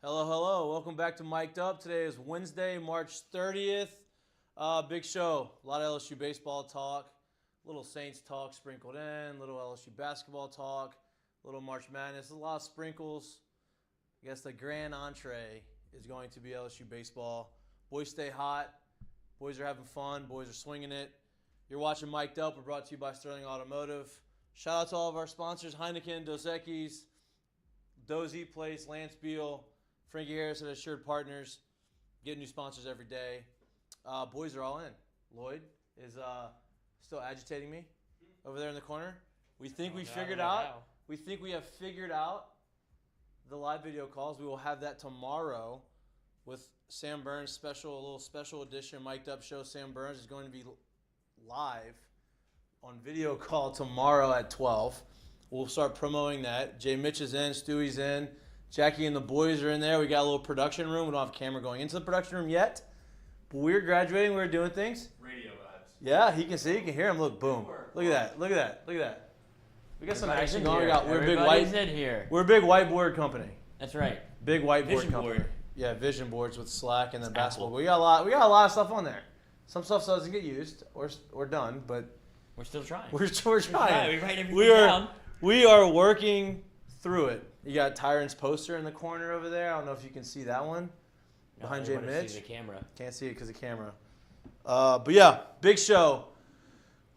Hello, hello. Welcome back to Mik'd Up. Today is Wednesday, March 30th. Big show. A lot of LSU baseball talk, little Saints talk sprinkled in, little LSU basketball talk, little March Madness, a lot of sprinkles. I guess the grand entree is going to be LSU baseball. Boys stay hot. Boys are having fun. Boys are swinging it. You're watching Mik'd Up. We're brought to you by Sterling Automotive. Shout out to all of our sponsors, Heineken, Dos Equis, Dozy Place, Lance Beal, Frankie Harris at Assured Partners. Getting new sponsors every day. Boys are all in. Lloyd is still agitating me over there in the corner. We think we figured out. We think we have figured out the live video calls. We will have that tomorrow with Sam Burns, a little special edition Mik'd Up show. Sam Burns is going to be live on video call tomorrow at 12. We'll start promoting that. Jay Mitch is in. Stewie's in. Jackie and the boys are in there. We got a little production room. We don't have a camera going into the production room yet. But we're graduating. We're doing things. Radio vibes. Yeah, he can see. He can hear him. Look, boom. Look at that. Look at that. Look at that. We got some action going. We're a big We're a big whiteboard company. That's right. Big whiteboard company. Yeah, vision boards with Slack and then basketball. We got a lot of stuff on there. Some stuff doesn't get used or done, but we're still trying. We're trying. We write everything down. We are working through it. You got Tyron's poster in the corner over there. I don't know if you can see that one. Behind Jay Mitch. See the camera. Can't see it because of the camera. But yeah, big show.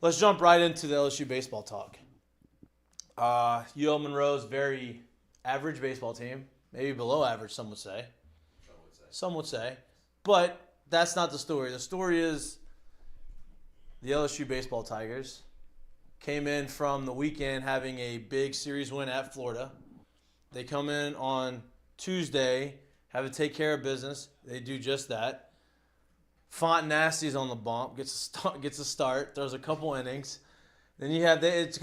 Let's jump right into the LSU baseball talk. UL Monroe's very average baseball team. Maybe below average, some would say. Some would say. But that's not the story. The story is the LSU baseball Tigers came in from the weekend having a big series win at Florida. They come in on Tuesday, have to take care of business. They do just that. Font Nasty's on the bump, gets a start, throws a couple innings. Then you have it was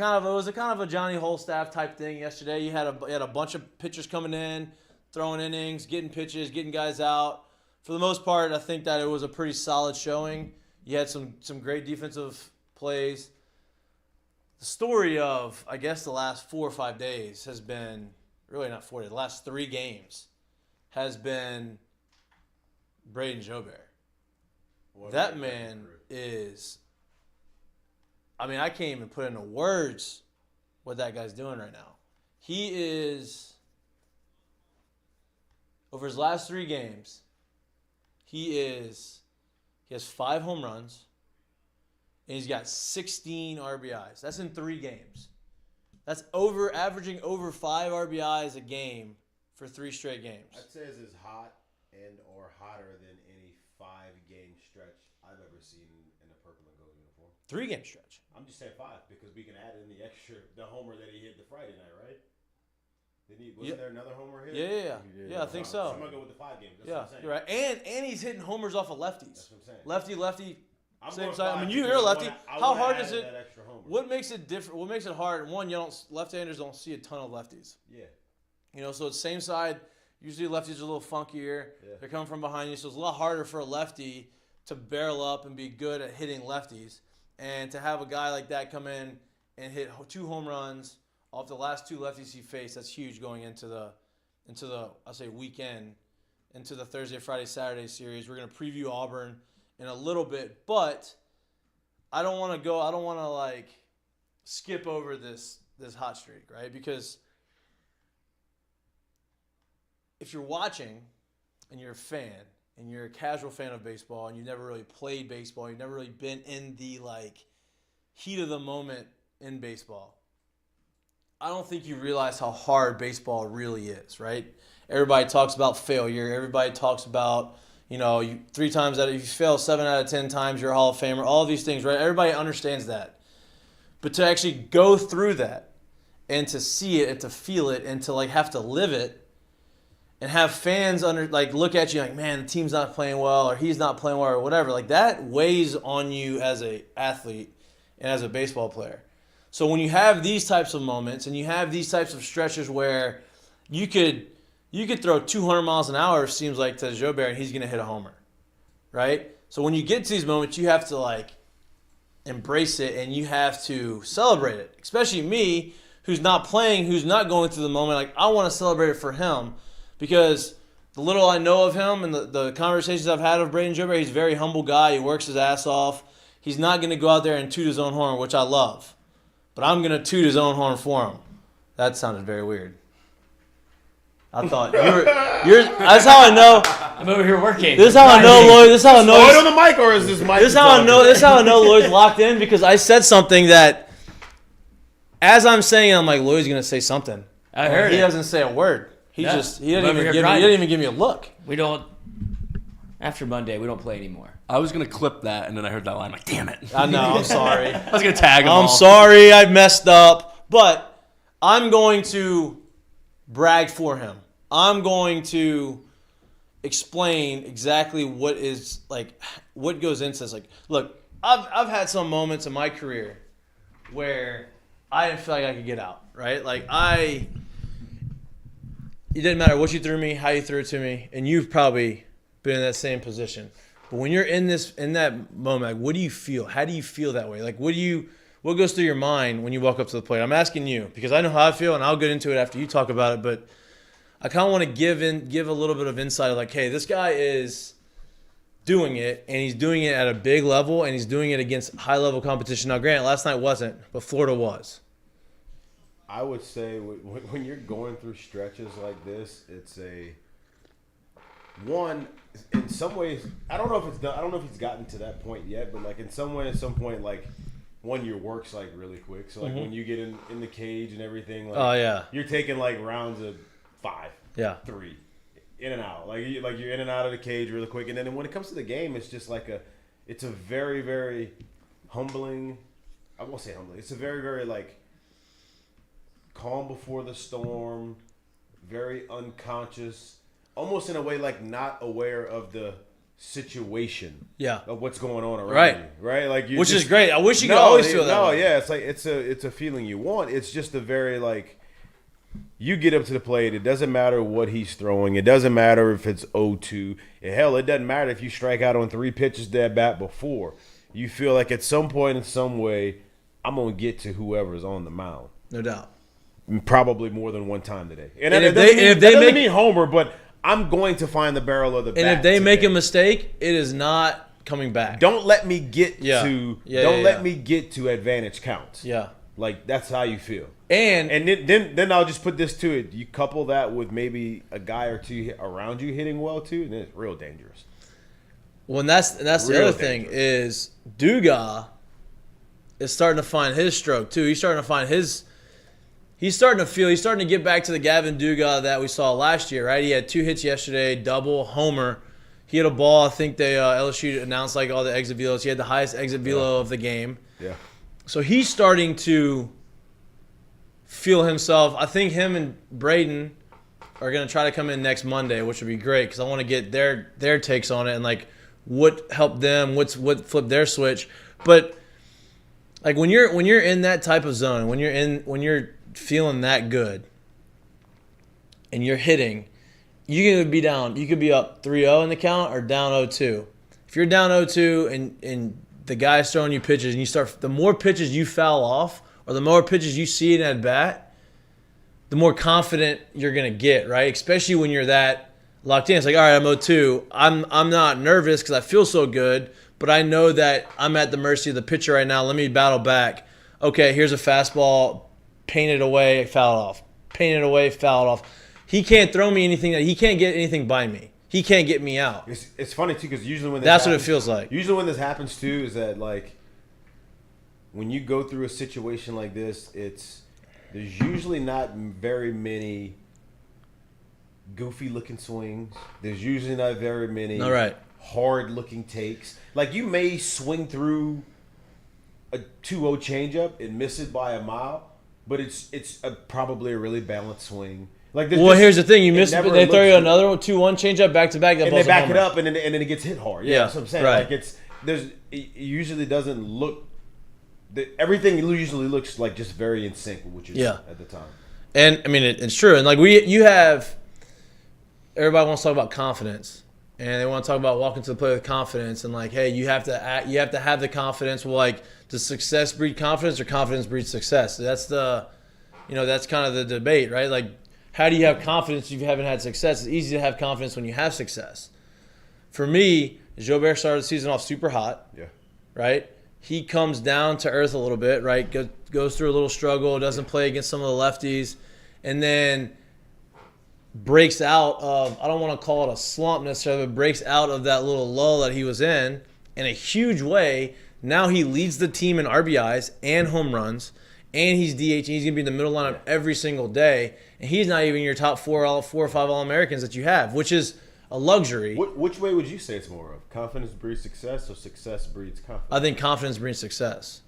kind of a Johnny Holstaff type thing yesterday. You had a bunch of pitchers coming in, throwing innings, getting pitches, getting guys out. For the most part, I think that it was a pretty solid showing. You had some great defensive plays. The story of, I guess, the last 4 or 5 days has been, really not 4 days, the last 3 games has been Braden Jobert. That man is, I mean, I can't even put into words what that guy's doing right now. He is, over his last 3 games, he has 5 home runs, and he's got 16 RBIs. That's in 3 games. That's averaging over 5 RBIs a game for 3 straight games. I'd say it's as hot and or hotter than any 5-game stretch I've ever seen in a purple and gold uniform. 3-game stretch. I'm just saying 5 because we can add in the homer that he hit the Friday night, right? Wasn't there another homer hit? Yeah, I think so. I'm gonna go with the 5 games. That's yeah, what I'm saying. you're right. And he's hitting homers off of lefties. That's what I'm saying. Lefty. I'm Same going side. I 5 mean, you hear because lefty. How hard is it? That extra homer. What makes it different? What makes it hard? One, left-handers don't see a ton of lefties. Yeah. So it's same side. Usually lefties are a little funkier. Yeah. They're coming from behind you, so it's a lot harder for a lefty to barrel up and be good at hitting lefties. And to have a guy like that come in and hit 2 home runs off the last 2 lefties he faced, that's huge going into the I'll say weekend, into the Thursday, Friday, Saturday series. We're going to preview Auburn in a little bit, but I don't want to skip over this hot streak, right? Because if you're watching and you're a fan and you're a casual fan of baseball and you've never really played baseball, you've never really been in the heat of the moment in baseball, I don't think you realize how hard baseball really is, right? Everybody talks about failure. Everybody talks about, you 3 times out of, if you fail 7 out of 10 times, you're a Hall of Famer. All of these things, right? Everybody understands that. But to actually go through that and to see it and to feel it and to have to live it and have fans look at you like, man, the team's not playing well or he's not playing well or whatever, that weighs on you as an athlete and as a baseball player. So when you have these types of moments and you have these types of stretches where you could throw 200 miles an hour, it seems like, to Jobert, and he's going to hit a homer, right? So when you get to these moments, you have to embrace it and you have to celebrate it. Especially me, who's not playing, who's not going through the moment. I want to celebrate it for him because the little I know of him and the conversations I've had with Braden Jober, he's a very humble guy. He works his ass off. He's not going to go out there and toot his own horn, which I love. But I'm going to toot his own horn for him. That sounded very weird. I thought you're. That's how I know. I'm over here working. This is how I know Lloyd. This is how I know. Lloyd on the mic, or is this mic? This is how I know. This is how I know Lloyd's locked in, because I said something that, as I'm saying, I'm like, Lloyd's going to say something. I heard He it. doesn't say a word. He No. didn't even give me a look. We don't. After Monday, we don't play anymore. I was going to clip that, and then I heard that line. I'm like, damn it. I know. I'm sorry. I was going to tag him all. I'm sorry. I messed up. But I'm going to brag for him. I'm going to explain exactly what goes into this. Like, look, I've had some moments in my career where I didn't feel like I could get out, right? Like, it didn't matter what you threw me, how you threw it to me, and you've probably been in that same position. But when you're in that moment, like, what do you feel? How do you feel that way? Like, what goes through your mind when you walk up to the plate? I'm asking you because I know how I feel, and I'll get into it after you talk about it. But I kind of want to give a little bit of insight, like, hey, this guy is doing it, and he's doing it at a big level, and he's doing it against high-level competition. Now, granted, last night wasn't, but Florida was. I would say when you're going through stretches like this, it's in some ways, I don't know if it's done. I don't know if he's gotten to that point yet, but like in some way, at some point, like your work's like really quick. So like when you get in the cage and everything, like, Oh, yeah. you're taking like rounds of 5, Yeah. 3, in and out. Like you're in and out of the cage really quick. And then when it comes to the game, it's just like it's a very, very humbling. I won't say humbling. It's a very, very like calm before the storm, very unconscious, almost in a way like not aware of the situation. Yeah. Of what's going on around Right. you, right? Like Which is great. I wish you could always feel that way. Yeah, it's like it's a feeling you want. It's just a very like you get up to the plate. It doesn't matter what he's throwing. It doesn't matter if it's 0-2. Hell, it doesn't matter if you strike out on 3 pitches to that bat before. You feel like at some point in some way, I'm gonna get to whoever's on the mound. No doubt. Probably more than one time today. And if that they doesn't make mean homer, but I'm going to find the barrel of the bat. And if they make a today. mistake, it is not coming back. Don't let me get Yeah. to Yeah, don't yeah, let yeah. me get to advantage counts. Yeah. Like that's how you feel. And then I'll just put this to it. You couple that with maybe a guy or two around you hitting well too, and then it's real dangerous. well, and that's the Real other thing is Dugas is starting to find his stroke too. He's starting to get back to the Gavin Dugas that we saw last year, right? He had 2 hits yesterday, double, homer. He had a ball. I think they LSU announced like all the exit velos. He had the highest exit velo of the game. Yeah. So he's starting to feel himself. I think him and Braden are going to try to come in next Monday, which would be great because I want to get their takes on it and like what helped them, what flipped their switch. But like when you're in that type of zone, when you're feeling that good and you're hitting, you could be down. You could be up 3-0 in the count or down 0-2. If you're down 0-2 and the guy's throwing you pitches and the more pitches you foul off or the more pitches you see in at bat, the more confident you're gonna get, right? Especially when you're that locked in. It's like, all right, I'm 0-2. I'm not nervous because I feel so good, but I know that I'm at the mercy of the pitcher right now. Let me battle back. Okay, here's a fastball. Paint it away, foul it off. Paint it away, foul it off. He can't throw me anything. He can't get anything by me. He can't get me out. It's funny too because usually when That's what it feels like. Usually when this happens too is that like when you go through a situation like this, there's usually not very many goofy looking swings. There's usually not very many hard looking takes. Like you may swing through a 2-0 changeup and miss it by a mile, but it's probably a really balanced swing. Like here's the thing: you miss it. They throw you another 2-1 changeup back to back, and they back it up, and then it gets hit hard. Yeah, that's what I'm saying. Right. Like it usually doesn't look. Everything usually looks like just very in sync with what you're doing at the time. And I mean, it's true. And like you have everybody wants to talk about confidence, and they want to talk about walking to the plate with confidence, and like, hey, you have to have the confidence. Well, like, does success breed confidence or confidence breed success? That's kind of the debate, right? Like, how do you have confidence if you haven't had success? It's easy to have confidence when you have success. For me, Jobert started the season off super hot. Yeah. Right? He comes down to earth a little bit, right? Goes through a little struggle, doesn't play against some of the lefties, and then breaks out of, I don't want to call it a slump necessarily, but breaks out of that little lull that he was in a huge way. Now he leads the team in RBIs and home runs, and he's DH, and he's going to be in the middle lineup every single day, and he's not even your top four or five All-Americans that you have, which is a luxury. Which way would you say it's more of? Confidence breeds success or success breeds confidence? I think confidence brings success.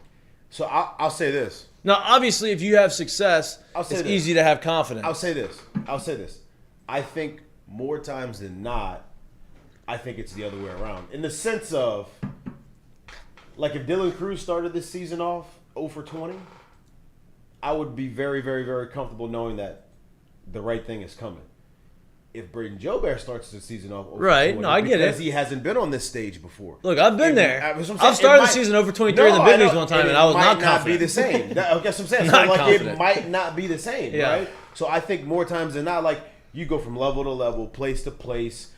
So I'll say this. Now, obviously, if you have success, it's easy to have confidence. I'll say this. I think more times than not, I think it's the other way around. In the sense of, like if Dylan Cruz started this season off 0 for 20, I would be very, very, very comfortable knowing that the right thing is coming. If Braden Jobert starts the season off 0 for 20, no, I get it. because he hasn't been on this stage before. Look, I've been there. I've started the season over 23 in the big leagues one time, and I was not confident. It might not be the same. That's what I'm saying. Not so, like, confident. it might not be the same, right? So I think more times than not, like, you go from level to level, place to place,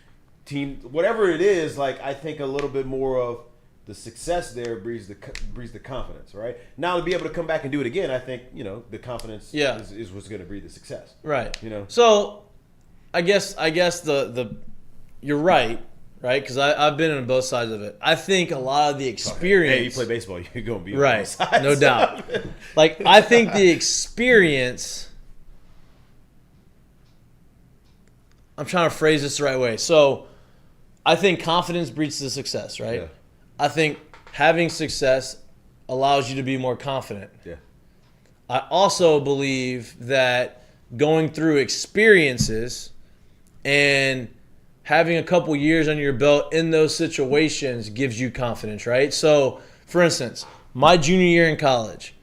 team, whatever it is, like, I think a little bit more of the success there breeds the confidence, right? Now to be able to come back and do it again, I think, the confidence is what's going to breed the success. Right. So I guess the you're right, because I've been on both sides of it. I think a lot of the experience. Hey, you play baseball, you're going to be on right, both sides. no doubt. Like I think the experience. I'm trying to phrase this the right way. So, I think confidence breeds the success, right? Yeah. I think having success allows you to be more confident. Yeah. I also believe that going through experiences and having a couple years under your belt in those situations gives you confidence, right? So, for instance, my junior year in college,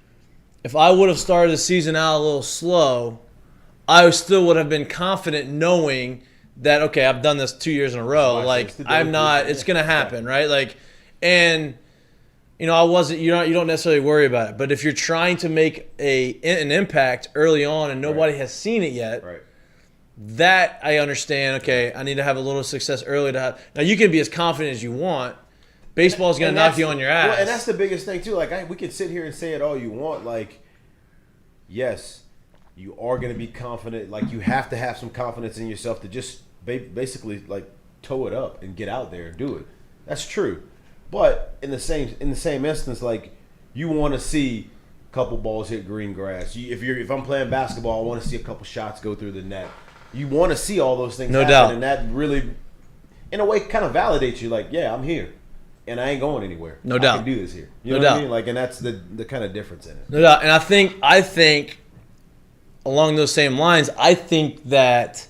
if I would have started the season out a little slow, I still would have been confident knowing that, okay, I've done this 2 years in a row. Like, I'm not, it's going to happen, right? Like, and, I wasn't, you don't necessarily worry about it. But if you're trying to make an impact early on and nobody has seen it yet, that I understand, okay, I need to have a little success early to have. Now, you can be as confident as you want. Baseball is going to knock you on your ass. Well, and that's the biggest thing, too. Like, we could sit here and say it all you want. Like, yes, you are going to be confident. Like, you have to have some confidence in yourself to just basically, like, toe it up and get out there and do it. That's true. But in the same instance, like, you want to see a couple balls hit green grass. If I'm playing basketball, I want to see a couple shots go through the net. You want to see all those things happen. Doubt. And that really, in a way, kind of validates you. Like, yeah, I'm here. And I ain't going anywhere. No doubt. I can do this here. You know what I mean? Like, and that's the kind of difference in it. No doubt. And I think along those same lines, I think that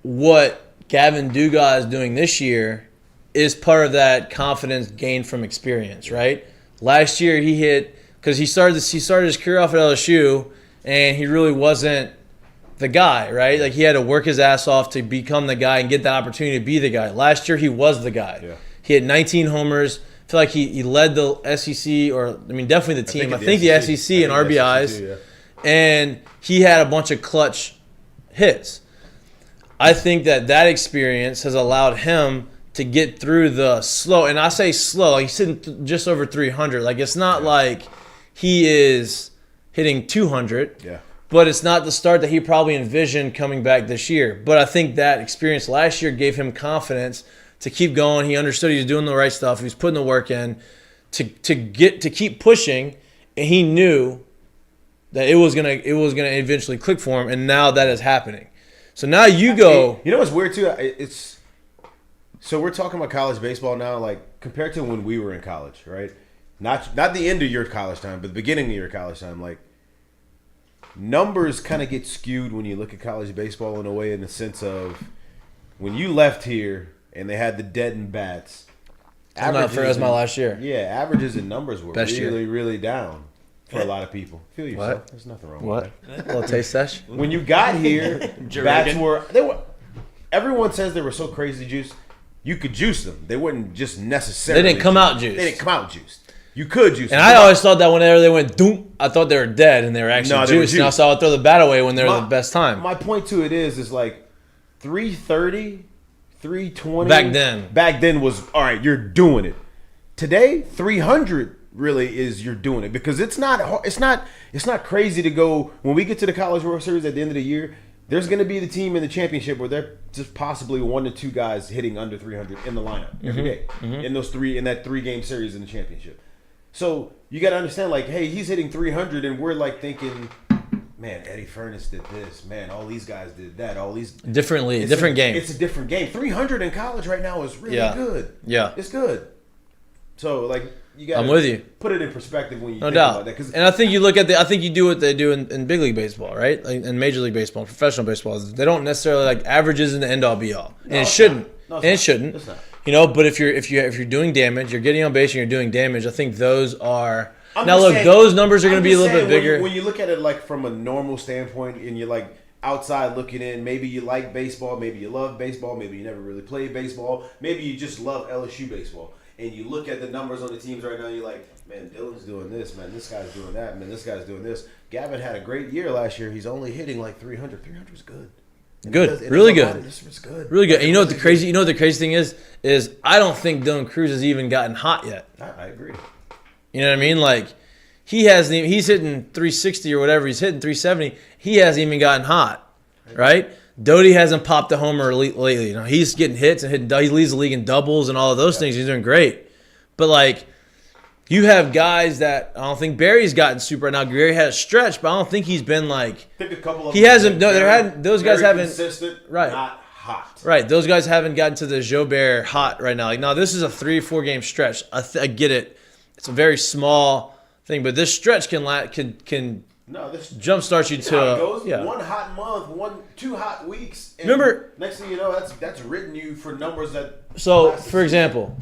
what Gavin Dugas is doing this year is part of that confidence gained from experience, right? Last year he hit, because he started his career off at LSU, and he really wasn't the guy, right? Like, he had to work his ass off to become the guy and get that opportunity to be the guy. Last year he was the guy. Yeah. He had 19 homers. I feel like he led the SEC, definitely the team. I think the SEC in RBIs. SEC too, yeah. And he had a bunch of clutch hits. I think that experience has allowed him to get through the slow. And I say slow, like, he's sitting just over 300. Like, it's not like he is hitting 200. Yeah. But it's not the start that he probably envisioned coming back this year. But I think that experience last year gave him confidence to keep going. He understood he was doing the right stuff. He was putting the work in to keep pushing, and he knew that it was gonna eventually click for him. And now that is happening. So now you go. You know what's weird too? So we're talking about college baseball now, like, compared to when we were in college, right? Not the end of your college time, but the beginning of your college time. Like, numbers kind of get skewed when you look at college baseball in a way, in the sense of when you left here and they had the deadened bats. As my last year. Yeah, averages and numbers were Best really, year. really down for a lot of people. Feel yourself. What? There's nothing wrong What? with that. A little taste sesh? When you got here, bats were. Everyone says they were so crazy juiced. You could juice them. They wouldn't just necessarily. They didn't come out juiced. They didn't come out juiced. You could juice And them. I always thought that whenever they went doom, I thought they were dead and they were actually No, they were juiced. And I juiced. saw it throw the bat away when they were the best time. My point to it is like 330, 320. Back then was all right. You're doing it. Today 300 really is you're doing it because it's not crazy to go when we get to the College World Series at the end of the year. There's going to be the team in the championship where they're just possibly 1 to 2 guys hitting under 300 in the lineup every day in that 3-game series in the championship. So you got to understand, like, hey, he's hitting 300, and we're like thinking, man, Eddie Furnace did this, man, all these guys did that, all these different game. It's a different game. 300 in college right now is really good. Yeah, it's good. So like. I'm with you. Put it in perspective when you no think doubt. about that. And I think you look at I think you do what they do in big league baseball, right? Like in Major League Baseball, professional baseball. They don't necessarily like averages in the end all be all, and it shouldn't. It shouldn't. It's not. You know, but if you're doing damage, you're getting on base and you're doing damage. I think those are. I'm Now just look, saying- those numbers are going to be a little bit saying bigger. when you look at it like from a normal standpoint, and you're like outside looking in, maybe you like baseball, maybe you love baseball, maybe you never really played baseball, maybe you just love LSU baseball, and you look at the numbers on the teams right now, you're like, man, Dylan's doing this, man, this guy's doing that, man, this guy's doing this. Gavin had a great year last year. He's only hitting like 300. 300 is good. Really good. It's good. Really good. And you know what the crazy thing is I don't think Dylan Cruz has even gotten hot yet. I agree. You know what I mean? Like he's hitting 360 or whatever. He's hitting 370. He hasn't even gotten hot, right? Doty hasn't popped a homer lately. You know, he's getting hits and he leads the league in doubles and all of those things. He's doing great. But like you have guys that I don't think Barry's gotten super. Now Barry had a stretch, but I don't think he's been like. I think a couple of he hasn't. No, there hadn't. Those guys haven't. Consistent, right. Not hot. Right. Those guys haven't gotten to the Jobert hot right now. Like, no, this is a 3 or 4 game stretch. I get it. It's a very small thing, but this stretch can this jumpstart you to it goes. One hot month, 2 hot weeks. And remember, next thing you know, that's written you for numbers that. So, for example,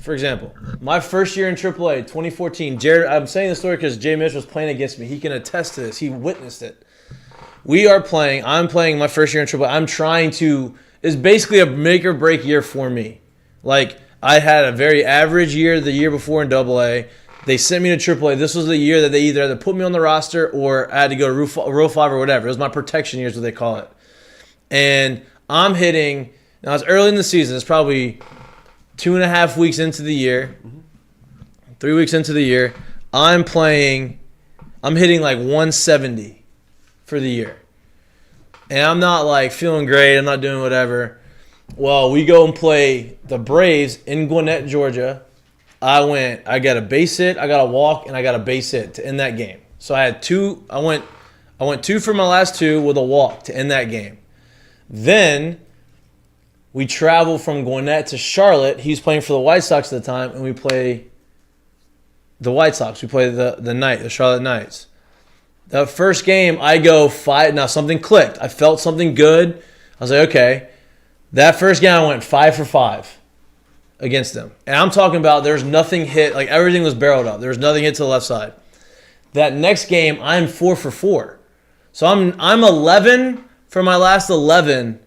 my first year in AAA, 2014, Jared, I'm saying this story because Jay Mitch was playing against me. He can attest to this. He witnessed it. I'm playing my first year in AAA. I'm trying to, it's basically a make or break year for me. Like, I had a very average year the year before in AA. They sent me to AAA. This was the year that they either had to put me on the roster or I had to go to Row 5 or whatever. It was my protection year is what they call it. And I'm hitting, now it's early in the season. It's probably 2.5 weeks into the year, 3 weeks into the year. I'm hitting like 170 for the year. And I'm not like feeling great. I'm not doing whatever. Well, we go and play the Braves in Gwinnett, Georgia. I got a base hit, I got a walk, and I got a base hit to end that game. So I had 2. I went 2 for my last 2 with a walk to end that game. Then we travel from Gwinnett to Charlotte. He's playing for the White Sox at the time, and we play the White Sox. We play the Charlotte Knights. The first game, I go 5. Now something clicked. I felt something good. I was like, okay. That first game, I went 5 for 5 against them. And I'm talking about there's nothing hit. Like everything was barreled up. There was nothing hit to the left side. That next game, I'm 4 for 4. So I'm 11 for my last 11.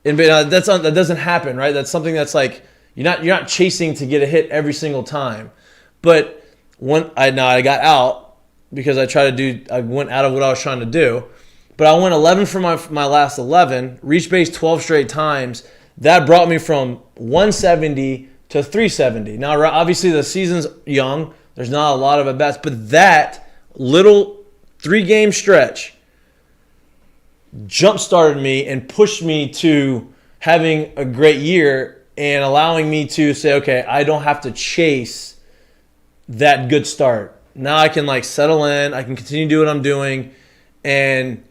And that doesn't happen, right? That's something that's like you're not chasing to get a hit every single time. But when I got out because I went out of what I was trying to do. But I went 11 for my last 11, reached base 12 straight times. That brought me from 170 to 370. Now, obviously, the season's young. There's not a lot of at-bats. But that little 3-game stretch jump-started me and pushed me to having a great year and allowing me to say, okay, I don't have to chase that good start. Now I can like settle in. I can continue to do what I'm doing and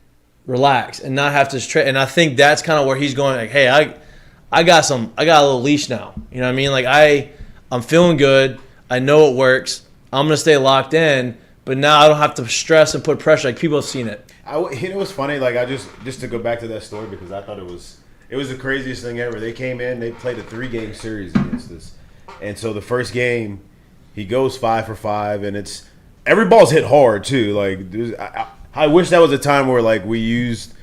relax and not have to and I think that's kind of where he's going. Like, hey, I got a little leash now. You know what I mean? Like I'm feeling good. I know it works. I'm gonna stay locked in. But now I don't have to stress and put pressure. Like people have seen it. It was funny. Like I just to go back to that story because I thought it was the craziest thing ever. They came in. They played a 3-game series against us, and so the first game, he goes 5 for 5, and it's every ball's hit hard too. Like I wish that was a time where like we used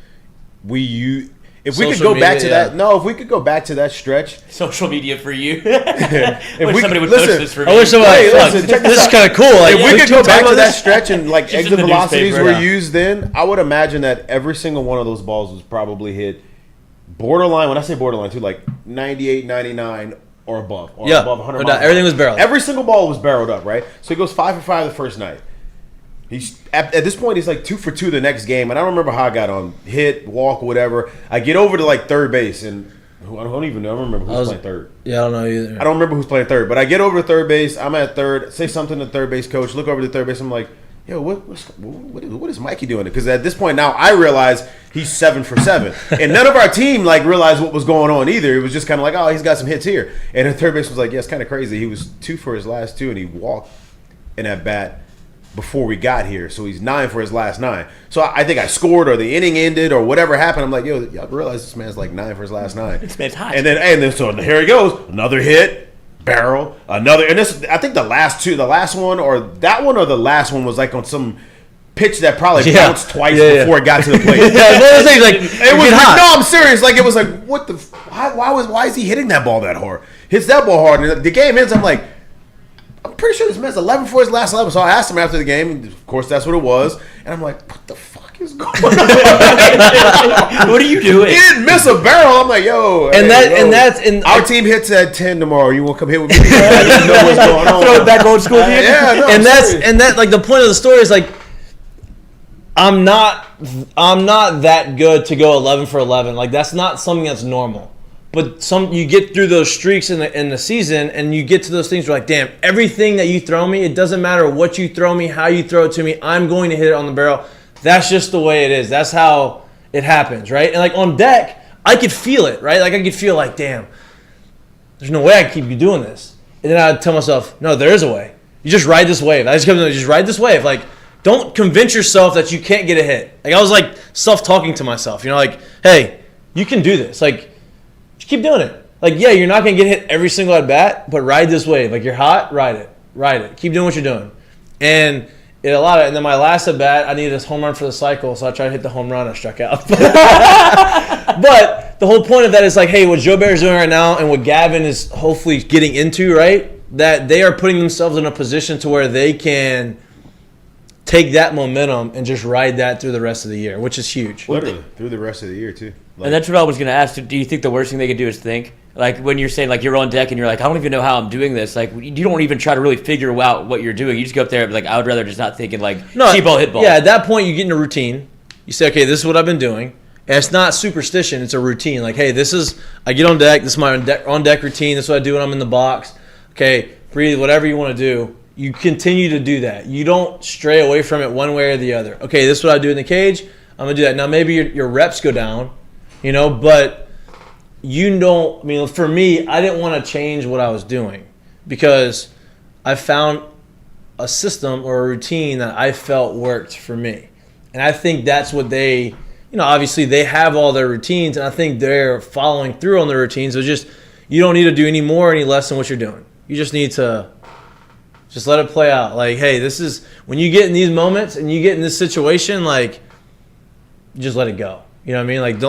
If we could Social go back media, to yeah. that, no, if we could go back to that stretch, Social media for you. if Wish we somebody would listen, post this for me. I wish somebody. Hey, Fuck, listen, check this this is out. kind of cool. Like, if we can could you go talk back about to that this? stretch and like Just in exit the velocities newspaper. were Yeah. used then, I would imagine that every single one of those balls was probably hit borderline. When I say borderline, too, like 98, 99 or above, or Yeah, above 100 no miles. doubt. Everything was barreled. Every single ball was barreled up, right? So he goes 5 for 5 the first night. He's at this point he's like 2 for 2 the next game, and I don't remember how I got on hit, walk, whatever. I get over to like third base, and I don't even know. I don't remember who's playing third. Yeah, I don't know either. I don't remember who's playing third, but I get over to third base. I'm at third. Say something to the third base coach. Look over to third base. I'm like, yo, what is Mikey doing? Because at this point now, I realize he's 7 for 7, and none of our team like realized what was going on either. It was just kind of like, oh, he's got some hits here, and the third base was like, yeah, it's kind of crazy. He was 2 for his last 2, and he walked in at bat before we got here, so he's 9 for his last 9. So I think I scored, or the inning ended, or whatever happened. I'm like, yo, y'all realize this man's like 9 for his last 9. This man's hot. And then so here he goes, another hit, barrel, another, and this I think the last one or the last one was like on some pitch that probably bounced twice before it got to the plate. Yeah, it's one of those things, like, It was hot. no, I'm serious. Like it was like, what the? Why is he hitting that ball that hard? Hits that ball hard, and the game ends. I'm like, I'm pretty sure this man's 11 for his last 11. So I asked him after the game, and of course that's what it was. And I'm like, what the fuck is going on? What are you doing? He didn't miss a barrel. I'm like, yo, And our team hits at 10 tomorrow. You want to come hit with me? I didn't know what's going on. Throw it back old school here. Yeah, no, and I'm serious. that like the point of the story is like I'm not that good to go 11 for 11. Like that's not something that's normal. But you get through those streaks in the season, and you get to those things where like, damn, everything that you throw me, it doesn't matter what you throw me, how you throw it to me, I'm going to hit it on the barrel. That's just the way it is. That's how it happens, right? And like on deck, I could feel it, right? Like I could feel like, damn, there's no way I can keep you doing this. And then I'd tell myself, no, there is a way. You just ride this wave. I just kept just ride this wave. Like, don't convince yourself that you can't get a hit. Like I was like self-talking to myself, you know, like, hey, you can do this. Like, just keep doing it. Like, yeah, you're not gonna get hit every single at bat, but ride this wave. Like you're hot, ride it. Keep doing what you're doing. And it allowed it. And then my last at bat, I needed this home run for the cycle, so I tried to hit the home run. I struck out. But the whole point of that is like, hey, what Joe Bear's doing right now, and what Gavin is hopefully getting into, right? That they are putting themselves in a position to where they can take that momentum and just ride that through the rest of the year, which is huge. Literally through the rest of the year too. Like, And that's what I was going to ask. Do you think the worst thing they could do is think? Like when you're saying like you're on deck and you're like, I don't even know how I'm doing this. Like you don't even try to really figure out what you're doing. You just go up there and be like, I would rather just not thinking like cheap ball, hit ball. Yeah, at that point you get in a routine. You say, okay, this is what I've been doing. And it's not superstition, it's a routine. Like, hey, I get on deck, this is my on deck routine, this is what I do when I'm in the box. Okay, breathe, whatever you want to do. You continue to do that. You don't stray away from it one way or the other. Okay, this is what I do in the cage. I'm going to do that. Now, maybe your reps go down, but you don't – I mean, for me, I didn't want to change what I was doing because I found a system or a routine that I felt worked for me. And I think that's what they – obviously they have all their routines, and I think they're following through on their routines. So just you don't need to do any more or any less than what you're doing. You just need to – just let it play out. Like, hey, this is when you get in these moments and you get in this situation, like, just let it go. You know what I mean? Like,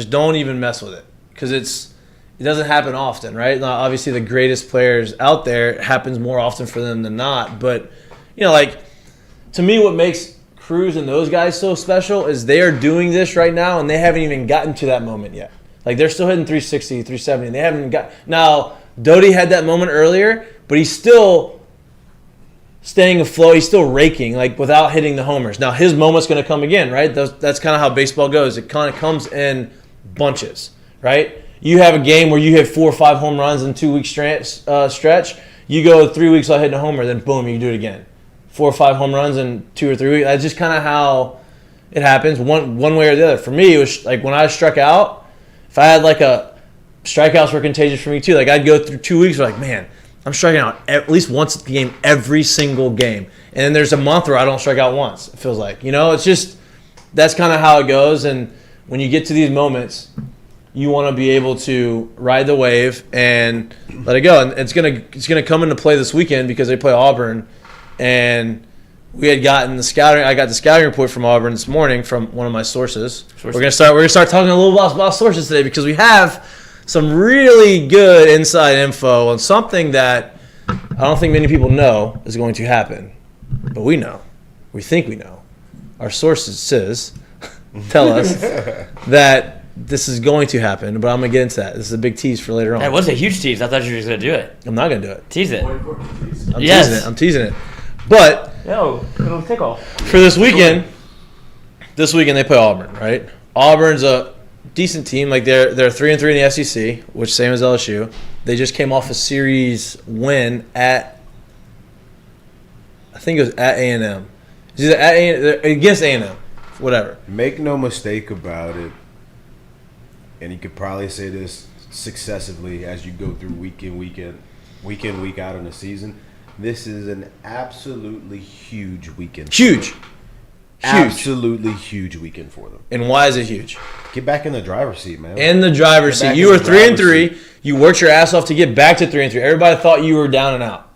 don't even mess with it because it doesn't happen often, right? Now, obviously, the greatest players out there, it happens more often for them than not. But like, to me, what makes Cruz and those guys so special is they are doing this right now and they haven't even gotten to that moment yet. Like, they're still hitting 360, 370. They haven't got. Now, Doty had that moment earlier, but he's still staying afloat. He's still raking, like, without hitting the homers. Now, his moment's going to come again, right? That's kind of how baseball goes. It kind of comes in bunches, right? You have a game where you hit 4 or 5 home runs in 2 week stretch. You go 3 weeks without hitting a homer, then boom, you do it again. 4 or 5 home runs in 2 or 3 weeks. That's just kind of how it happens, one way or the other. For me, it was like when I struck out, if I had like strikeouts were contagious for me too. Like I'd go through 2 weeks, like, man, I'm striking out at least once a game every single game. And then there's a month where I don't strike out once, it feels like. It's just that's kind of how it goes. And when you get to these moments, you want to be able to ride the wave and let it go. And it's gonna come into play this weekend because they play Auburn. And we had gotten the scouting. I got the scouting report from Auburn this morning from one of my sources. We're gonna start talking a little about sources today because we have some really good inside info on something that I don't think many people know is going to happen, but we know. We think we know. Our sources tell us that this is going to happen, but I'm going to get into that. This is a big tease for later on. That was a huge tease. I thought you were just going to do it. I'm not going to do it. Tease it. I'm teasing it. But No, it'll take off. for this weekend they play Auburn, right? Auburn's a decent team. Like they're 3-3 in the SEC, which same as LSU. They just came off a series win at, I think it was at A&M. It's either against A&M, whatever. Make no mistake about it, and you could probably say this successively as you go through week in, week out in the season. This is an absolutely huge weekend. Huge. Absolutely huge weekend for them. And why is it huge? Get back in the driver's seat, man. In the driver's Get back seat. You in were the driver's 3-3. seat. You worked your ass off to get back to 3-3. Everybody thought you were down and out,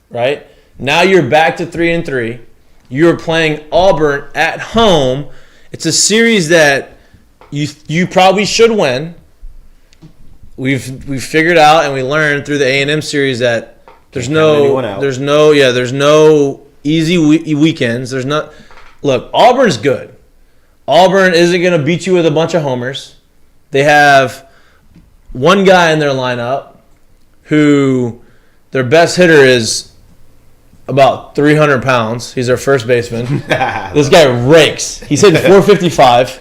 right? Now you're back to 3-3. You're playing Auburn at home. It's a series that you probably should win. We've figured out and we learned through the A&M series that there's no easy weekends. There's not. Look, Auburn's good. Auburn isn't going to beat you with a bunch of homers. They have one guy in their lineup who their best hitter is about 300 pounds. He's their first baseman. This guy rakes. He's hitting 455.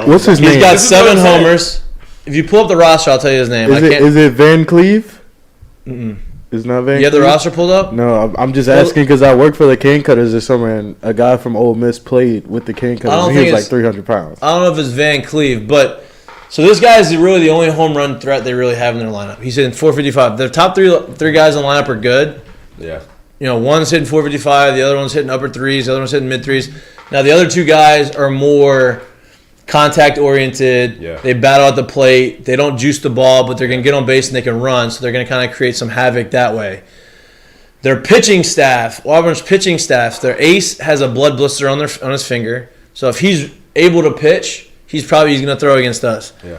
What's his name? He's got 7 homers. If you pull up the roster, I'll tell you his name. Is it Van Cleve? Mm-mm. It's not Van You have the Cleve? roster pulled up? No, I'm just asking because I work for the Cane Cutters this summer, and a guy from Ole Miss played with the Cane Cutters, and he was like 300 pounds. I don't know if it's Van Cleve, but so this guy is really the only home run threat they really have in their lineup. He's hitting 455. The top three guys in the lineup are good. Yeah. You know, one's hitting 455, the other one's hitting upper threes, the other one's hitting mid threes. Now the other 2 guys are more contact oriented. Yeah. They battle at the plate. They don't juice the ball, but they're going to get on base and they can run, so they're going to kind of create some havoc that way. Their pitching staff, Auburn's pitching staff, their ace has a blood blister on his finger. So if he's able to pitch, he's going to throw against us. Yeah.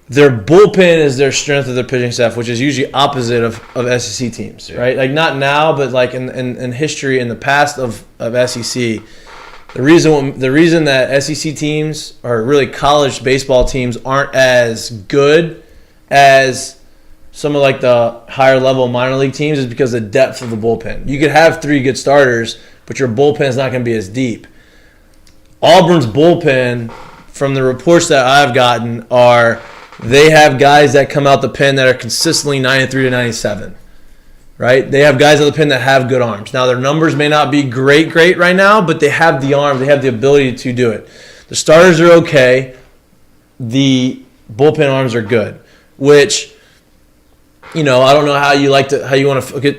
Their bullpen is their strength of their pitching staff, which is usually opposite of SEC teams, right? Like not now, but like in history, in the past of SEC, the reason that SEC teams or really college baseball teams aren't as good as some of like the higher level minor league teams is because of the depth of the bullpen. You could have 3 good starters, but your bullpen is not going to be as deep. Auburn's bullpen, from the reports that I've gotten, they have guys that come out the pen that are consistently 93 to 97, right? They have guys out the pen that have good arms. Now, their numbers may not be great right now, but they have the arm. They have the ability to do it. The starters are okay. The bullpen arms are good, which, you know, I don't know how you want to look at.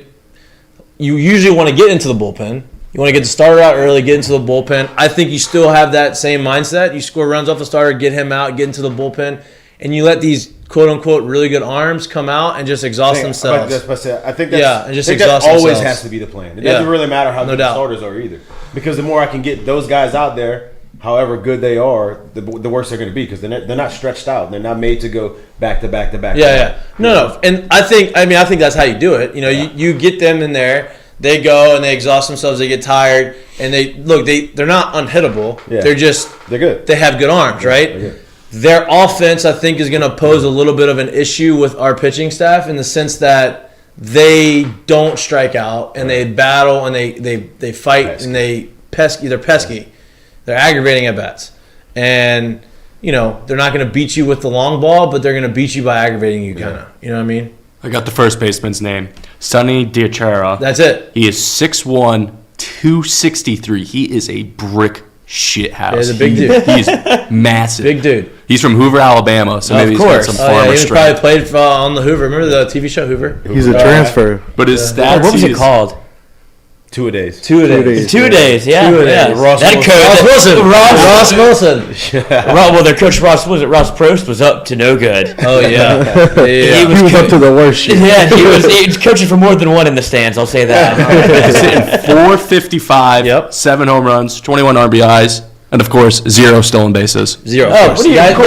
You usually want to get into the bullpen. You want to get the starter out early, get into the bullpen. I think you still have that same mindset. You score runs off the starter, get him out, get into the bullpen, and you let these quote-unquote really good arms come out and just exhaust themselves. I think that always has to be the plan. It doesn't really matter how good the starters are either. Because the more I can get those guys out there, however good they are, the worse they're going to be because they're not stretched out. They're not made to go back to back to back. Yeah. No. And I think that's how you do it. You know, you get them in there. They go and they exhaust themselves. They get tired, and they're not unhittable. Yeah. They're good. They have good arms, right? Their offense, I think, is going to pose a little bit of an issue with our pitching staff in the sense that they don't strike out and they battle and they fight and they're pesky. They're aggravating at bats, and you know they're not going to beat you with the long ball, but they're going to beat you by aggravating you, kind of. You know what I mean? I got the first baseman's name, Sonny Diachara. That's it. He is 6'1", 263. He is a brick shit house. Yeah, he's a big dude. He's massive. Big dude. He's from Hoover, Alabama, so maybe he's got some farmer he strength. probably played on the Hoover. Remember the TV show Hoover? He's a transfer. But his stats, what was it called? 2-a-days. 2-a-days. 2 days, yeah. 2-a-days. Yeah. Ross Wilson. Ross Wilson. Well, their coach Ross Prost was up to no good. Oh yeah. He He was up to the worst shit. Yeah, he was coaching for more than one in the stands. I'll say that. Hitting 455, Yep. 7 home runs, 21 RBIs, and of course 0 stolen bases. 0. Oh, what are you? Guys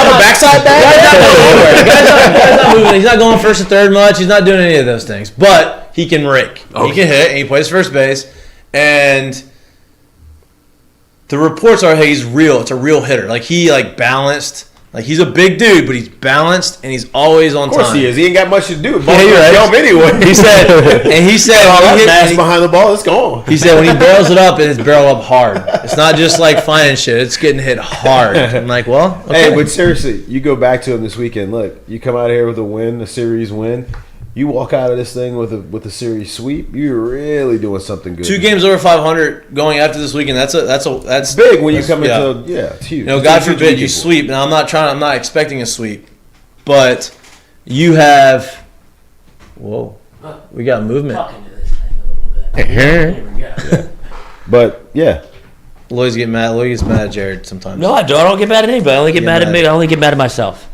not backside bag. Guy's not moving. He's not going first or third much. He's not doing any of those things. But he can rake. Oh, He can hit, and he plays first base. And the reports are, hey, he's real. It's a real hitter. Like he balanced. Like he's a big dude, but he's balanced and he's always on time. Of course he is. He ain't got much to do. Yeah, you're right. Jump anyway. He said, all when that he mass behind the ball, it's gone. he said when he barrels it up, it's barrel up hard. It's not just like finding shit. It's getting hit hard. I'm like, well, okay. Hey, but seriously, you go back to him this weekend. Look, you come out here with a win, a series win. You walk out of this thing with a series sweep. You're really doing something good. 2 games over 500 going after this weekend. That's big when you that's- come yeah. into it's huge. You know, It's God huge forbid you people. sweep. Now I'm not expecting a sweep, but you have. Whoa, we got movement. But yeah, Lloyd gets mad at Jared sometimes. No, I don't. I don't get mad at anybody. I only get mad at me. I only get mad at myself.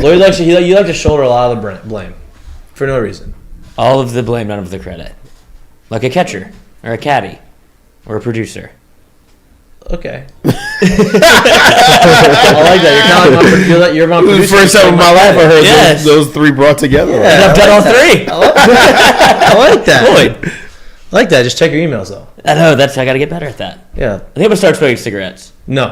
Lloyd likes you like to shoulder a lot of the blame for no reason. All of the blame, none of the credit. Like a catcher or a caddy or a producer. Okay. I like that. You're my this producer. is the first time in my life I heard Yes. those 3 brought together. Yeah. And I've done all 3. I like that. Lloyd. I like that. Just check your emails though. I know. I got to get better at that. Yeah. I think I'm gonna start smoking cigarettes. No.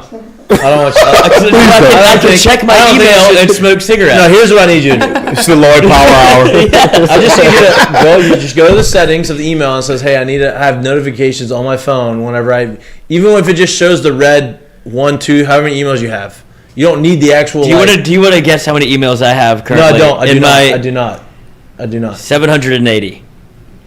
I don't want you. I can check my I don't think you email should- and smoke cigarettes. No, here's what I need you to do. It's the Lloyd Power Hour. I just need you to go. You just go to the settings of the email and says, "Hey, I need to have notifications on my phone whenever even if it just shows the red 1, 2, however many emails you have. You don't need the actual. Do you want to guess how many emails I have No, currently? I don't. I In do my not. I do not. 780.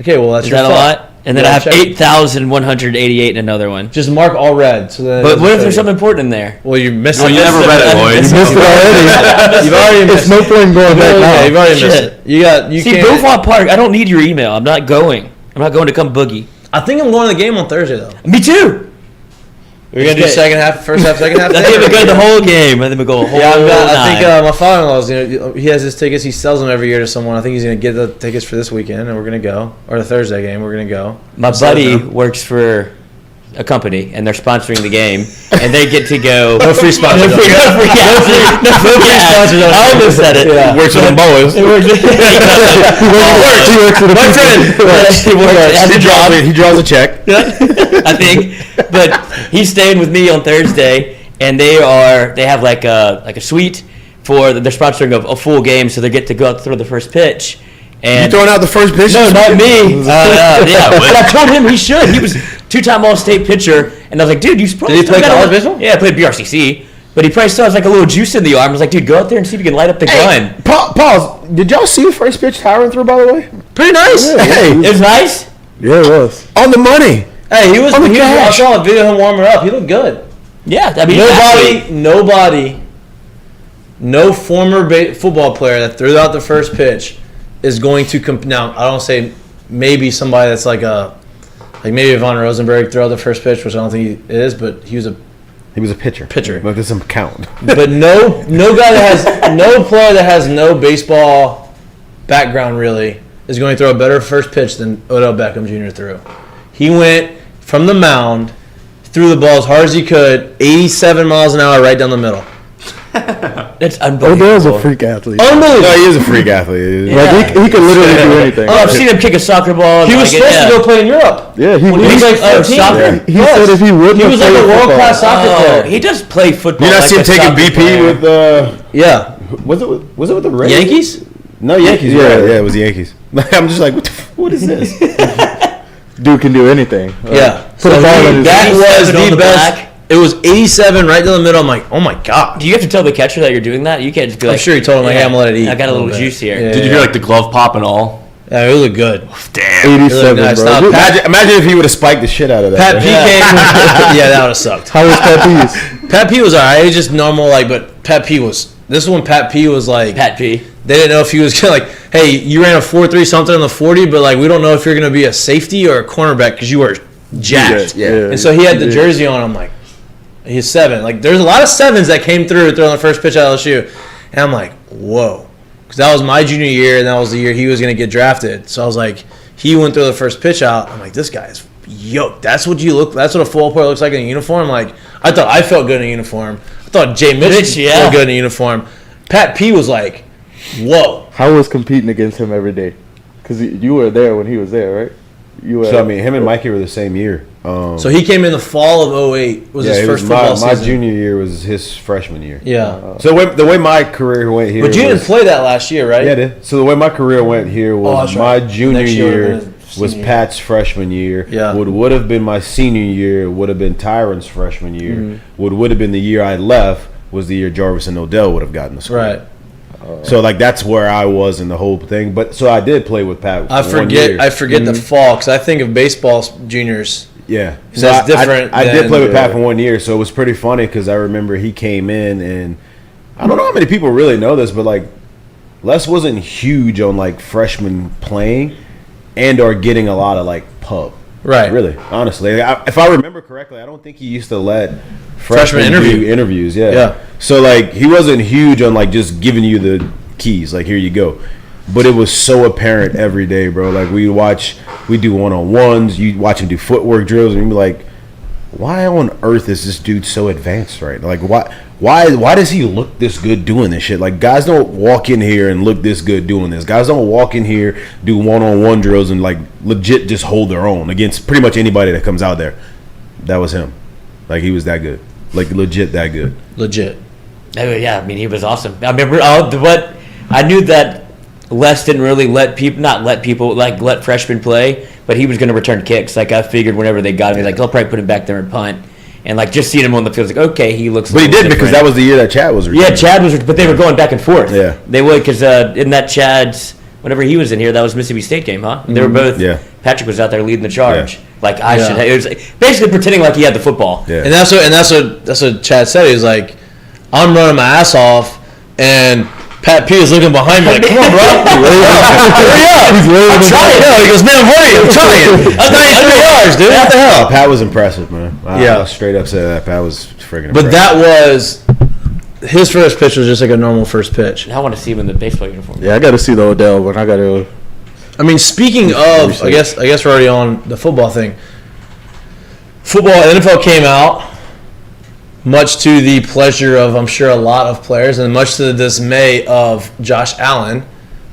Okay, well that's Is your that a fault. lot? And then Yeah, I have check. 8,188 in another one. Just mark all red. So then. But what if there's something important in there? Well, you missed Well, it. you never read it, Lloyd. You missed it already. You've already It's missed no it. point going back now. You've already missed Shit. it. You See, can't. Beaufort Park, I don't need your email. I'm not going. I'm not going to come boogie. I think I'm going to the game on Thursday though. Me too. We're gonna do second half, first half, second half. I think we go the whole game. I think we go a whole Yeah, I think nine. my father-in-law he has his tickets. He sells them every year to someone. I think he's gonna get the tickets for this weekend, and we're gonna go. Or the Thursday game, we're gonna go. My buddy works for a company, and they're sponsoring the game, and they get to go. No free sponsor. No free sponsors. I almost said it. Yeah. Works with the boys. It works. He works at a My friend. Has a job. He draws a check. I think, but he's staying with me on Thursday, and they have like a suite for they're sponsoring a full game, so they get to go out throw the first pitch. And You throwing out the first pitch? no, not me. Yeah, but I told him he should. He was 2-time All-State pitcher, and I was like, dude, you probably Did he still play got a college little- baseball? Yeah, I played BRCC, but he probably still has like a little juice in the arm. I was like, dude, go out there and see if you can light up the gun. Pause. Did y'all see the first pitch Tyron threw, by the way? Pretty nice. Hey, It was nice. Yeah, it was. on the money. Hey, he was. Oh my I gosh. saw a video of him warming up. He looked good. Yeah, I mean, No former football player that threw out the first pitch is going to now. I don't say maybe somebody that's like maybe Von Rosenberg threw out the first pitch, which I don't think he is, but he was a He was a pitcher. But this doesn't count. but no guy that has no player that has no baseball background really is going to throw a better first pitch than Odell Beckham Jr. threw. He went from the mound, threw the ball as hard as he could, 87 miles an hour right down the middle. it's unbelievable. Odell's a freak athlete. Unbelievable. No, he is a freak athlete. Yeah. Like he could literally do anything. Oh, I've seen him kick a soccer ball. He was supposed to go play in Europe. Yeah, he He was like 14. soccer? He said if he wouldn't He have was like played a world-class football- soccer player. He does play football. You not like see him a taking soccer BP player. with Yeah. was it with the Rays? Yankees? No, Yankees. Yeah. Yeah, it was the Yankees. I'm just like, what is this? Dude can do anything. Yeah. Put a ball in his That was 87 on the the best. back. It was 87 right down the middle. I'm like, oh my God. Do you have to tell the catcher that you're doing that? You can't just be like. I'm sure he told him, like, hey, I'm gonna let it eat. I got a little bit. juice here. Yeah. Did you hear like the glove pop and all? Yeah, it looked good. Damn. 87, nice. bro. Not Dude, Pat- Imagine if he would have spiked the shit out of that. Pat P came. Yeah, that would have sucked. How was Pat Pease? Pat P was alright. It was just normal, but Pat P was. This one, Pat P was like. Pat P. They didn't know if he was gonna, like. hey, you ran a 4.3 something in the 40, but like we don't know if you're going to be a safety or a cornerback because you are jacked. Yeah. And so he had the jersey on. I'm like, he's 7. Like there's a lot of 7s that came through throwing the first pitch at LSU, and I'm like, whoa, because that was my junior year, and that was the year he was going to get drafted. So I was like, he went through the first pitch out. I'm like, this guy is yoked. That's what a football player looks like in a uniform. Like I thought I felt good in a uniform. I thought Jay Mitch felt good in a uniform. Pat P was like, whoa. How was competing against him every day? Because you were there when he was there, right? So I mean, him and Mikey were the same year. So he came in the fall of 2008. Was his first football season. My junior year was his freshman year. Yeah. So the way my career went here. But you didn't play that last year, right? Yeah, I did. So the way my career went here was my junior year was Pat's freshman year. Yeah. What would have been my senior year would have been Tyron's freshman year. Mm-hmm. What would have been the year I left was the year Jarvis and Odell would have gotten the school. Right. So like that's where I was in the whole thing. But so I did play with Pat. I forget the fall because I think of baseball juniors. Yeah, so that's different. I did play with Pat for 1 year, so it was pretty funny because I remember he came in, and I don't know how many people really know this, but like Les wasn't huge on like freshmen playing and or getting a lot of like pub. Right. Really, honestly, if I remember correctly, I don't think he used to let freshmen do interviews. Yeah. So like he wasn't huge on like just giving you the keys, like here you go. But it was so apparent every day, bro. Like we do one-on-ones. You watch him do footwork drills, and you be like, "Why on earth is this dude so advanced, right? Like, why does he look this good doing this shit? Like, guys don't walk in here and look this good doing this. Guys don't walk in here, do one-on-one drills, and like legit just hold their own against pretty much anybody that comes out there. That was him. Like he was that good. Like legit that good. Legit. Oh, yeah, I mean he was awesome. I remember I knew that. Les didn't really let freshmen play, but he was going to return kicks. Like I figured, whenever they got him, like they'll probably put him back there and punt. And like just seeing him on the field, like okay, he looks. But he did because that was the year that Chad was returning. Yeah, Chad was, but they were going back and forth. Yeah, they would because in that Chad's whenever he was in here, that was Mississippi State game, huh? They were both. Yeah. Patrick was out there leading the charge. Yeah. Like I should. It was basically pretending like he had the football. Yeah. And that's what Chad said. He was like, I'm running my ass off and Pat P is looking behind me like, come on, bro. Hurry up. I'm trying. He goes, man, hurry. I'm trying. That's 93 yards, dude. What the hell? Pat was impressive, man. I straight up said that. Pat was freaking impressive. But that was, his first pitch was just like a normal first pitch. I want to see him in the baseball uniform. Yeah, I got to see the Odell one. I mean, speaking of, I guess we're already on the football thing. NFL came out. Much to the pleasure of, I'm sure, a lot of players, and much to the dismay of Josh Allen,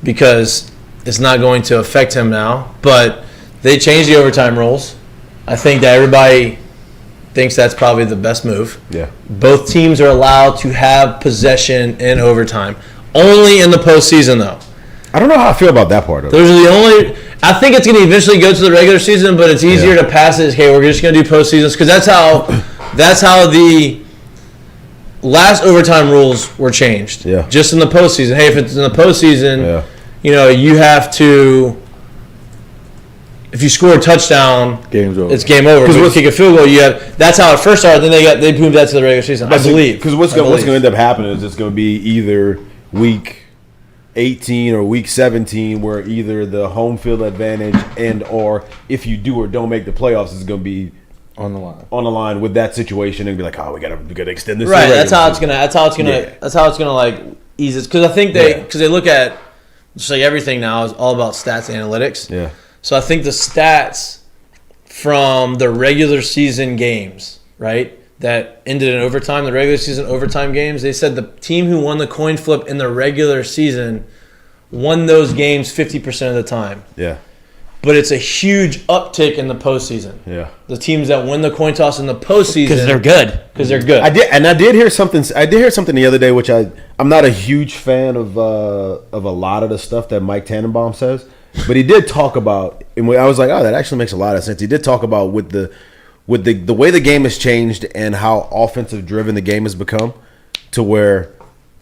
because it's not going to affect him now. But they changed the overtime rules. I think that everybody thinks that's probably the best move. Yeah. Both teams are allowed to have possession in overtime. Only in the postseason, though. I don't know how I feel about that part of it. Those are the only. I think it's going to eventually go to the regular season, but it's easier to pass it. Okay, we're just going to do postseasons because that's how the last overtime rules were changed. Yeah. Just in the postseason. Hey, if it's in the postseason, you have to. If you score a touchdown, game's over. It's game over. Because if you kick a field goal, you have. That's how it first started. Then they moved that to the regular season. I believe. Because what's going to end up happening is it's going to be either week 18 or week 17, where either the home field advantage and or if you do or don't make the playoffs is going to be on the line with that situation and be like, oh, we gotta extend this. Right. That's how it's gonna like ease it. Because I think they look at just like everything now is all about stats and analytics. Yeah. So I think the stats from the regular season games, right, that ended in overtime, the regular season overtime games, they said the team who won the coin flip in the regular season won those games 50% of the time. Yeah. But it's a huge uptick in the postseason. Yeah. The teams that win the coin toss in the postseason because they're good. I did hear something the other day, which I'm not a huge fan of a lot of the stuff that Mike Tannenbaum says, but he did talk about, and I was like, oh, that actually makes a lot of sense. He did talk about with the way the game has changed and how offensive driven the game has become, to where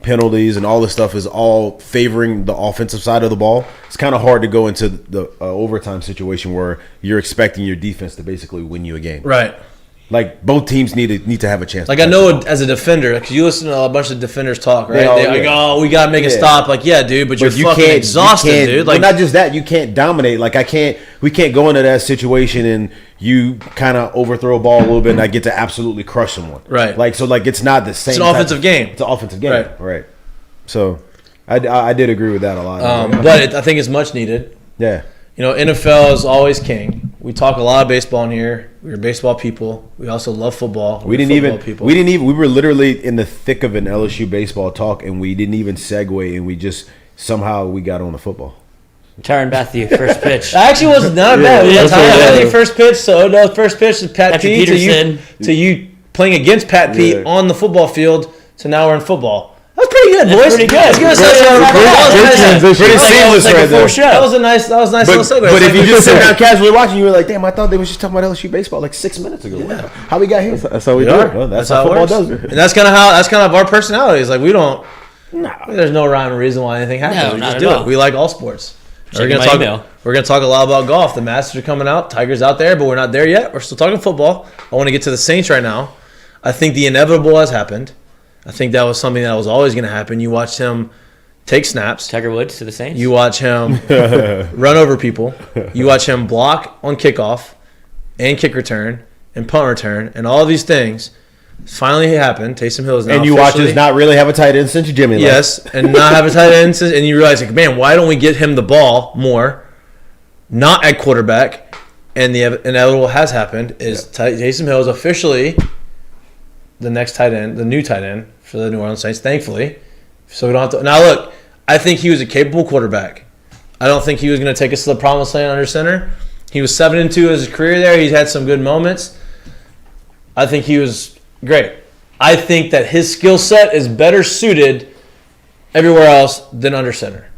penalties and all this stuff is all favoring the offensive side of the ball. It's kind of hard to go into the overtime situation where you're expecting your defense to basically win you a game. Right. Like both teams need to have a chance. Like I know as a defender, because you listen to a bunch of defenders talk, right? They're like, "Oh, we gotta make a stop." Like, yeah, dude, but you're fucking exhausted, dude. Like, but not just that, you can't dominate. Like we can't go into that situation and you kind of overthrow a ball a little bit, and I get to absolutely crush someone, right? Like it's not the same. It's an offensive game. It's an offensive game, right? So, I did agree with that a lot. But I think it's much needed. Yeah. You know, NFL is always king. We talk a lot of baseball in here. We're baseball people. We also love football. We were literally in the thick of an LSU baseball talk, and we didn't even segue, and we just somehow we got on the football. Tyrann Mathieu, first pitch. Actually, was not bad. Yeah, Tyrann Mathieu, first pitch. So no, first pitch is Pat P. Peterson. To you playing against Pat P. on the football field. So now we're in football. That's pretty good, boys. Pretty good. Pretty seamless right there. That was a nice little segue. But if you just sit down casually watching, you were like, damn, I thought they was just talking about LSU baseball like 6 minutes ago. Yeah. How we got here? That's how we do it. Well, that's how football does it. And that's kind of our personalities. Like we don't. No. There's no rhyme or reason why anything happens. We just do it. We like all sports. We're gonna talk a lot about golf. The Masters are coming out. Tiger's out there, but we're not there yet. We're still talking football. I want to get to the Saints right now. I think the inevitable has happened. I think that was something that was always going to happen. You watched him take snaps. Tiger Woods to the Saints. You watch him run over people. You watch him block on kickoff and kick return and punt return and all these things. Finally happened. Taysom Hill is now and you watch us not really have a tight end since Jimmy left. Yes, and not have a tight end since, and you realize, like, man, why don't we get him the ball more? Not at quarterback. And the inevitable has happened is Taysom Hill is officially the next tight end, the new tight end for the New Orleans Saints, thankfully. So we don't have to. Now, look, I think he was a capable quarterback. I don't think he was going to take us to the promised land under center. He was 7-2 in his career there. He's had some good moments. I think he was great. I think that his skill set is better suited everywhere else than under center.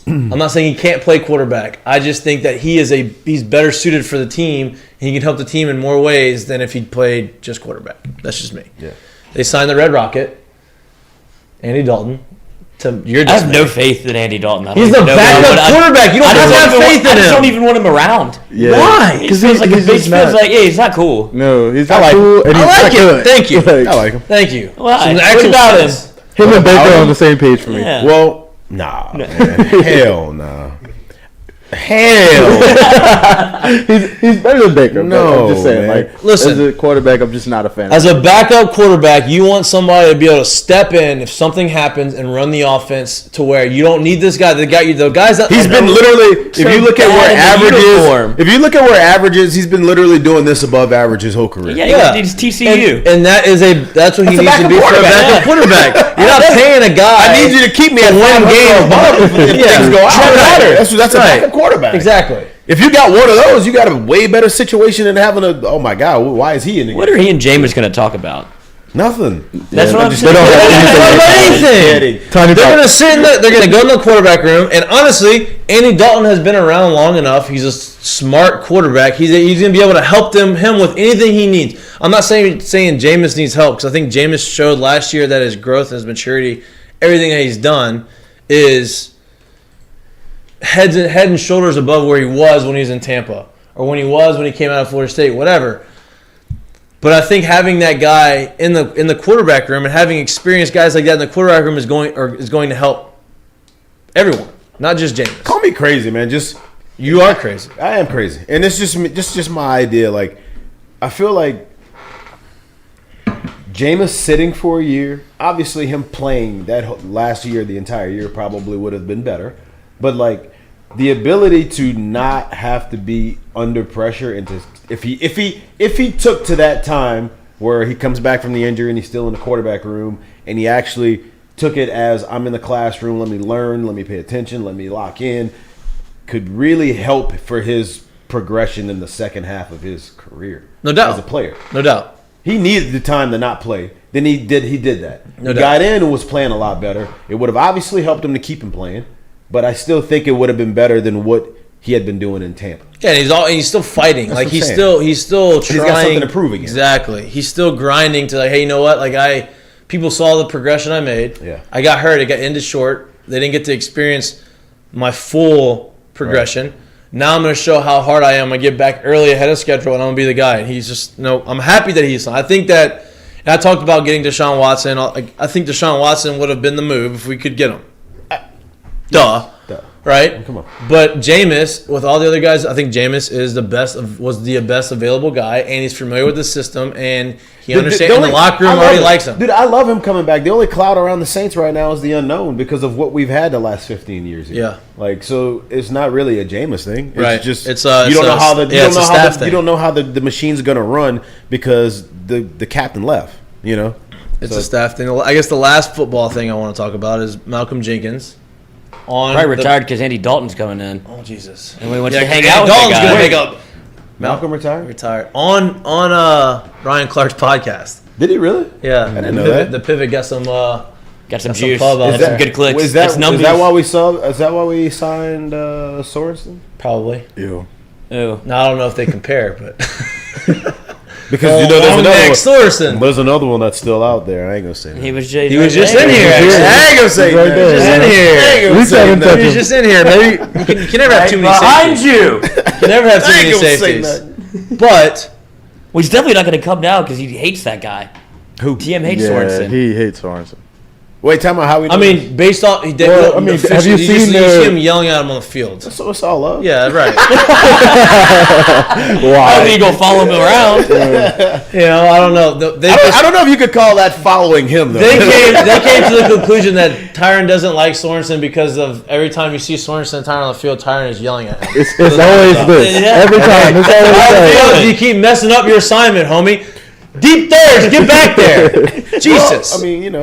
I'm not saying he can't play quarterback. I just think that he's better suited for the team, and he can help the team in more ways than if he played just quarterback. That's just me. Yeah. They signed the Red Rocket, Andy Dalton. I have no faith in Andy Dalton. He's the backup quarterback. You don't have to have faith in him. I just don't even want him around. Yeah. Why? Because he's he's not cool. No, he's not cool. And I like him. Thank you. I like him. Thank you. Why? What about him? Him and Baker are on the same page for me. Yeah. Well, nah. Man. Hell nah. Hell. he's better than Baker. No, I'm just saying. man. Like, listen, as a quarterback, I'm just not a fan. As a backup quarterback, you want somebody to be able to step in if something happens and run the offense to where you don't need this guy. The guys that he's been literally. If you look at where averages, he's been literally doing this above average his whole career. Yeah. He's TCU, and that's what he needs to be for a backup quarterback. You're not paying a guy. I need you to keep me at one game above if things go out. That's a backup quarterback. Exactly. If you got one of those, you got a way better situation than having a. Oh my God, why is he in the game? What are he and Jameis going to talk about? Nothing. That's what I'm saying. They don't have anything. They're going to sit in they're going to go in the quarterback room, and honestly, Andy Dalton has been around long enough. He's a smart quarterback. He's going to be able to help him with anything he needs. I'm not saying Jameis needs help, because I think Jameis showed last year that his growth and his maturity, everything that he's done, is head and shoulders above where he was when he was in Tampa, or when he came out of Florida State, whatever. But I think having that guy in the quarterback room and having experienced guys like that in the quarterback room is going to help everyone, not just James. Call me crazy, man. You are crazy. I am crazy, and it's just my idea. Like, I feel like Jameis sitting for a year. Obviously, him playing that last year, the entire year, probably would have been better. But like, the ability to not have to be under pressure, and to if he took to that time where he comes back from the injury and he's still in the quarterback room, and he actually took it as, I'm in the classroom, let me learn, let me pay attention, let me lock in, could really help for his progression in the second half of his career. No doubt. As a player. No doubt. He needed the time to not play. Then he did that. No doubt. Got in and was playing a lot better. It would have obviously helped him to keep him playing, but I still think it would have been better than what he had been doing in Tampa. Yeah, and he's still fighting. That's like what he's I'm still trying. He's got something to prove again. Exactly. He's still grinding to, like, hey, you know what? Like, people saw the progression I made. Yeah. I got hurt. It got ended short. They didn't get to experience my full progression. Right. Now I'm going to show how hard I am. I'm going to get back early ahead of schedule, and I'm going to be the guy. And he's just, I'm happy that he's signed. I think that, and I talked about getting Deshaun Watson. I think Deshaun Watson would have been the move if we could get him. Duh. Right? Come on. But Jameis, with all the other guys, I think Jameis is was the best available guy, and he's familiar with the system, and he understands. The locker room already likes him. Dude, I love him coming back. The only cloud around the Saints right now is the unknown because of what we've had the last 15 years. Here. Yeah. Like, so it's not really a Jameis thing. It's Right. just It's you don't know how the it's a staff thing. you don't know how the machine's gonna run because the captain left. You know. It's a staff thing. I guess the last football thing I want to talk about is Malcolm Jenkins. Probably retired because Andy Dalton's coming in. Oh, Jesus. And we went to hang out Andy with Dalton's that going to guy. make up. Malcolm retired. Retired. On Ryan Clark's podcast. Did he really? Yeah. I didn't know that. The Pivot got some Got some some juice. pub out Got there. some good clicks. Is that That's why we saw? Is that why we signed Sorensen? probably. Ew. Ooh. Now, I don't know if they compare, but. Because you know there's another one. Thorson. There's another one that's still out there. I ain't gonna say that. He was just in here. I ain't gonna say Right that. there. Just in here. We said him touch He's him. just in here. Maybe you can never have too many behind safeties. you. You can never have too I ain't many gonna say safeties. But Well, he's definitely not going to come now because he hates that guy. Who? TM hates Yeah, Sorensen. he hates Sorensen. Wait, tell me how we. I mean, based off, he did. Well, I mean, have you seen you see him yelling at him on the field? so it's all up. Yeah, right. I don't think he'll follow him around. I don't know. I don't know if you could call that following him though. They came to the conclusion that Tyron doesn't like Sorensen because of every time you see Sorensen and Tyron on the field, Tyron is yelling at him. It's always this. Yeah. Every time. It's always this. You keep messing up your assignment, homie. Deep thirds, get back there. Jesus. Well, I mean,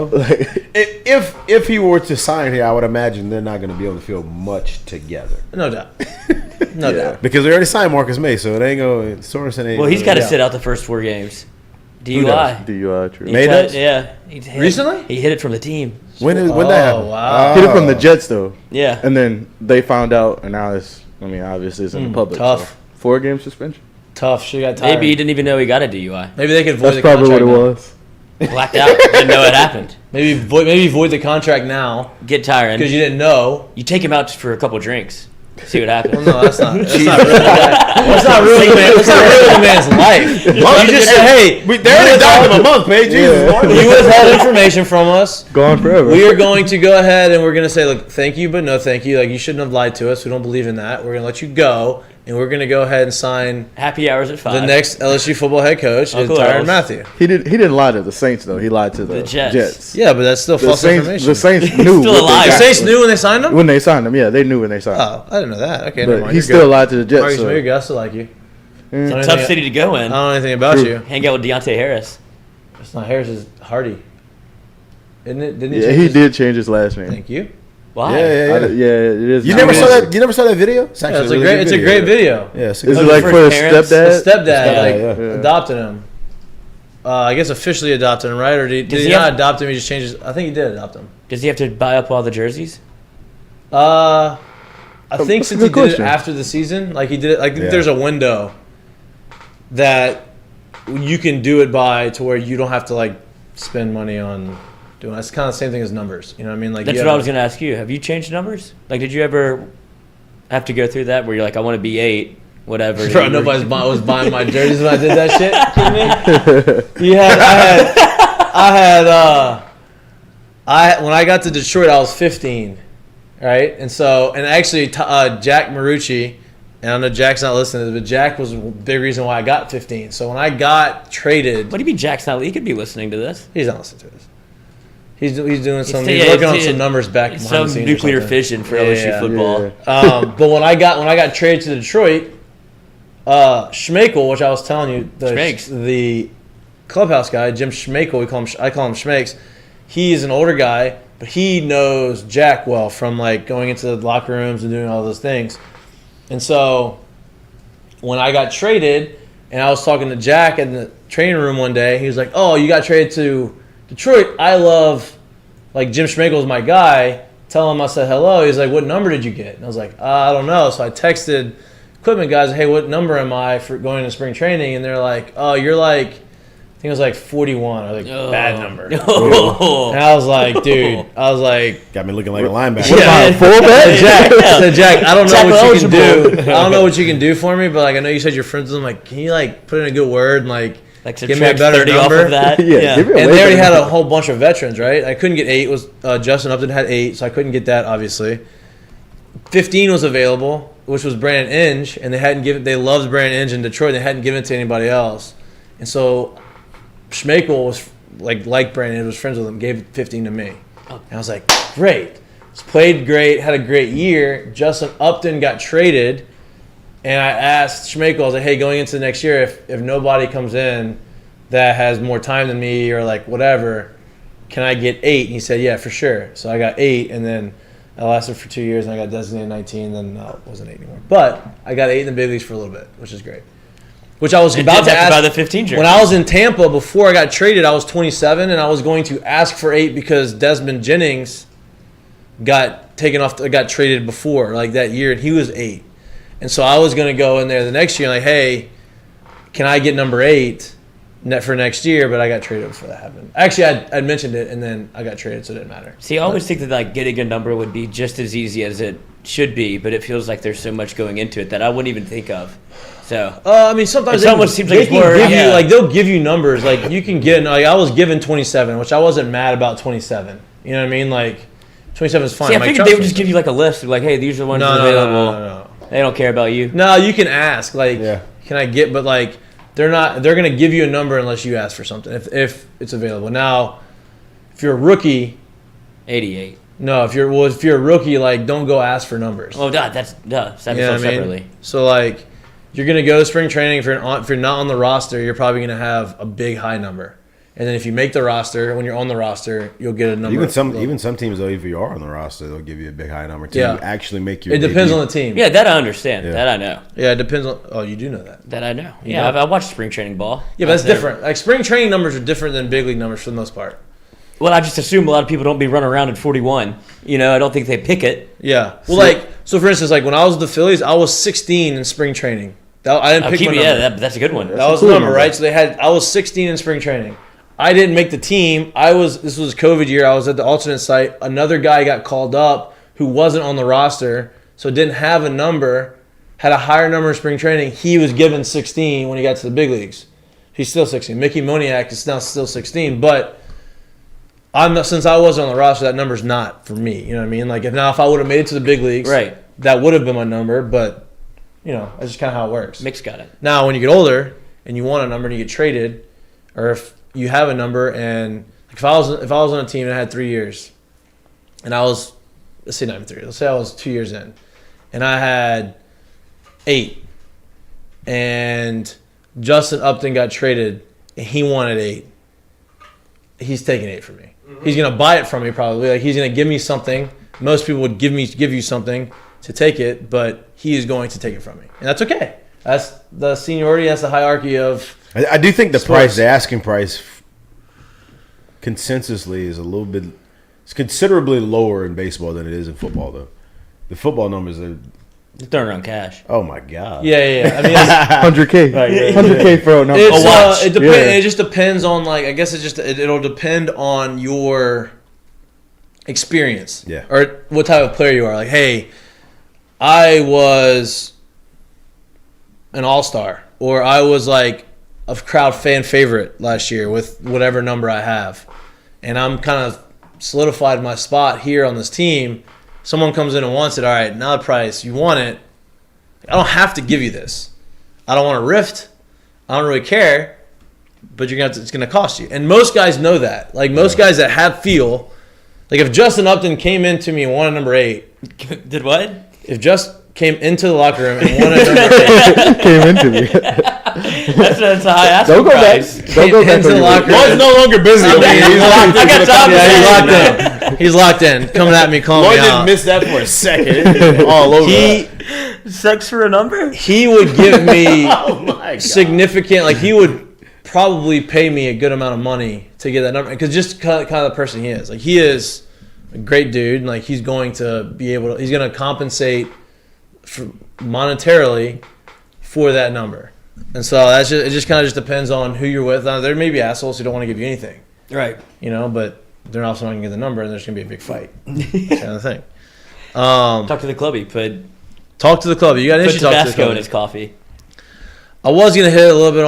if he were to sign here, I would imagine they're not going to be able to feel much together. No doubt. No doubt. Because they already signed Marcus May, so it ain't going. Sorensen ain't. Well, he's got to Yeah. sit out the first 4 games. Who does? DUI. DUI, true. He May cut- does? Yeah. He hit- Recently? He hit it from the team. When that Oh, happen? wow. Hit it from the Jets, though. Yeah. And then they found out, and now obviously it's in the public. tough. So 4-game suspension? Tough. She got tired. Maybe he didn't even know he got a DUI. Maybe they could void That's the probably what contract it now. was. Blacked out. Didn't know it happened. Maybe void the contract now Get tired. because you didn't know. You take him out for a couple drinks. See what happens. Well, no, that's not ruining the man's life. You just said, hey, They already docked him a month, Paige. Jesus, Lord. you withheld information from us. Gone forever. We are going to go ahead and we're going to say, look, thank you, but no thank you. Like, you shouldn't have lied to us. We don't believe in that. We're going to let you go, and we're going to go ahead and sign Happy hours at 5. the next LSU football head coach, Uncle Tyrann Earls. Matthew. He didn't lie to the Saints, though. He lied to the Jets. Yeah, but that's still The false Saints, information. the Saints knew. Still what a they liar. The got. Saints knew when they signed him? When they signed him, yeah, they knew when they signed him. Oh, I didn't know that. Okay, never But mind. he You're still good. lied to the Jets. Marcus So. Maybe I still like you. Tough city to go in. I don't know anything about True. you. Hang out with Deontay Harris. It's not Harris, it's Hardy. Isn't it? Didn't he Yeah, change he his- did change his last name. Thank you. Why? Yeah, yeah, yeah. Yeah, it is. You I never mean, saw that? You never saw that video? It's Yeah, actually it's a really great. good It's a great video. Yeah, it's a Is good it like for for his his parents? The stepdad? stepdad Yeah. adopted him. I guess officially adopted him, right? Or did Does he he not have- adopt him? He just changed his. I think he did adopt him. Does he have to buy up all the jerseys? I think That's a since he good did it question. after the season, like he did it, like Yeah. there's a window that you can do it by to where you don't have to like spend money on doing. It's kind of the same thing as numbers. You know what I mean? Like That's you what I have- was going to ask you. Have you changed numbers? Like, did you ever have to go through that where you're like, I want to be 8, whatever? Bro, nobody was buying my jerseys when I did that shit. You kidding me? When I got to Detroit, I was 15, right? And so, and actually, Jack Marucci, and I know Jack's not listening to this, but Jack was a big reason why I got 15. So when I got traded, What do you mean Jack's not? He could be listening to this. he's not listening to this. He's doing some. yeah, He's working on it's- some numbers back behind Some the scenes. or nuclear something. fission for Yeah, LSU yeah. football. Yeah. But when I got traded to Detroit, Schmeichel, which I was telling you, Schmeichs. the clubhouse guy, Jim Schmeichel, I call him Schmeichs. He's an older guy, but he knows Jack well from like going into the locker rooms and doing all those things. And so when I got traded, and I was talking to Jack in the training room one day, he was like, "Oh, you got traded to Detroit. I love, like, Jim Schmeichel is my guy. Tell him I said hello." He's like, "What number did you get?" And I was like, "I don't know." So I texted equipment guys, "Hey, what number am I for going to spring training?" And they're like, "Oh, you're like think it was like 41. I was like, bad number. Oh. And I was like, dude, Got me looking like a linebacker. yeah, Fullback? Jack, I don't know Tackle what you can eligible. do. I don't know what you can do for me, but like I know you said you're friends with them. Like, can you like put in a good word and like give me a subtract better 30 number? off of that. Yeah, give me a And way they already better had a number. whole bunch of veterans, right? I couldn't get 8. Was Justin Upton had 8, so I couldn't get that obviously. 15 was available, which was Brandon Inge, and they loved Brandon Inge in Detroit. They hadn't given it to anybody else, and so Schmeichel was like Brandon, was friends with him, gave 15 to me. And I was like, great. He's played great, had a great year. Justin Upton got traded, and I asked Schmeichel, I was like, hey, going into the next year, if nobody comes in that has more time than me or like whatever, can I get 8? And he said, yeah, for sure. So I got 8, and then I lasted for 2 years, and I got designated 19, then it wasn't 8 anymore. But I got 8 in the big leagues for a little bit, which is great. Which I was about to ask. Buy the 15 jersey. When I was in Tampa, before I got traded, I was 27, and I was going to ask for 8 because Desmond Jennings got traded before, like that year, and he was 8. And so I was going to go in there the next year, like, hey, can I get number 8 for next year? But I got traded before that happened. Actually, I'd mentioned it, and then I got traded, so it didn't matter. See, I always think that like getting a number would be just as easy as it should be, but it feels like there's so much going into it that I wouldn't even think of. So I mean, sometimes It almost seems like they it's can more- give yeah. you like they'll give you numbers. Like you can get. Like I was given 27, which I wasn't mad about 27. You know what I mean? Like 27 is fine. see, I Mike figured Trout they would was just give you like a list of like, hey, these are the ones no, available. no. They don't care about you. No, you can ask. Like, Yeah. can I get? But like, they're gonna give you a number unless you ask for something. If it's available. Now, if you're a rookie, 88. no. If you're a rookie, like don't go ask for numbers. Oh, that's You know what I mean? separately. So like, you're gonna go to spring training. If you're not on the roster, you're probably gonna have a big high number. And then if you make the roster, when you're on the roster, you'll get a number. Even some teams though, if you are on the roster, they'll give you a big high number too. Yeah. You actually make your. It depends debut. on the team. Yeah, that I understand. Yeah. That I know. Yeah, it depends on. Oh, you do know that. That I know. You Yeah, know? I watched spring training ball. Yeah, but that's different. Like spring training numbers are different than big league numbers for the most part. Well, I just assume a lot of people don't be running around at 41. You know, I don't think they pick it. Yeah. Well, so for instance, like when I was with the Phillies, I was 16 in spring training. I didn't pick my number. Yeah, that's a good one. That was the number, right? So I was 16 in spring training. I didn't make the team. This was COVID year. I was at the alternate site. Another guy got called up who wasn't on the roster, so didn't have a number, had a higher number in spring training. He was given 16 when he got to the big leagues. He's still 16. Mikie Mahtook is now still 16, but since I wasn't on the roster, that number's not for me. You know what I mean? Like if I would have made it to the big leagues, Right. that would have been my number, but that's just kind of how it works. Mick's got it. Now, when you get older and you want a number and you get traded, or if you have a number and if I was on a team and I had 3 years, and I was, let's say not even 3, let's say I was 2 years in, and I had 8, and Justin Upton got traded and he wanted 8, he's taking 8 from me. He's gonna buy it from me probably. Like he's gonna give me something. Most people would give you something to take it, but he is going to take it from me, and that's okay. That's the seniority. That's the hierarchy of. I do think the Sports. the asking price, consensusly is it's considerably lower in baseball than it is in football though. The football numbers are, You're throwing around cash. oh my god. Yeah. I mean, it's, 100K. 100K for a number. it's it depends. Yeah. It just depends on like I guess it'll depend on your experience. Yeah. Or what type of player you are. Like, hey, I was an all-star, or I was like a crowd fan favorite last year with whatever number I have, and I'm kind of solidified my spot here on this team. Someone comes in and wants it. All right, now the price, you want it. I don't have to give you this. I don't want to rift. I don't really care, but it's gonna cost you. And most guys know that. Like most guys that have feel, like if Justin Upton came into me and wanted number 8, Did what? if Just came into the locker room and wanted number 8, Came into me. That's a high asking Don't go back. price. Don't go back. into the locker room. Lloyd's no longer busy. I mean, he's locked I got time. Yeah, he's locked in. He's locked in. Coming at me, calling Lloyd me didn't out. miss that for a second. All over. Sucks for a number? He would give me Oh my god. significant, like he would probably pay me a good amount of money to get that number, because just kind of the person he is. Like he is a great dude, and like he's going to compensate monetarily for that number. And so it just kind of depends on who you're with. Now, there may be assholes who don't want to give you anything, Right. but they're also not going to get the number, and there's going to be a big fight. That's kind of thing. Talk to the clubby. Talk to the club. You got an Put issue. Talk to the Tabasco in club. his coffee. I was going to hit a little bit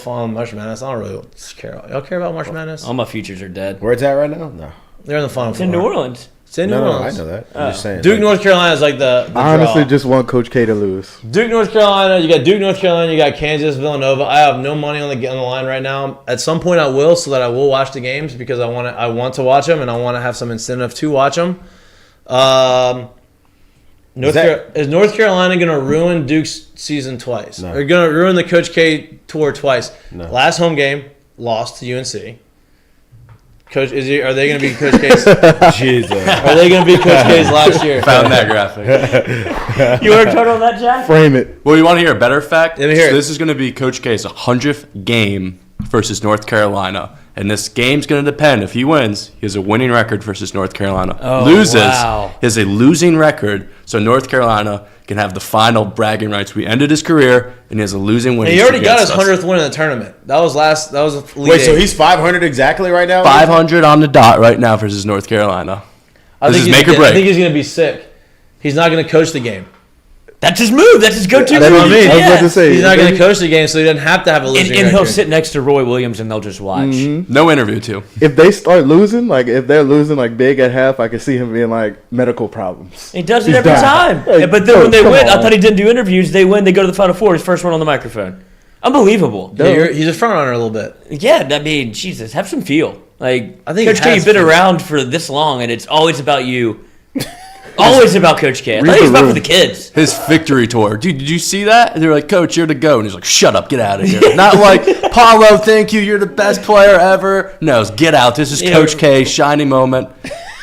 on March Madness. I don't really care. Y'all care about March Madness? All my futures are dead. Where it's at right now? No. They're in the Final It's in Four. New Orleans. It's in New No, Orleans. I know that. I'm just saying. Duke, North Carolina is like the I honestly draw. just want Coach K to lose. Duke, North Carolina. You got Duke, North Carolina. You got Kansas, Villanova. I have no money on the line right now. At some point, I will, so that I will watch the games because I want to watch them and I want to have some incentive to watch them. Is North Carolina going to ruin Duke's season twice? No. They're going to ruin the Coach K tour twice. No. Last home game, lost to UNC. Coach, are they going to be Coach K's? Jesus. Are they going to be Coach K's last year? Found that graphic. You worked hard on that, Jack? Frame it. Well, you want to hear a better fact? Let me hear it. This is going to be Coach K's 100th game versus North Carolina. And this game's going to depend. If he wins, he has a winning record versus North Carolina. Oh, Loses, wow. he has a losing record. So North Carolina can have the final bragging rights. We ended his career, and he has a losing winning And he already streak got his against us. 100th win in the tournament. That was Elite Wait, so Eight. he's 500 exactly right now? 500 on the dot right now versus North Carolina. This is make or I break. think he's going to be sick. He's not going to coach the game. That's his move. That's his go-to That's move. what I mean. I was about to say. He's not going to coach the game, so he doesn't have to have a losing And he'll record. sit next to Roy Williams, and they'll just watch. No interview, too. If they start losing, like if they're losing like big at half, I can see him being like medical problems. He does it He's every done. time. Hey, But then when they come win, I on. thought he didn't do interviews. They win, they go to the Final Four. His first one on the microphone. Unbelievable. Yeah, he's a front runner a little bit. Yeah, I mean, Jesus, have some feel. Like, I think Coach he K, has you've been feel. around for this long, and it's always about you. Always about Coach K. I Read thought he was the about for room. the kids. His victory tour. Dude, did you see that? They're like, Coach, you're the GOAT. And he's like, shut up, get out of here. Not like, Paulo, thank you, you're the best player ever. No, it's get out. This is Yeah. Coach K, shining moment.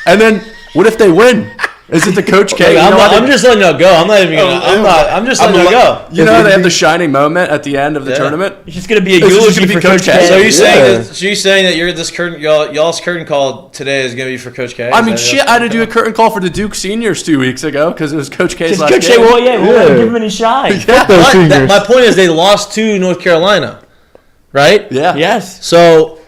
And then, what if they win? Is it the Coach K? Like, You know, I'm just letting y'all go. I'm not even going to. I'm just letting y'all go. you know they have the shining moment at the end of the Yeah. tournament? It's just going to be a This is just eulogy gonna be for Coach Coach K. K. So are you saying Yeah. that? So you saying that you're this curtain y'all's curtain call today is going to be for Coach K? I mean, shit, I had to do a curtain call for the Duke seniors 2 weeks ago because it was Coach K's Because last Coach K, game. well, yeah, we'll let him Yeah. give him any shine. Those But seniors. my point is they lost to North Carolina, right? Yeah. Yes. So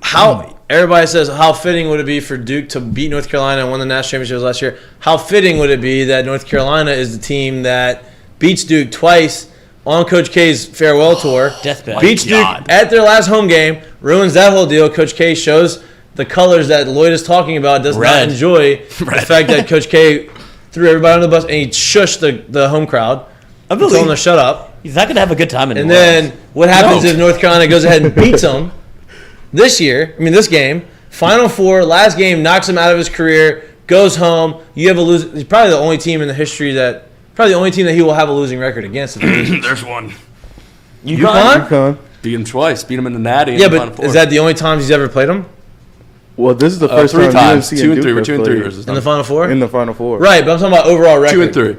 how everybody says how fitting would it be for Duke to beat North Carolina and win the national championships last year? How fitting would it be that North Carolina is the team that beats Duke twice on Coach K's farewell tour, Deathbed. beats Duke God. at their last home game, ruins that whole deal. Coach K shows the colors that Lloyd is talking about, does not Red. enjoy the fact that Coach K threw everybody under the bus and he shushed the home crowd. I Told them to believe shut up. he's not going to have a good time in And New Orleans. then what happens No. if North Carolina goes ahead and beats them this game, Final Four, last game, knocks him out of his career, goes home. You have a lose. He's probably the only team in the history that he will have a losing record against. If he loses. There's one. UConn? UConn. Beat him twice. Beat him in the Natty. Yeah, in the Final but Four. is that the only times he's ever played them Well, this is the first 3 time times? UNC 2 and Duke 3. We're have 2 and 3 played versus in the them. Final Four? in the Final Four. Right, but I'm talking about overall record. 2 and 3.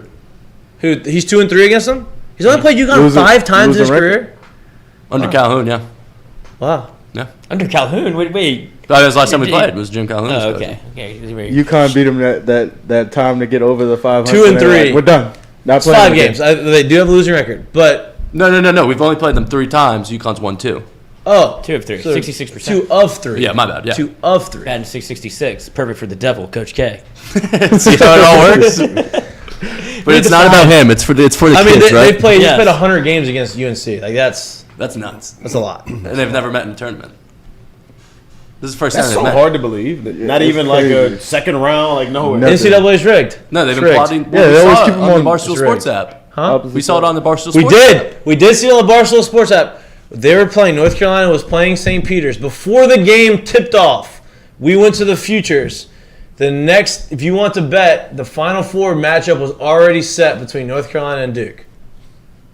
Who he's 2 and 3 against them? He's only played UConn Losing- 5 times in his losing career. record. Under Calhoun, yeah. Wow. Yeah. Under Calhoun? Wait. That was the last time we played. Was Jim Calhoun. Oh, okay. Okay. UConn beat them that time to get over the 500. 2 and they're 3. like, we're done. Not It's playing 5 again. games. They do have a losing record, but No. We've only played them 3 times. UConn's won 2. 2 of 3. so 66%. 2 of 3. Yeah, my bad. Yeah. 2 of 3. Batting 666. Perfect for the devil, Coach K. See how it all works? But it's not about him. It's for the kids, I mean, right? they've played. Yes. He's played 100 games against UNC. Like that's That's nuts. a lot. And they've never met in a tournament. This is the first That's time so they've met. hard to believe. Not it's even like crazy. a second round. Like no way. Nothing. NCAA's rigged. No, they've It's been rigged. plotting. Yeah, they we always saw keep it them on on- the Barstool It's Sports rigged. app. Huh? We saw it on the Barstool We Sports app. did see it on the Barstool Sports app. They were playing. North Carolina was playing St. Peter's before the game tipped off. We went to the futures. The next, if you want to bet, the Final Four matchup was already set between North Carolina and Duke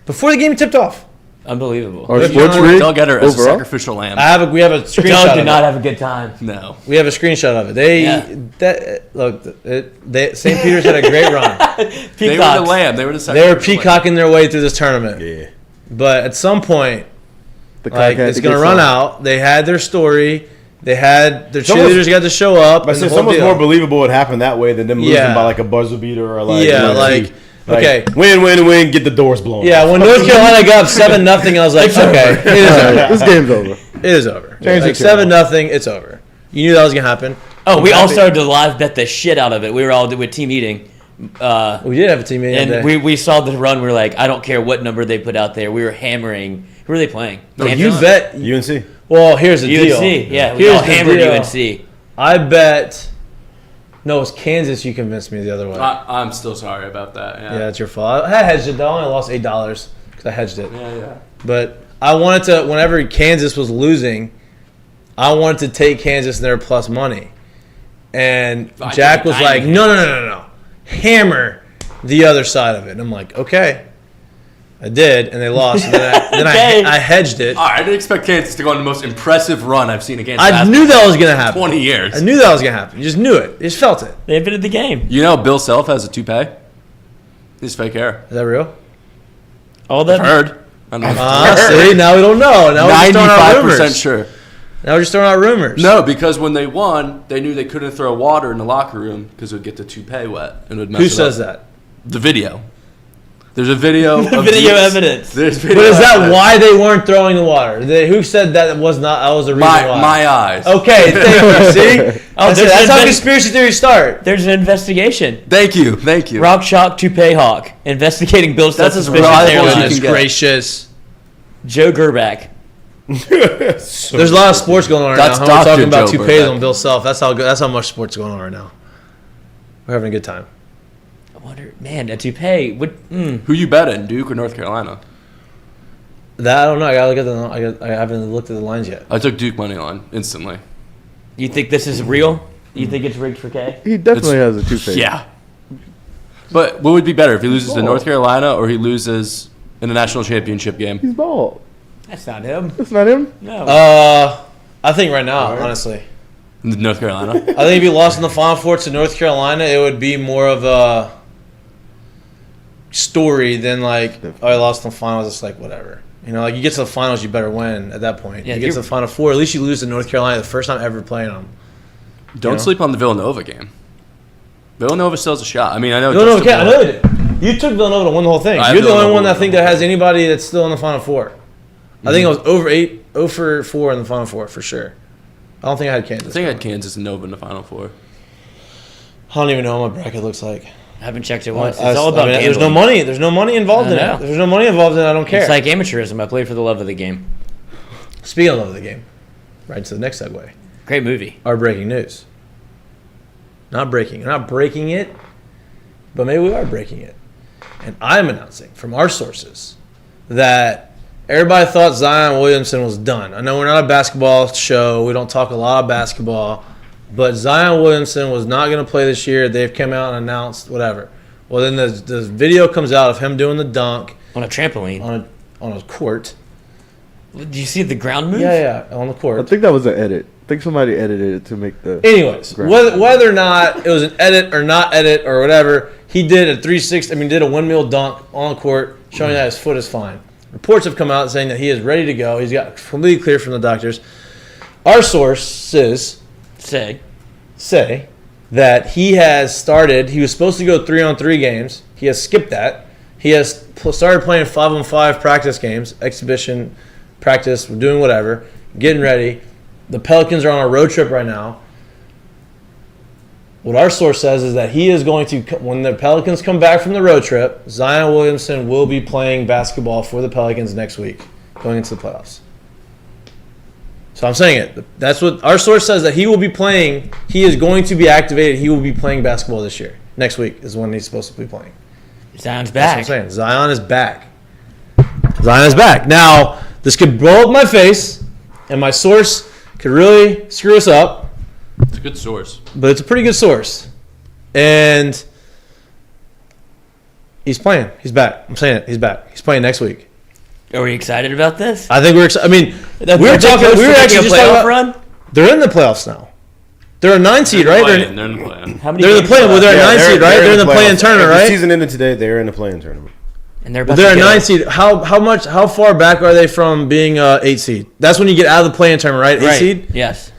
before the game tipped off. Unbelievable. Our North sports Carolina- rig They'll get her as a overall? sacrificial lamb. We have a screenshot. Doug of did it. not have a good time. No. We have a screenshot of it. St. Peter's had a great run. They were the Peacocks. lamb. They were the They were sacrificial lamb. peacocking their way through this tournament. Yeah. But at some point, The like, cock had it's to going to get run some. out. They had their story. They had their It's almost- cheerleaders got to show up. But and the it's whole almost deal. more believable it happened that way than them losing Yeah. by like a buzzer beater or like. Yeah, UNC. like Okay. Win, get the doors blown. Yeah, when North Carolina got up 7-0, I was like, okay, it is over. This game's over. It is over. Change Like the channel. 7-0, it's over. You knew that was gonna happen. Oh, we all started to live bet the shit out of it. We were all with team eating. We did have a team meeting, And we saw the run. We were like, I don't care what number they put out there. We were hammering. Who are they playing? No, you Kansas? bet. UNC. Well, here's the deal. UNC. Yeah, we Here's all the hammered deal. UNC. I bet. No, it was Kansas. You convinced me the other way. I'm still sorry about that. Yeah, it's your fault. I hedged it. I only lost $8 because I hedged it. Yeah. But I wanted to. Whenever Kansas was losing, I wanted to take Kansas and their plus money. And I Jack did was it. like, no. Hammer the other side of it. And I'm like, okay. I did, and they lost. And then Okay. I hedged it. All right, I didn't expect Kansas to go on the most impressive run I've seen against. I knew that was going to happen. 20 years. I knew that was going to happen. You just knew it. You just felt it. They invented the game. You know, Bill Self has a toupee. He's fake hair. Is that real? All I've that. heard. I don't know. See, now we don't know. Now we're just throwing out 95% rumors. sure. Now we're just throwing out rumors. No, because when they won, they knew they couldn't throw water in the locker room because it would get the toupee wet and it would mess Who it says up. that? The video. There's a video. of Video these- evidence. There's video But is that evidence. why they weren't throwing the water? Who said that was not? That was the reason why. My eyes. Okay, thank you. See, Oh, that's how conspiracy theories start. There's an investigation. Thank you. Rock Chalk Toupee Hawk investigating Bill That's as suspicious reliable as hairline. you can Goodness get. gracious. Joe Gerback. There's a lot of sports going on right That's now. We're talking Dr. about Joe toupees Burbeck. on Bill Self. That's how much sports is going on right now. We're having a good time. I wonder, man, a toupee. Who you betting, Duke or North Carolina? That I don't know. I gotta look at I haven't looked at the lines yet. I took Duke money line instantly. You think this is real? You think it's rigged for K? He definitely has a toupee. Yeah. But what would be better if he loses to North Carolina or he loses in the national championship game? He's bald. That's not him. That's not him. No. I think right now, honestly, North Carolina. I think if you lost in the Final Four to North Carolina, it would be more of a story than like, oh, I lost in the finals. It's like whatever. You know, like you get to the finals, you better win at that point. Yeah, you get to the Final Four, at least you lose to North Carolina the first time ever playing them. Don't know? sleep on the Villanova game. Villanova still has a shot. I mean, I know. No, Justin I know they did. You took Villanova to win the whole thing. I have You're the only Villanova one that to think win that the has whole anybody that's still in the Final Four. I think it was over 4 in the Final Four for sure. I don't think I had Kansas. I think I had Kansas and Nova in the Final Four. I don't even know what my bracket looks like. I haven't checked it once. It's I all about mean, there's no gambling. money. There's no money involved I in know. it. There's no money involved in it. I don't care. It's like amateurism. I played for the love of the game. Speaking of love of the game, right into the next segue. Great movie. Our breaking news. Not breaking. We're not breaking it, but maybe we are breaking it. And I'm announcing from our sources that everybody thought Zion Williamson was done. I know we're not a basketball show. We don't talk a lot of basketball. But Zion Williamson was not going to play this year. They've come out and announced whatever. Well, then the video comes out of him doing the dunk On a trampoline. on a court. Did you see the ground move? Yeah, on the court. I think that was an edit. I think somebody edited it to make the. Anyways, Ground. whether or not it was an edit or not edit or whatever, he did a 360. I mean, did a windmill dunk on the court, showing that his foot is fine. Reports have come out saying that he is ready to go. He's got completely clear from the doctors. Our sources say that he has started. He was supposed to go 3-on-3 games. He has skipped that. He has started playing 5-on-5 practice games, exhibition practice, doing whatever, getting ready. The Pelicans are on a road trip right now. What our source says is that he is going to, when the Pelicans come back from the road trip, Zion Williamson will be playing basketball for the Pelicans next week, going into the playoffs. So I'm saying it. That's what our source says, that he will be playing. He is going to be activated. He will be playing basketball this year. Next week is when he's supposed to be playing. Zion's That's back. what I'm saying. Zion is back. Zion is back. Now, this could blow up my face, and my source could really screw us up. It's a good source. But it's a pretty good source. And he's playing. He's back. I'm saying it. He's back. He's playing next week. Are we excited about this? I think we're excited. I mean, we were They're talking. close We to were making actually a just talking playoff about. run. They're in the playoffs now. They're a 9 seed, right? They're in the play-in. How many They're in the games play-in. are Well, they're a left? 9 seed, right? They're in the play-in tournament, If the right? season ended today, they're in the play-in tournament. And they're about They're a to get 9 up. seed. How far back are they from being a 8 seed? That's when you get out of the play-in tournament, right? 8 Right. seed. Yes.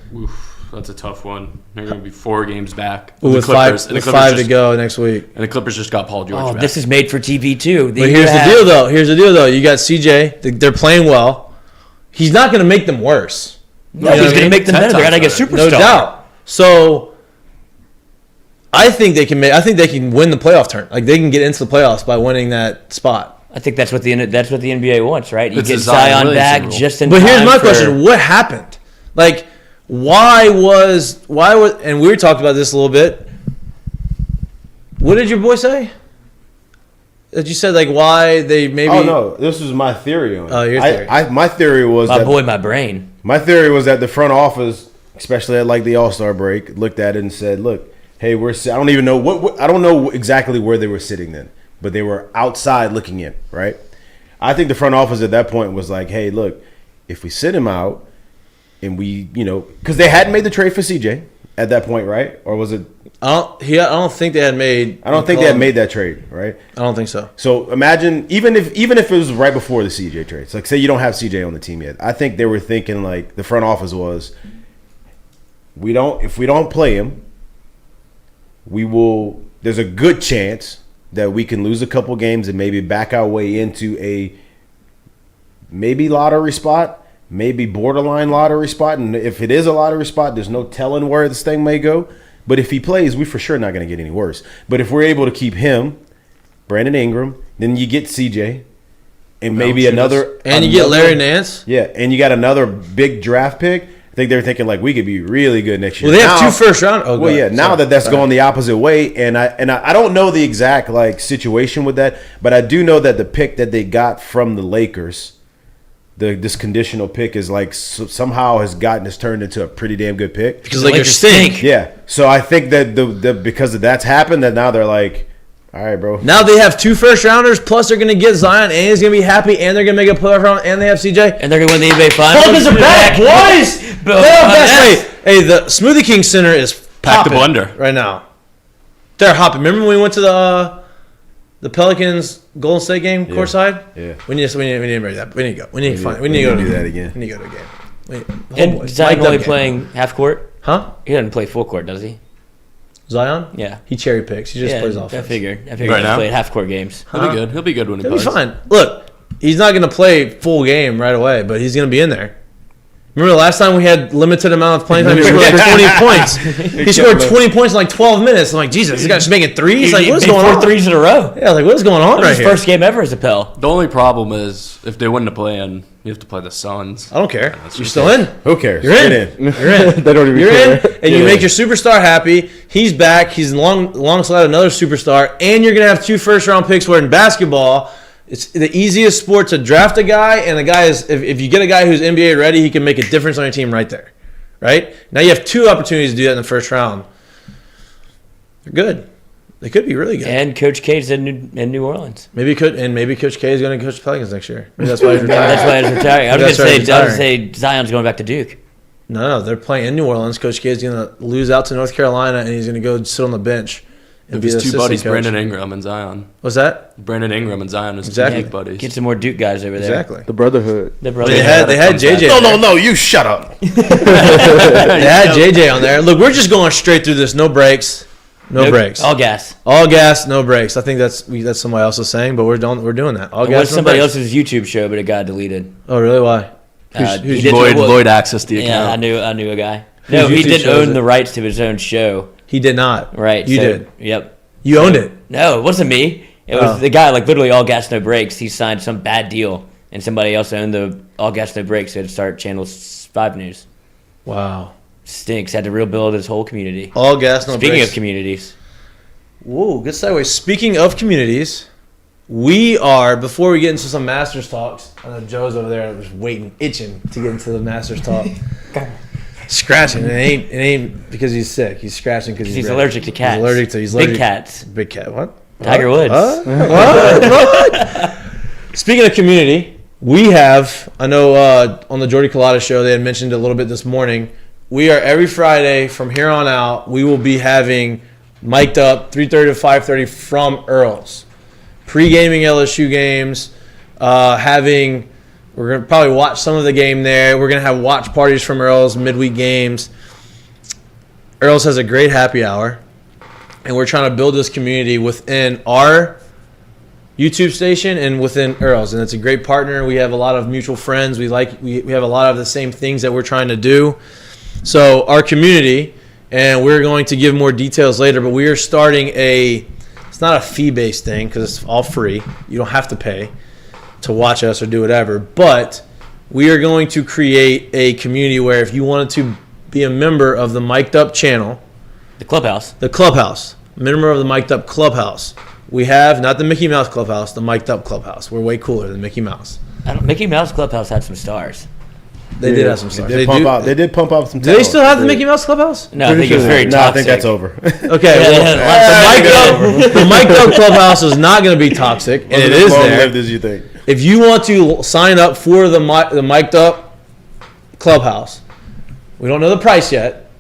That's a tough one. They're going to be 4 games back. With five to go next week. And the Clippers just got Paul George back. This is made for TV too. But here's the deal, though. You got CJ. They're playing well. He's not going to make them worse. No, he's going to make them better. They're going to get superstar. No doubt. So I think they can win the playoff turn. Like they can get into the playoffs by winning that spot. I think that's what the NBA wants, right? You It's get a Zion Zion back rule. just in But time. here's my question: what happened? Like, why was? And we talked about this a little bit. What did your boy say? That you said like why they maybe? Oh no, this was my theory on it. Oh, your theory. My theory was my brain. My theory was that the front office, especially at like the All-Star break, looked at it and said, "Look, hey, I don't even know I don't know exactly where they were sitting then, but they were outside looking in, right?" I think the front office at that point was like, "Hey, look, if we sit him out and we, because they hadn't made the trade for CJ at that point, right? Or was it? I don't think they had made. I don't think they had made that trade, right? I don't think so. So imagine even if it was right before the CJ trade. So like say you don't have CJ on the team yet. I think they were thinking like the front office was, if we don't play him, there's a good chance that we can lose a couple games and maybe back our way into a maybe lottery spot, maybe borderline lottery spot. And if it is a lottery spot, there's no telling where this thing may go. But if he plays, we're for sure not going to get any worse. But if we're able to keep him, Brandon Ingram, then you get CJ, and maybe another. And you get Larry Nance. Yeah, and you got another big draft pick. I think they're thinking like we could be really good next year. Well, they have 2 first round. Oh, well, yeah. Now that's going the opposite way, and I don't know the exact like situation with that, but I do know that the pick that they got from the Lakers, this conditional pick is like somehow has turned into a pretty damn good pick because Lakers stink. Yeah, so I think that because that's happened, that now they're like, all right, bro. Now they have 2 first rounders, plus they're going to get Zion, and he's going to be happy, and they're going to make a playoff round, and they have CJ. And they're going to win the NBA Finals. Focus are back, boys! Hey, the Smoothie King Center is Pack the popping blender right now. They're hopping. Remember when we went to the Pelicans Golden State game courtside? Yeah. We need to bring that. We need to go. We need to go do that again. We need to go to a game. And Zion only playing half court? Huh? He doesn't play full court, does he? Zion? Yeah. He cherry picks. He just plays offense. I figured Right he now? played half court games. He'll be good. He'll be good when he He'll be plays. fine. Look, he's not going to play full game right away, but he's going to be in there. Remember the last time we had limited amount of playing time? He scored like 20 points. He scored 20 points in like 12 minutes. I'm like, Jesus, this guy's making threes? Like, what is going on? 4 threes in a row. Yeah, like, what is going on That was right his here? first game ever as a Pell. The only problem is if they win the play-in, you have to play the Suns. I don't care. You're still in. Who cares? You're in. Get in. You're in. They don't even You're care. in, and you make your superstar happy. He's back. He's alongside another superstar, and you're going to have 2 first-round picks where in basketball, it's the easiest sport to draft a guy, and the guy is if you get a guy who's NBA ready, he can make a difference on your team right there. Right? Now you have 2 opportunities to do that in the first round. They're good. They could be really good. And Coach K's in New Orleans. Maybe Coach K is going to coach the Pelicans next year. Maybe that's why he's retiring. That's why he's retiring. I was That's why going he's to say Zion's going back to Duke. No, they're playing in New Orleans. Coach K is going to lose out to North Carolina, and he's going to go sit on the bench. And His be the 2 assistant buddies, coach. Brandon Ingram and Zion. What's that? Brandon Ingram and Zion is Exactly. 2 big buddies. Get some more Duke guys over there. Exactly. The brotherhood. The brothers. They had JJ. No, you shut up. They had JJ on there. Look, we're just going straight through this. No breaks. No breaks. All gas. All gas, no breaks. I think that's somebody else was saying, but we're doing that. All It gas, was no somebody breaks. else's YouTube show, but it got deleted. Oh, really? Why? He didn't- Lloyd accessed the Yeah, account. I knew a guy. No, Whose he YouTube didn't show is own it? the rights to his own show. He did not. Right. You so- did. Yep. You owned it. No, it wasn't me. It was Oh. the guy, like literally all gas, no brakes. He signed some bad deal, and somebody else owned the all gas, no brakes. So to start Channel 5 News. Wow. Stinks. Had to rebuild his whole community. All gas, no Speaking breaks. of communities, Whoa, good segue. Speaking of communities, we are, before we get into some Masters talks, I know Joe's over there just waiting, itching to get into the Masters talk. Scratching. It ain't because he's sick. He's scratching because he's allergic to cats. He's allergic Big cats. Big cat. What? Tiger Woods. What? Speaking of community, we have, I know on the Jordy Collada show, they had mentioned a little bit this morning, we are every Friday from here on out, we will be having Mik'd Up 3:30 to 5:30 from Earl's. Pre-gaming LSU games, we're going to probably watch some of the game there. We're going to have watch parties from Earl's, midweek games. Earl's has a great happy hour, and we're trying to build this community within our YouTube station and within Earl's, and it's a great partner. We have a lot of mutual friends. We have a lot of the same things that we're trying to do. So our community, and we're going to give more details later, but we are starting it's not a fee-based thing because it's all free. You don't have to pay to watch us or do whatever, but we are going to create a community where if you wanted to be a member of the Mik'd Up channel, The clubhouse. member of the Mik'd Up Clubhouse. We have not the Mickey Mouse Clubhouse, the Mik'd Up Clubhouse. We're way cooler than Mickey Mouse. Mickey Mouse Clubhouse had some stars. They did have some stars. They did pump out some Do they still have the Mickey Mouse Clubhouse? No, I think it's very toxic. I think that's over. Okay, the Mik'd Up Clubhouse is not going to be toxic, and it is there. As you think. If you want to sign up for the Mik'd Up Clubhouse, we don't know the price yet.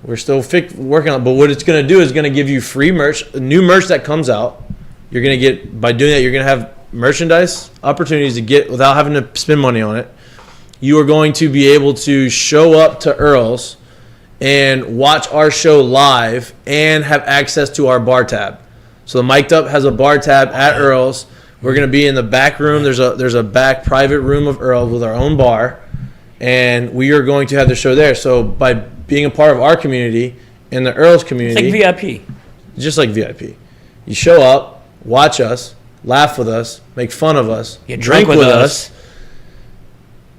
We're still working on it, but what it's going to do is going to give you free merch, new merch that comes out. You're going to get, by doing that, you're going to have merchandise opportunities to get without having to spend money on it. You are going to be able to show up to Earl's and watch our show live and have access to our bar tab. So the Mik'd Up has a bar tab at Earl's. We're going to be in the back room. There's a back private room of Earl's with our own bar, and we are going to have the show there. So by being a part of our community and the Earl's community, it's like VIP. Just like VIP. You show up, watch us, laugh with us, make fun of us, drink with us.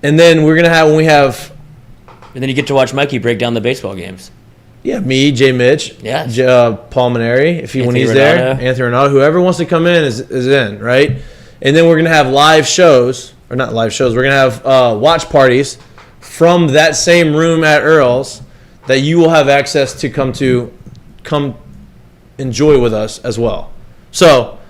And then we're going to have, and then you get to watch Mikey break down the baseball games. Yeah, me, Jay Mitch, yes. Paul Maneri, when he's there, Anthony Renato, whoever wants to come in is in, right? And then we're going to have live shows, or not live shows, we're going to have watch parties from that same room at Earl's that you will have access to come enjoy with us as well. So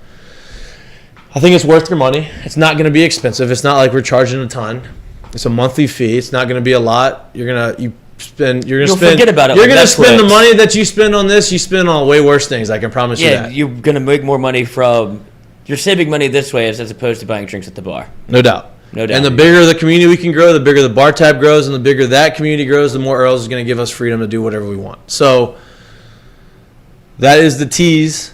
I think it's worth your money. It's not going to be expensive. It's not like we're charging a ton. It's a monthly fee. It's not going to be a lot. You'll forget about it. You're going to spend the money that you spend on this. You spend on way worse things. I can promise you that. You're going to make more money you're saving money this way as opposed to buying drinks at the bar. No doubt. And the bigger the community we can grow, the bigger the bar tab grows, and the bigger that community grows, the more Earl's is going to give us freedom to do whatever we want. So that is the tease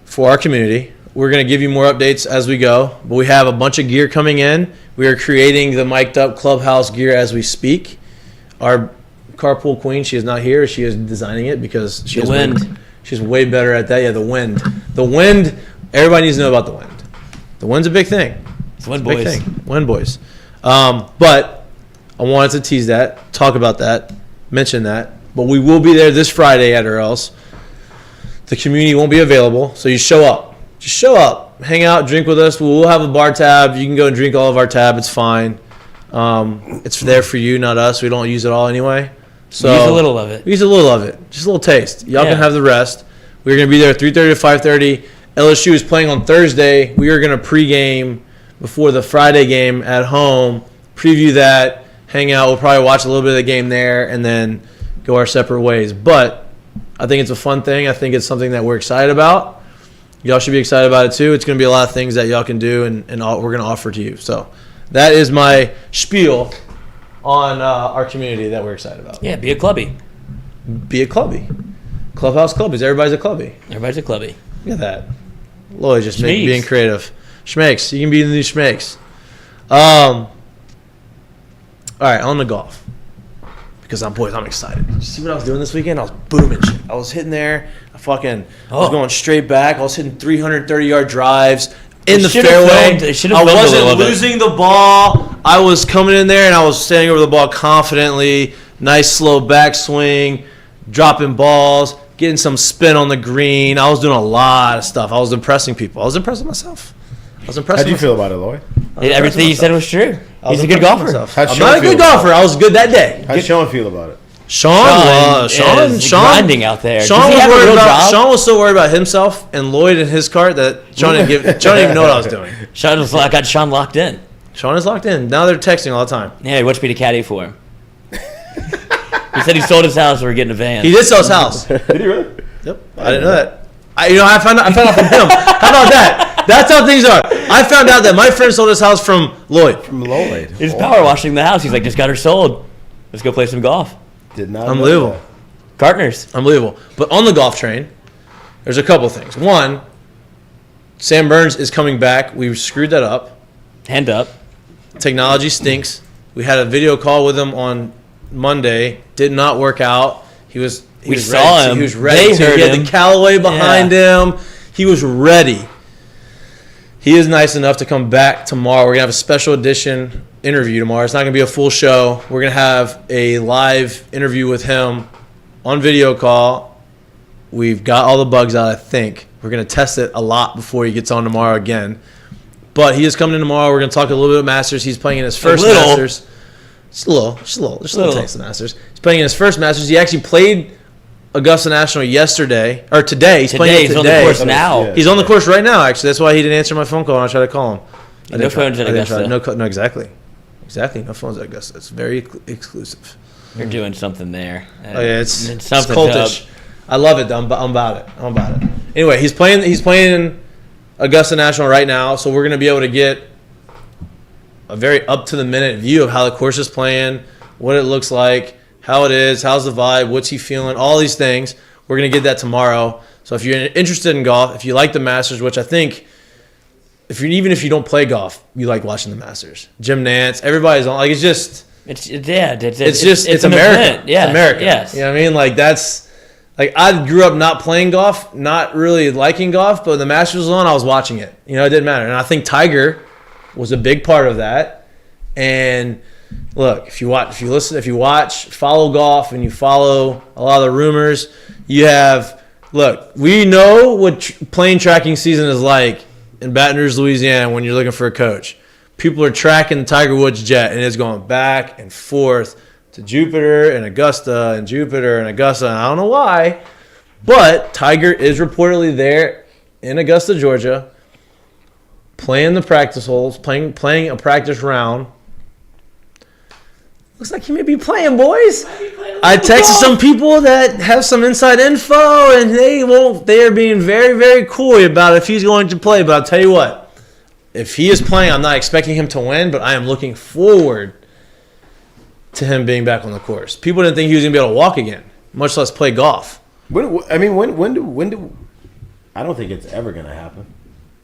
for our community. We're going to give you more updates as we go, but we have a bunch of gear coming in. We are creating the Mik'd Up Clubhouse gear as we speak. Our carpool queen, she is not here. She is designing it because she's way better at that. Yeah, the wind. The wind, everybody needs to know about the wind. The wind's a big thing. It's Wind Boys. Big thing. Wind Boys. But I wanted to tease that, talk about that, mention that. But we will be there this Friday at Earl's. The community won't be available, so you show up. Just show up, hang out, drink with us. We'll have a bar tab. You can go and drink all of our tab. It's fine. It's there for you, not us. We don't use it all anyway. So use a little of it. Use a little of it. Just a little taste. Y'all can have the rest. We're going to be there 3:30 to 5:30. LSU is playing on Thursday. We are going to pregame before the Friday game at home, preview that, hang out. We'll probably watch a little bit of the game there and then go our separate ways. But I think it's a fun thing. I think it's something that we're excited about. Y'all should be excited about it too. It's going to be a lot of things that y'all can do and we're going to offer to you. So that is my spiel on our community that we're excited about. Yeah, be a clubby. Be a clubby. Clubhouse clubbies. Everybody's a clubby. Everybody's a clubby. Look at that. Lloyd just being creative. Schmakes. You can be the new Schmakes. All right, on the golf. Because I'm excited. Did you see what I was doing this weekend? I was booming shit. I was hitting there. I was going straight back. I was hitting 330-yard drives in the fairway. I wasn't losing the ball. I was coming in there, and I was standing over the ball confidently. Nice, slow backswing, dropping balls, getting some spin on the green. I was doing a lot of stuff. I was impressing people. I was impressing myself. How'd you feel about it, Lloyd? Everything you said was true. He's a good golfer. I'm not a good golfer. I was good that day. How'd Sean feel about it? Sean grinding out there. Sean was so worried about himself and Lloyd and his cart that Sean didn't even know what I was doing. I got Sean locked in. Sean is locked in. Now they're texting all the time. Yeah, he wants me to caddy for him. He said he sold his house. We're getting a van. He did sell his house. Did he really? Yep. I didn't know that. I found out from him. How about that? That's how things are. I found out that my friend sold his house from Lloyd. He's power washing the house. He's like, just got her sold. Let's go play some golf. Did not. Unbelievable. Partners. Unbelievable. But on the golf train, there's a couple things. One, Sam Burns is coming back. We screwed that up. Hand up. Technology stinks. We had a video call with him on Monday. Did not work out. He was saw him. He was ready. They heard he had him. the Callaway behind him. He was ready. He is nice enough to come back tomorrow. We're going to have a special edition interview tomorrow. It's not going to be a full show. We're going to have a live interview with him on video call. We've got all the bugs out, I think. We're going to test it a lot before he gets on tomorrow again. But he is coming in tomorrow. We're going to talk a little bit of Masters. He's playing in his first Masters. Just a little taste of Masters. He's playing in his first Masters. He actually played Augusta National yesterday, or today. He's playing it today. He's on the course now. He's on the course right now, actually. That's why he didn't answer my phone call when I tried to call him. No phones at Augusta. No, exactly. Exactly. No phones at Augusta. It's very exclusive. You're doing something there. Oh, yeah, it's something cultish. I love it, though. I'm about it. Anyway, he's playing Augusta National right now, so we're going to be able to get a very up-to-the-minute view of how the course is playing, what it looks like, how it is, how's the vibe, what's he feeling, all these things. We're going to get that tomorrow. So if you're interested in golf, if you like the Masters, which I think even if you don't play golf, you like watching the Masters. Jim Nantz, everybody's on. Like, it's just It's America. Event. Yeah. It's America. Yes. You know what I mean? Like, that's like, I grew up not playing golf, not really liking golf, but when the Masters was on, I was watching it. You know, it didn't matter. And I think Tiger was a big part of that. And look, if you watch, follow golf, and you follow a lot of the rumors, we know what plane tracking season is like in Baton Rouge, Louisiana, when you're looking for a coach. People are tracking the Tiger Woods jet, and it's going back and forth to Jupiter and Augusta and Jupiter and Augusta. And I don't know why, but Tiger is reportedly there in Augusta, Georgia, playing the practice holes, playing a practice round. Looks like he may be playing, boys. I texted some people that have some inside info, and they are being very, very coy about if he's going to play. But I'll tell you what, if he is playing, I'm not expecting him to win, but I am looking forward to him being back on the course. People didn't think he was going to be able to walk again, much less play golf. When do I don't think it's ever going to happen,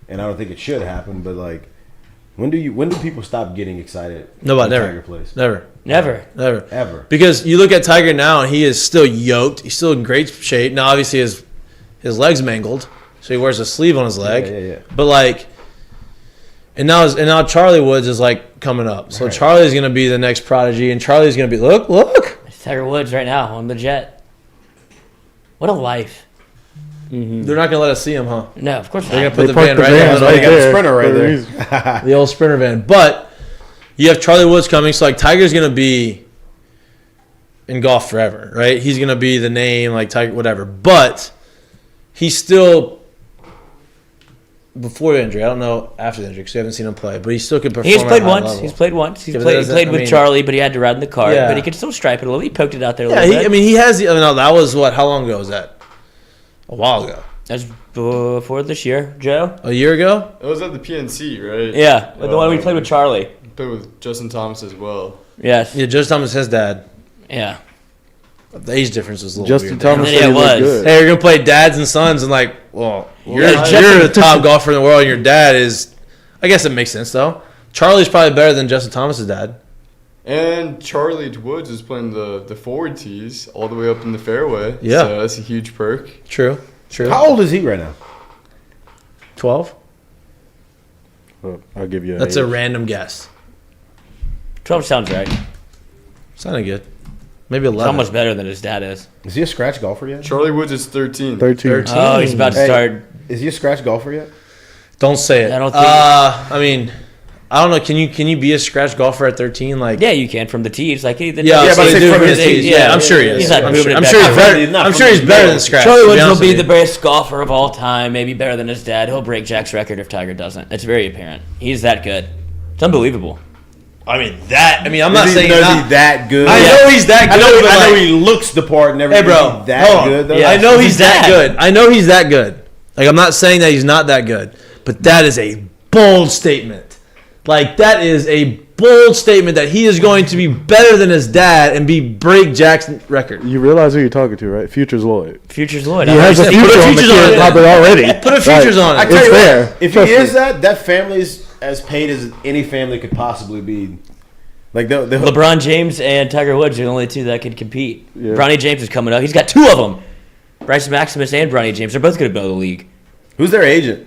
and I don't think it should happen. But like, when do people stop getting excited? Nobody, when never, Tiger plays? Never. Ever. Because you look at Tiger now, and he is still yoked. He's still in great shape. Now, obviously, his leg's mangled, so he wears a sleeve on his leg. Yeah. But like, and now Charlie Woods is like coming up. So Right. Charlie's gonna be the next prodigy, and Charlie's gonna be look. It's Tiger Woods right now on the jet. What a life. They're not gonna let us see him, huh? No, of course They're not. gonna put the parked van the right vans there. They got a there sprinter right for a there. reason. The old Sprinter van. But you have Charlie Woods coming, so like Tiger's gonna be in golf forever, right? He's gonna be the name, like Tiger, whatever. But he's still before the injury. I don't know after the injury because we haven't seen him play, but he still could perform. He's played at a high once. level. He's played once. He Yeah, but played, that he doesn't- played I with mean- Charlie, but he had to ride in the cart. Yeah. But he could still stripe it a little. He poked it out there a Yeah, little bit. I mean, he has. No, that was what? How long ago was that? A while ago. That's before this year, Joe. A year ago. It was at the PNC, right? Yeah, the one we played with Charlie. Played with Justin Thomas as well. Yes. Yeah, Justin Thomas, his dad. Yeah. The age difference was a little Justin weird. Thomas Yeah, said it he looked was. good. Hey, you're gonna play dads and sons, and like, well, you're Justin- the top golfer in the world, and your dad is. I guess it makes sense though. Charlie's probably better than Justin Thomas's dad. And Charlie Woods is playing the forward tees all the way up in the fairway. Yeah. So that's a huge perk. True. How old is he right now? 12. Well, I'll give you. That's a random guess. 12 sounds right. Sounded good. Maybe He's 11. almost better than his dad is. Is he a scratch golfer yet? Charlie Woods is 13. 13. Oh, he's about to Hey. start. Is he a scratch golfer yet? Don't say it. I don't think- I mean, I don't know. Can you be a scratch golfer at 13? Like, Yeah, you can from the tees. Like, yeah, but so I they say do from from his his tees. tees. Yeah, I'm sure he is. He's not I'm moving sure, it I'm back sure he's up. better. Not I'm from sure he's his better nose. than scratch. Charlie to Woods will honest be with the you. best golfer of all time, maybe better than his dad. He'll break Jack's record if Tiger doesn't. It's very apparent. He's that good. It's unbelievable. I'm not Is he, saying is he's he not. that good? I know he's that I good. know, but I know like- he looks the part and Hey, everything. bro. Is he that hold on. good though? Yeah. I know He's he's that that. good. I know he's that good. Like, I'm not saying that he's not that good, but that is a bold statement. Like, that is a bold statement that he is going to be better than his dad and break Jack's record. You realize who you're talking to, right? Future's Lloyd. Future's Lloyd. He has a future on the kid probably already. Put a futures on it. I tell It's you fair. what, if he is that family's as paid as any family could possibly be. Like LeBron James and Tiger Woods are the only two that could compete. Yeah. Bronny James is coming up. He's got two of them. Bryce Maximus and Bronny James. They're both going to go to the league. Who's their agent?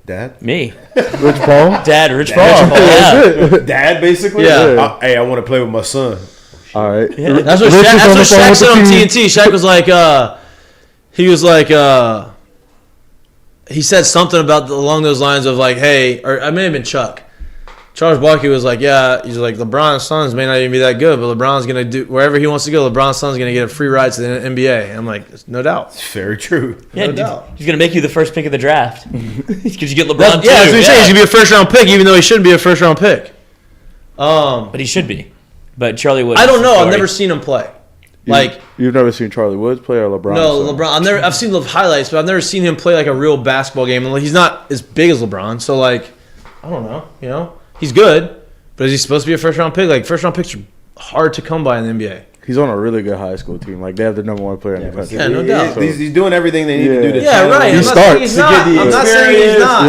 Dad? Me. Rich Paul. Dad, Rich Paul. Yeah. Dad, basically? Yeah. Hey, I want to play with my son. All right. That's what Rich is on the phone Shaq with said the on team. TNT. Shaq was like, he said something along those lines of like, hey, or I may have been Chuck. Charles Barkley was like, yeah, he's like, LeBron's sons may not even be that good, but LeBron's going to do wherever he wants to go. LeBron's son's going to get a free ride to the NBA. I'm like, no doubt. It's very true. Yeah, No dude, doubt. he's going to make you the first pick of the draft. Because you get LeBron Yeah, too. that's what he's saying. He's going to be a first-round pick, even though he shouldn't be a first-round pick. But he should be. But Charlie Woods. I don't know. I've sorry. never seen him play. Like, You've never seen Charlie Woods play or LeBron? no, so. LeBron. I've seen the highlights, but I've never seen him play like a real basketball game. And like, he's not as big as LeBron, so like, I don't know. You know, he's good, but is he supposed to be a first-round pick? Like, first-round picks are hard to come by in the NBA. He's on a really good high school team. Like, they have the number one player in the country. Yeah, no doubt. He's doing everything they need to do to Yeah, channel right. him. I'm not saying he's not. I'm not saying he's not.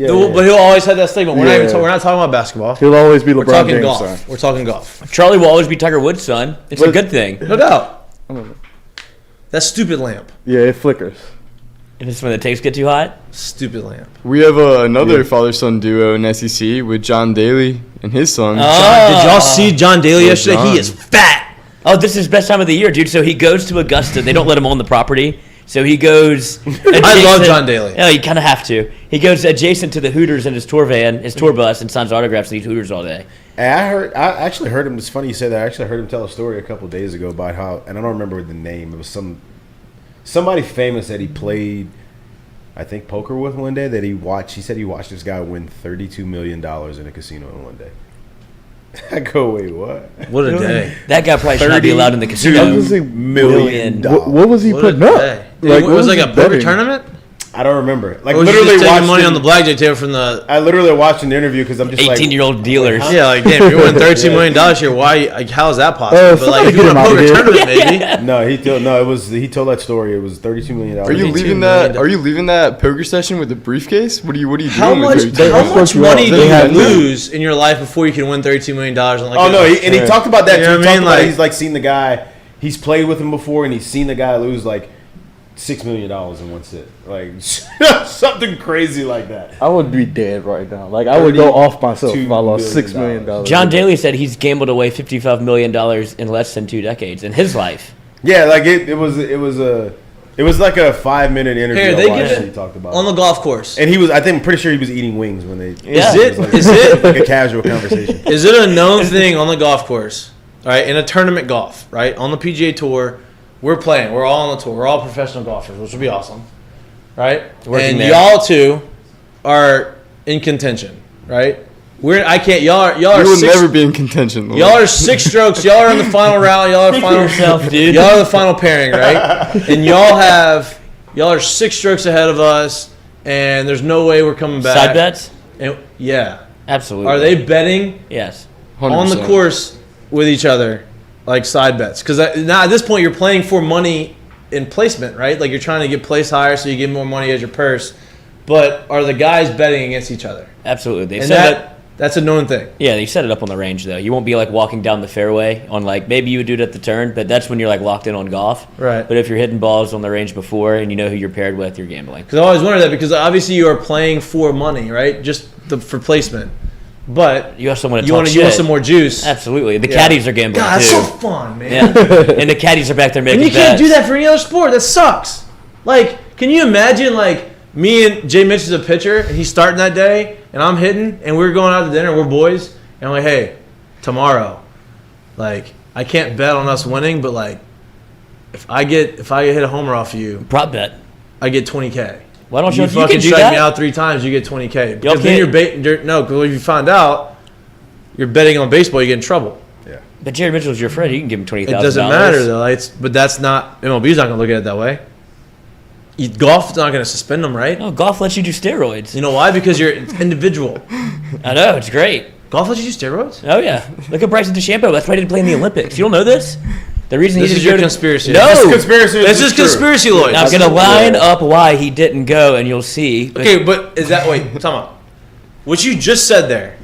Yeah. But he'll always have that statement. We're Yeah. we're not talking about basketball. He'll always be We're LeBron talking James' golf. son. We're talking golf. Charlie will always be Tiger Woods' son. It's a good thing. No doubt. That stupid lamp. Yeah, it flickers. And it's when the takes get too hot. Stupid lamp. We have another father-son duo in SEC with John Daly and his son. Did y'all see John Daly yesterday? John. He is fat. Oh, this is his best time of the year, dude. So he goes to Augusta. They don't let him on the property. So he goes. I love John Daly. Yeah, you kind of have to. He goes adjacent to the Hooters in his tour van, his tour bus, and signs autographs and eats Hooters all day. Hey, I actually heard him. It's funny you say that. I actually heard him tell a story a couple of days ago about how, and I don't remember the name. It was somebody famous that he played, I think, poker with one day. That he watched. He said he watched this guy win $32 million in a casino in one day. I go, wait, what? What a day. That guy probably should not be allowed in the casino. $million. What was he What putting a up? day. Like, It what was like he a poker betting? tournament? I don't remember. Like Or was you literally just taking watched money him- on the blackjack table from the... I literally watched the interview because I'm just like 18-year-old dealers. Yeah, like, damn, you're winning $32 million here. Why? Like, how is that possible? But, like, somebody if you get win him a out of poker here. tournament, maybe. No, he told that story. It was $32 million. Are you $32 leaving million. that? Are you leaving that poker session with a briefcase? What are you doing? How much, with $32 how million? much money do They you have- lose in your life before you can win $32 million? And like, Oh no, he talked about that. You too. know He what I talked mean? about Like- he's like seen the guy. He's played with him before, and he's seen the guy lose like $6 million in one sit, like something crazy like that. I would be dead right now. Like, I would go off myself if I lost $32 $6 million. John Daly said he's gambled away $55 million in less than 2 decades in his life. Yeah, like it was like a 5-minute interview. Here, I they watched give that it he talked about on the golf course. and he was. I think I'm pretty sure he was eating wings when they. Yeah. Is it like a casual conversation? Is it a known thing on the golf course, right? In a tournament golf, right? On the PGA Tour, we're playing. We're all on the tour. We're all professional golfers, which would be awesome, right? Working And there. y'all two are in contention, right? I can't. Y'all are You will six, never be in contention. Lord. Y'all are 6 strokes. Y'all are in the final round. Y'all are Speak for final. yourself, dude. Y'all are the final pairing, right? And y'all are 6 strokes ahead of us, and there's no way we're coming back. Side bets? And, yeah. Absolutely. Are they betting Yes. on the 100%. course with each other, like side bets? Because now at this point you're playing for money in placement, right? Like you're trying to get place higher so you get more money as your purse. But are the guys betting against each other? Absolutely. They And said that's a known thing. Yeah, they set it up on the range though. You won't be like walking down the fairway on like maybe you would do it at the turn, but that's when you're like locked in on golf. Right. But if you're hitting balls on the range before and you know who you're paired with, you're gambling. Because I always wondered that because obviously you are playing for money, right? Just for placement. But You also want to you talk want to shit. give some more juice. Absolutely. The Yeah. caddies are gambling God, too. that's so fun, man. Yeah. And the caddies are back there making And you can't bets. do that for any other sport. That sucks. Like, can you imagine, like, me and Jay Mitch is a pitcher, and he's starting that day, and I'm hitting, and we're going out to dinner, we're boys, and I'm like, hey, tomorrow, like, I can't bet on us winning, but, like, if I hit a homer off you, Prop bet. I get $20K. Why don't you? You You fucking can do strike that. me out 3 times, you get $20K. Y'all Because then can't- no, because if you find out you're betting on baseball, you get in trouble. But Jerry Mitchell's your friend. You can give him $20,000. It doesn't matter though. But that's not MLB's not gonna look at it that way. Golf's not gonna suspend them, right? No, golf lets you do steroids. You know why? Because it's individual. I know it's great. Golf lets you use steroids? Oh yeah, look at Bryson DeChambeau. That's why he didn't play in the Olympics. You don't know this? The reason This he is didn't your go to conspiracy. No, This is conspiracy, Lloyd. I'm gonna line up why he didn't go, and you'll see. Okay, but is that wait? Time out. What you just said there,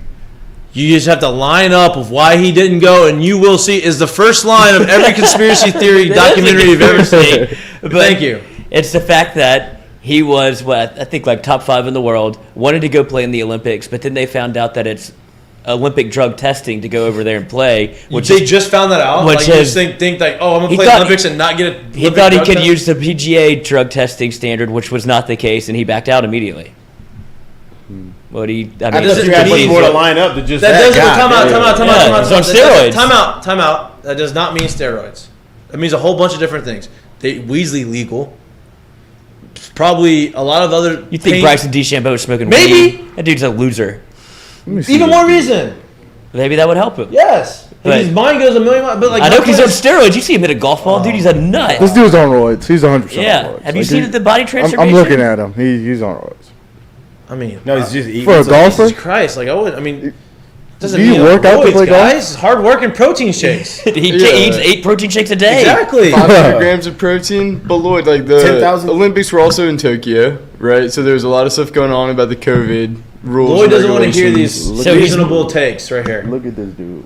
you just have to line up of why he didn't go, and you will see is the first line of every conspiracy theory documentary you've ever seen. Thank you. It's the fact that he was I think like top 5 in the world, wanted to go play in the Olympics, but then they found out that it's Olympic drug testing to go over there and play. Which they just found that out. Which like, you just think like, oh, I'm gonna play Olympics and not get it. He thought he could use the PGA drug testing standard, which was not the case, and he backed out immediately. What he? I mean, You had much more to line up to just That that doesn't guy. time out. It's on steroids. Time out. That does not mean steroids. That means a whole bunch of different things. Weasley legal. Probably a lot of other. You think Bryson DeChambeau is smoking Maybe. weed? That dude's a loser. Even more reason. Maybe that would help him. Yes. But- His mind goes a million miles. But like, I know he's on steroids. You see him hit a golf ball, dude. He's a nut. This dude's on roids. He's 100% on Yeah. roids. Have you Like, seen the body transformation? I'm looking at him. He's on roids. I mean, No, he's just eating. For a something. golfer? Jesus Christ! Like I mean, doesn't Do you mean work out to roids, play golf? guys. Hard work and protein shakes. He Yeah. eats 8 protein shakes a day. Exactly. 500 grams of protein. But Lloyd, like the 10,000? Olympics were also in Tokyo, right? So there was a lot of stuff going on about the COVID rules. Lloyd and doesn't want to hear regulations. these So he's- reasonable takes right here. Look at this dude.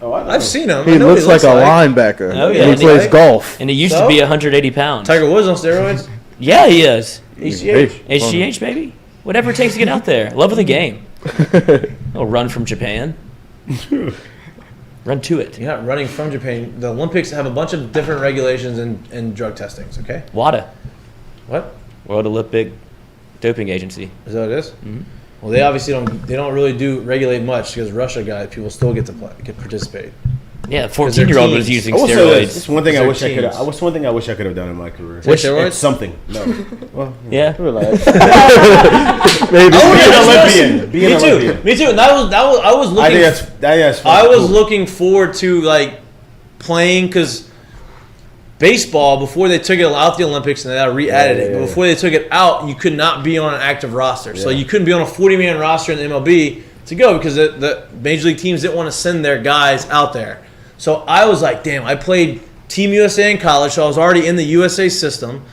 Oh, I know. I've seen him. He I know looks like a linebacker. Oh, yeah. And he And plays he- golf. And he used So? to be 180 pounds. Tiger Woods on steroids. Yeah, he is. HGH. HGH, baby. Whatever it takes to get out there. Love of the game. He'll run from Japan. Run to it. You're not running from Japan. The Olympics have a bunch of different regulations and drug testings. Okay. WADA, What World Olympic Doping Agency. is that? What it is? Well, they obviously don't really regulate much because Russia guys people still get to participate. Yeah, they're 14-year-old was teens. using I will say this. steroids. It's one thing I They're wish I could. teens. What's one thing I wish I could have done in my career? Take steroids? It's something. No. Well, Yeah. Relax. be Maybe. an Olympian. Be an Me too. Olympian. Me too. And that was I was looking. I think that's I was cool. looking forward to like playing because baseball before they took it out the Olympics and they re-added it. But before they took it out, you could not be on an active roster. So Yeah. you couldn't be on a 40-man roster in the MLB to go because the major league teams didn't want to send their guys out there. So I was like, damn, I played Team USA in college, so I was already in the USA system.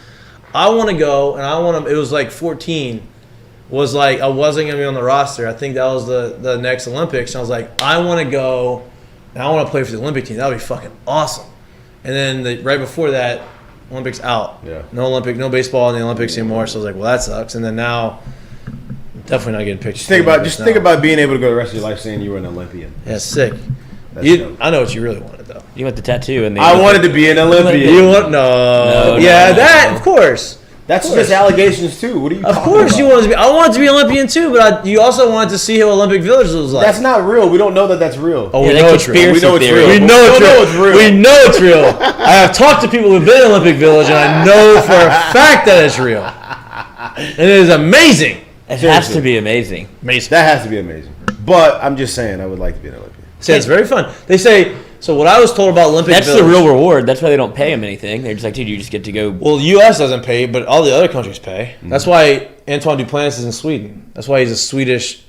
I want to go, and I want to. It was like 14. Was like I wasn't gonna be on the roster. I think that was the next Olympics. And I was like, I want to go, and I want to play for the Olympic team. That would be fucking awesome. And then right before that, Olympics out. Yeah. No baseball in the Olympics anymore. So I was like, well, that sucks. And then now, definitely not getting picked. Just think about being able to go the rest of your life saying you were an Olympian. Yeah, sick. That's dope. I know what you really wanted though. You want the tattoo and the I wanted to be an Olympian. You want no? Yeah, that of course. That's just allegations too. What are you? Of talking course, about? you wanted to be. I wanted to be Olympian too, but you also wanted to see how Olympic Village was like. That's not real. We don't know that that's real. Oh, Yeah, we that know it's real. conspiracy We know it's theory. real. We know it's We real. know it's real. We know it's real. I have talked to people who've been in Olympic Village, and I know for a fact that it's real. And it is amazing. It has to be amazing. Amazing. That has to be amazing. But I'm just saying, I would like to be an Olympian. See, it's very fun. They say so. What I was told about Olympic That's Village. the real reward. That's why they don't pay him anything. They're just like, dude, you just get to go. Well, the U.S. doesn't pay, but all the other countries pay. That's why Antoine Duplantis is in Sweden. That's why he's a Swedish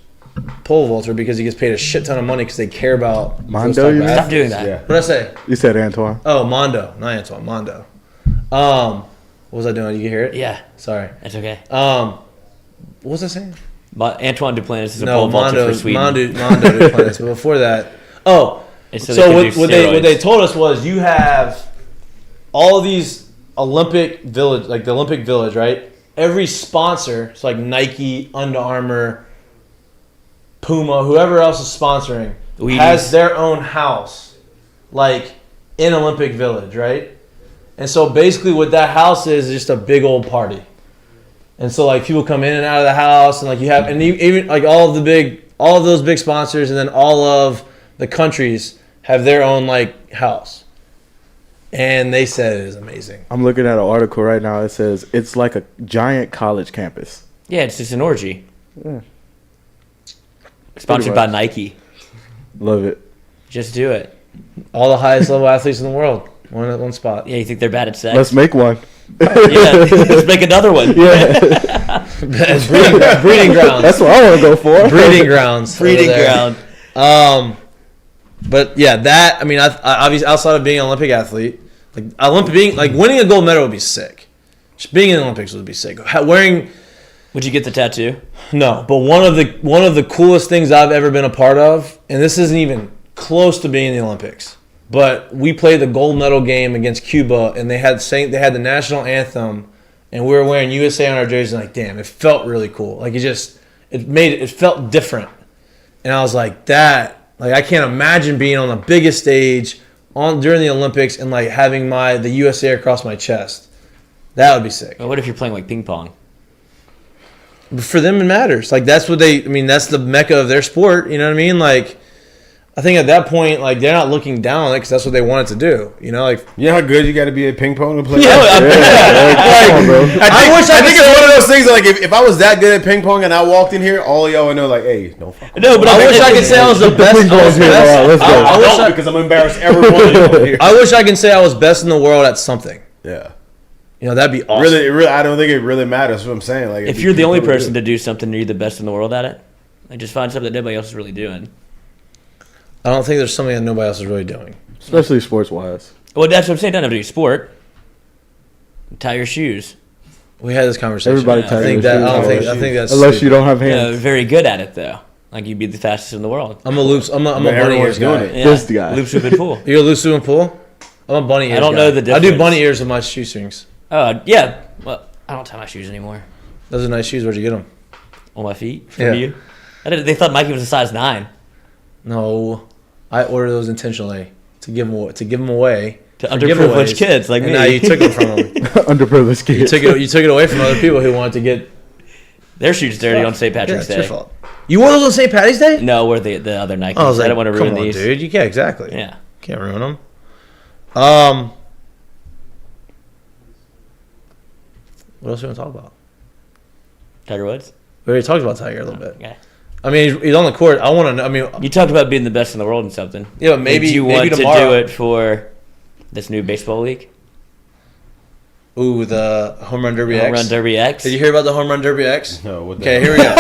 pole vaulter because he gets paid a shit ton of money because they care about. Mondo, those type you of mean? Stop athletes. doing that. Yeah. What did I say? You said Antoine. Oh, Mondo, not Antoine. Mondo. What was I doing? You can hear it? Yeah, Sorry. that's okay. What was I saying? But Antoine Duplantis is a No, pole vaulter Mondo for Sweden. Mondo Duplantis. But before that, It's so they can what do they steroids. told us was you have all these Olympic Village, like the Olympic Village, right? Every sponsor, it's like Nike, Under Armour, Puma, whoever else is sponsoring, Wheaties. has their own house, like in Olympic Village, right? And so basically, what that house is just a big old party. And so like people come in and out of the house, and like you have, and even like all of those big sponsors, and then all of the countries have their own like house. And they said it is amazing. I'm looking at an article right now. It says it's like a giant college campus. Yeah, it's just an orgy. Yeah. Sponsored Pretty by much. Nike. Love it. Just do it. All the highest level athletes in the world, one spot. Yeah, you think they're bad at sex? Let's make one. Yeah, let's make another one. Yeah, Breeding grounds. that's what I want to go for. Breeding grounds. Breeding over there. ground. But yeah, that I mean, I obviously outside of being an Olympic athlete, winning a gold medal would be sick. Just being in the Olympics would be sick. Would you get the tattoo? No, but one of the coolest things I've ever been a part of, and this isn't even close to being in the Olympics, but we played the gold medal game against Cuba, and they had the national anthem, and we were wearing USA on our jerseys. And like, damn, it felt really cool. Like it felt different, and I was like that. Like I can't imagine being on the biggest stage during the Olympics and like having the USA across my chest. That would be sick. Well, what if you're playing like ping pong? But for them, it matters. Like that's that's the mecca of their sport. You know what I mean? Like I think at that point, like they're not looking down on it because that's what they wanted to do. You know, like you know how good you got to be at ping pong to play. Yeah, I think it's one of those things. Like if I was that good at ping pong and I walked in here, all of y'all would know. Like, hey, no fuck. No, but I wish I could say I was the best. I wish because I'm embarrassed every one of you here. I wish I can say I was best in the world at something. Yeah. You know, that'd be awesome. Really, I don't think it really matters. What I'm saying, like, if you're the only person to do something, you're the best in the world at it. Like, just find something that nobody else is really doing. I don't think there's something that nobody else is really doing, especially sports-wise. Well, that's what I'm saying. Don't have to do sport. Tie your shoes. We had this conversation. Everybody tie their shoes. I think that's unless you don't have hands. Yeah, very good at it though. Like you'd be the fastest in the world. I'm a bunny ears guy. Yeah. This guy. Loop, swoop, and pull. You're a loop, swoop, and pull. I'm a bunny ears. I don't know the difference. I do bunny ears with my shoestrings. Oh yeah. Well, I don't tie my shoes anymore. Those are nice shoes. Where'd you get them? On my feet from you. They thought Mikey was a size 9. No, I ordered those intentionally to give them away to underprivileged kids like me. Now you took them from them. Underprivileged kids. You took it away from other people who wanted to get their shoes dirty on St. Patrick's Day. It's your fault. You wore those on St. Patty's Day? No, we're the other Nikes. I was like, I don't want to ruin come on, these, dude. You can't exactly. Yeah, can't ruin them. What else do we want to talk about? Tiger Woods. We already talked about Tiger a little bit. Okay. I mean, he's on the court. I want to know. I mean, you talked about being the best in the world and something. Yeah, but maybe you maybe want tomorrow. to do it for this new baseball league. Ooh, the Home Run Derby X. Home Run Derby X. Did you hear about the Home Run Derby X? No. Okay, here we go.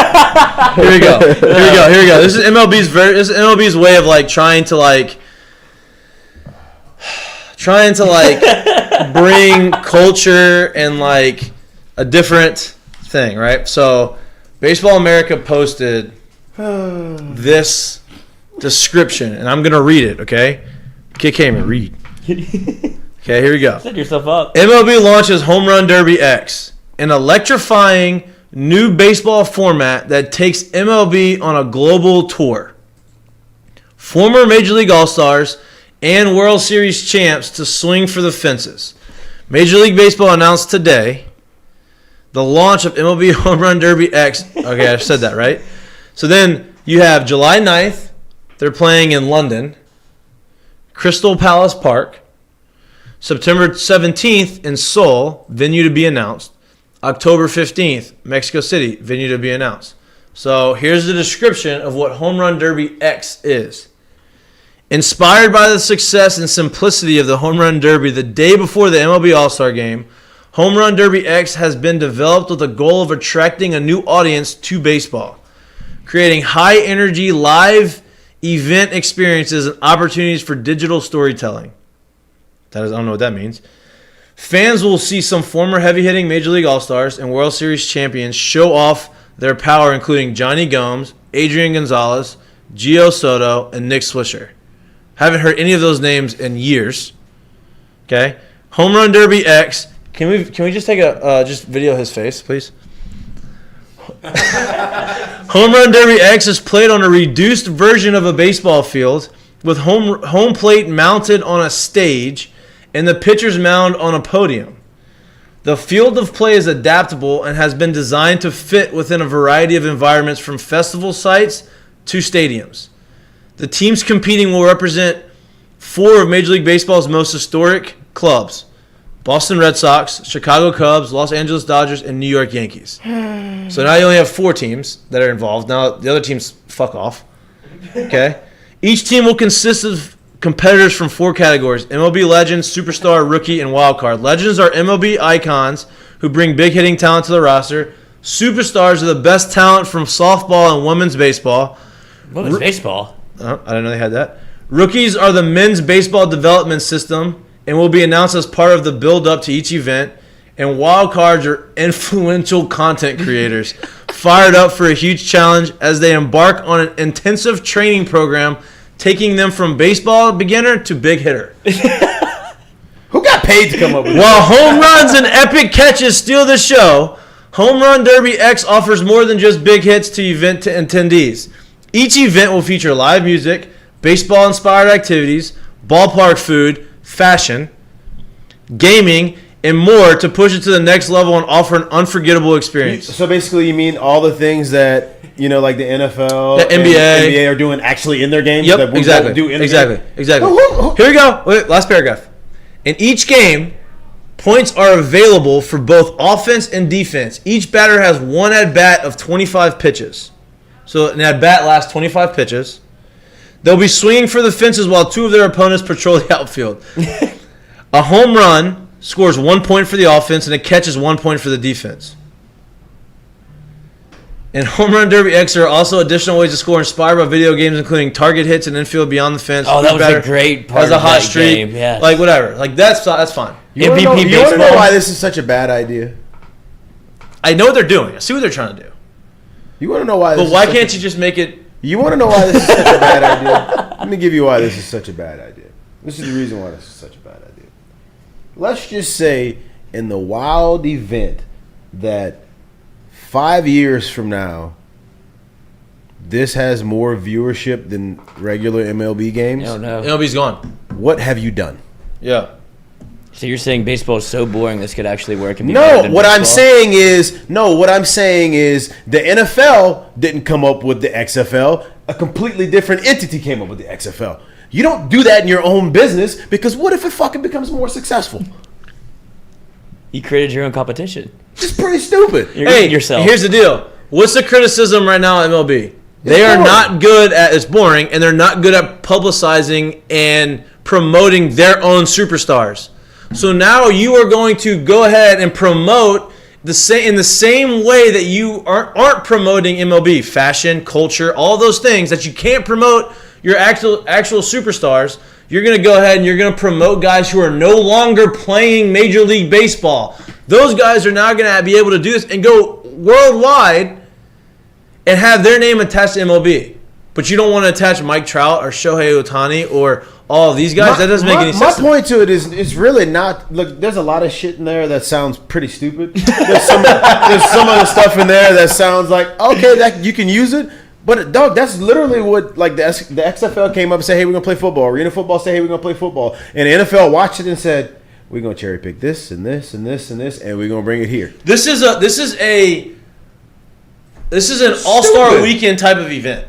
Here we go. This is MLB's way of like trying to bring culture and like a different thing, right? So, Baseball America posted this description, and I'm gonna read it. Okay, Kid Kamen, read. Okay, here we go. Set yourself up. MLB launches Home Run Derby X, an electrifying new baseball format that takes MLB on a global tour. Former Major League All-Stars and World Series champs to swing for the fences. Major League Baseball announced today the launch of MLB Home Run Derby X. Okay, I said that, right? So then you have July 9th. They're playing in London, Crystal Palace Park. September 17th in Seoul, venue to be announced. October 15th, Mexico City, venue to be announced. So here's the description of what Home Run Derby X is. Inspired by the success and simplicity of the Home Run Derby the day before the MLB All-Star Game, Home Run Derby X has been developed with the goal of attracting a new audience to baseball, creating high-energy live event experiences and opportunities for digital storytelling. I don't know what that means. Fans will see some former heavy-hitting Major League All-Stars and World Series champions show off their power, including Johnny Gomes, Adrian Gonzalez, Gio Soto, and Nick Swisher. Haven't heard any of those names in years. Okay, Home Run Derby X. Can we just take just video his face, please? Home Run Derby X is played on a reduced version of a baseball field with home plate mounted on a stage and the pitcher's mound on a podium. The field of play is adaptable and has been designed to fit within a variety of environments from festival sites to stadiums. The teams competing will represent 4 of Major League Baseball's most historic clubs: Boston Red Sox, Chicago Cubs, Los Angeles Dodgers, and New York Yankees. So now you only have 4 teams that are involved. Now the other teams fuck off. Okay? Each team will consist of competitors from 4 categories: MLB Legends, Superstar, Rookie, and Wildcard. Legends are MLB icons who bring big hitting talent to the roster. Superstars are the best talent from softball and women's baseball. Women's baseball? I didn't know they had that. Rookies are the men's baseball development system and will be announced as part of the build-up to each event. And wild cards are influential content creators fired up for a huge challenge as they embark on an intensive training program, taking them from baseball beginner to big hitter. Who got paid to come up with While home runs and epic catches steal the show, Home Run Derby X offers more than just big hits to event attendees. Each event will feature live music, baseball-inspired activities, ballpark food, fashion, gaming, and more to push it to the next level and offer an unforgettable experience. So basically, you mean all the things that like the NFL, the NBA are doing actually in their games? Yep, that we exactly. don't do in the Exactly. game? Exactly. Here we go. Wait, last paragraph. In each game, points are available for both offense and defense. Each batter has one at-bat of 25 pitches. So an at-bat lasts 25 pitches. They'll be swinging for the fences while two of their opponents patrol the outfield. A home run scores 1 point for the offense, and a catch is 1 point for the defense. In Home Run Derby X, there are also additional ways to score inspired by video games, including target hits and infield beyond the fence. Oh, that was Batter a great part has a of hot that streak. game. Yeah. Like, whatever. Like, that's fine. You want to MVP know baseball. why this is such a bad idea? I know what they're doing. I see what they're trying to do. You want to know why? But why can't you just make it... You want to know why this is such a bad idea? Let me give you why this is such a bad idea. This is the reason why this is such a bad idea. Let's just say in the wild event that 5 years from now, this has more viewership than regular MLB games. No, no. MLB's gone. What have you done? Yeah. So you're saying baseball is so boring this could actually work? And be better No, than what I'm baseball? saying is the NFL didn't come up with the XFL. A completely different entity came up with the XFL. You don't do that in your own business because what if it fucking becomes more successful? You created your own competition. It's pretty stupid. You're Hey, eating yourself. here's the deal. What's the criticism right now at MLB? They are boring. not good at... It's boring, and they're not good at publicizing and promoting their own superstars. So now you are going to go ahead and promote in the same way that you aren't promoting MLB, fashion, culture, all those things that you can't promote your actual superstars. You're going to go ahead and you're going to promote guys who are no longer playing Major League Baseball. Those guys are now going to be able to do this and go worldwide and have their name attached to MLB. But you don't want to attach Mike Trout or Shohei Ohtani or all of these guys. That doesn't make any sense. My point to it is really not. Look, there's a lot of shit in there that sounds pretty stupid. There's some of the stuff in there that sounds like okay, that you can use it. But dog, that's literally what like the XFL came up and said, hey, we're gonna play football. Arena football said, hey, we're gonna play football. And the NFL watched it and said, we're gonna cherry pick this and this and this and this, and we're gonna bring it here. This is an all-star weekend type of event.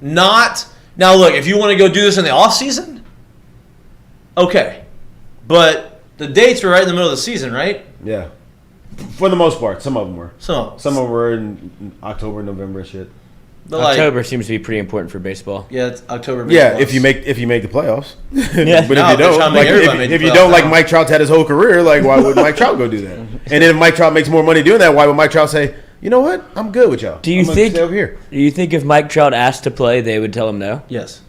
Not now. Look, if you want to go do this in the off season, okay, but the dates were right in the middle of the season, right? Yeah, for the most part, some of them were. Some of them were in October, November, and shit. But October seems to be pretty important for baseball. Yeah, it's October. Yeah, if you make the playoffs. Yeah. But No, if you don't, they're trying to like, make everybody make the if you playoffs don't, like now. Mike Trout's had his whole career, like why would Mike Trout go do that? And then if Mike Trout makes more money doing that, why would Mike Trout say, you know what, I'm good with y'all. Do you I'm gonna think? stay over here? Do you think if Mike Trout asked to play, they would tell him no? Yes,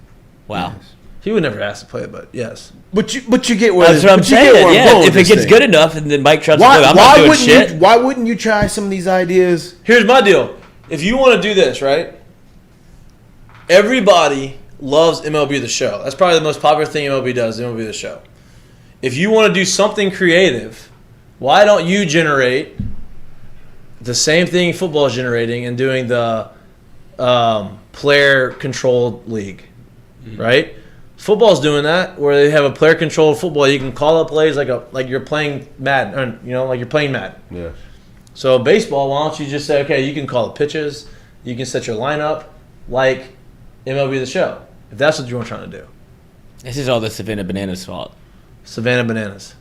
Wow. he would never ask to play, but yes. But you get where That's what I'm but you get saying. where I'm Yeah, going if with it gets this good thing. enough, and then Mike Trout's like, I'm not Why doing wouldn't shit. you? Why wouldn't you try some of these ideas? Here's my deal. If you want to do this, right? Everybody loves MLB The Show. That's probably the most popular thing MLB does, MLB The Show. If you want to do something creative, why don't you generate the same thing football is generating and doing the player-controlled league, right? Football's doing that, where they have a player-controlled football. You can call up plays like you're playing Madden, or, like you're playing Madden. Yeah. So baseball, why don't you just say, okay, you can call the pitches, you can set your lineup like MLB The Show, if that's what you're trying to do. This is all the Savannah Bananas' fault. Savannah Bananas.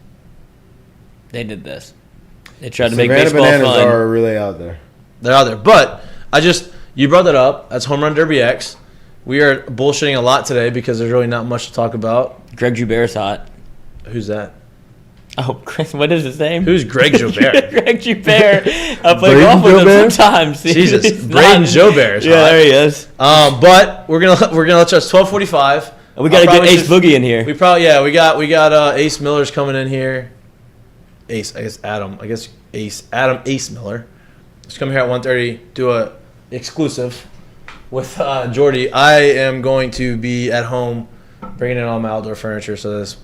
They did this. They tried to make Savannah baseball Bananas fun. are really out there. They're out there. But you brought that up. That's Home Run Derby X. We are bullshitting a lot today because there's really not much to talk about. Greg Joubert's hot. Who's that? Oh, Chris, what is his name? Who's Greg Jobert? Greg Jobert. I play Braden golf with him Jobert? sometimes. Jesus, He's Braden not- Jobert is Yeah, hot. there he is. But we're gonna let you. It's 12:45. We got to get Ace Boogie in here. We got Ace Miller's coming in here. Ace Miller. Just come here at 1:30. Do a exclusive with Jordy. I am going to be at home, bringing in all my outdoor furniture. So this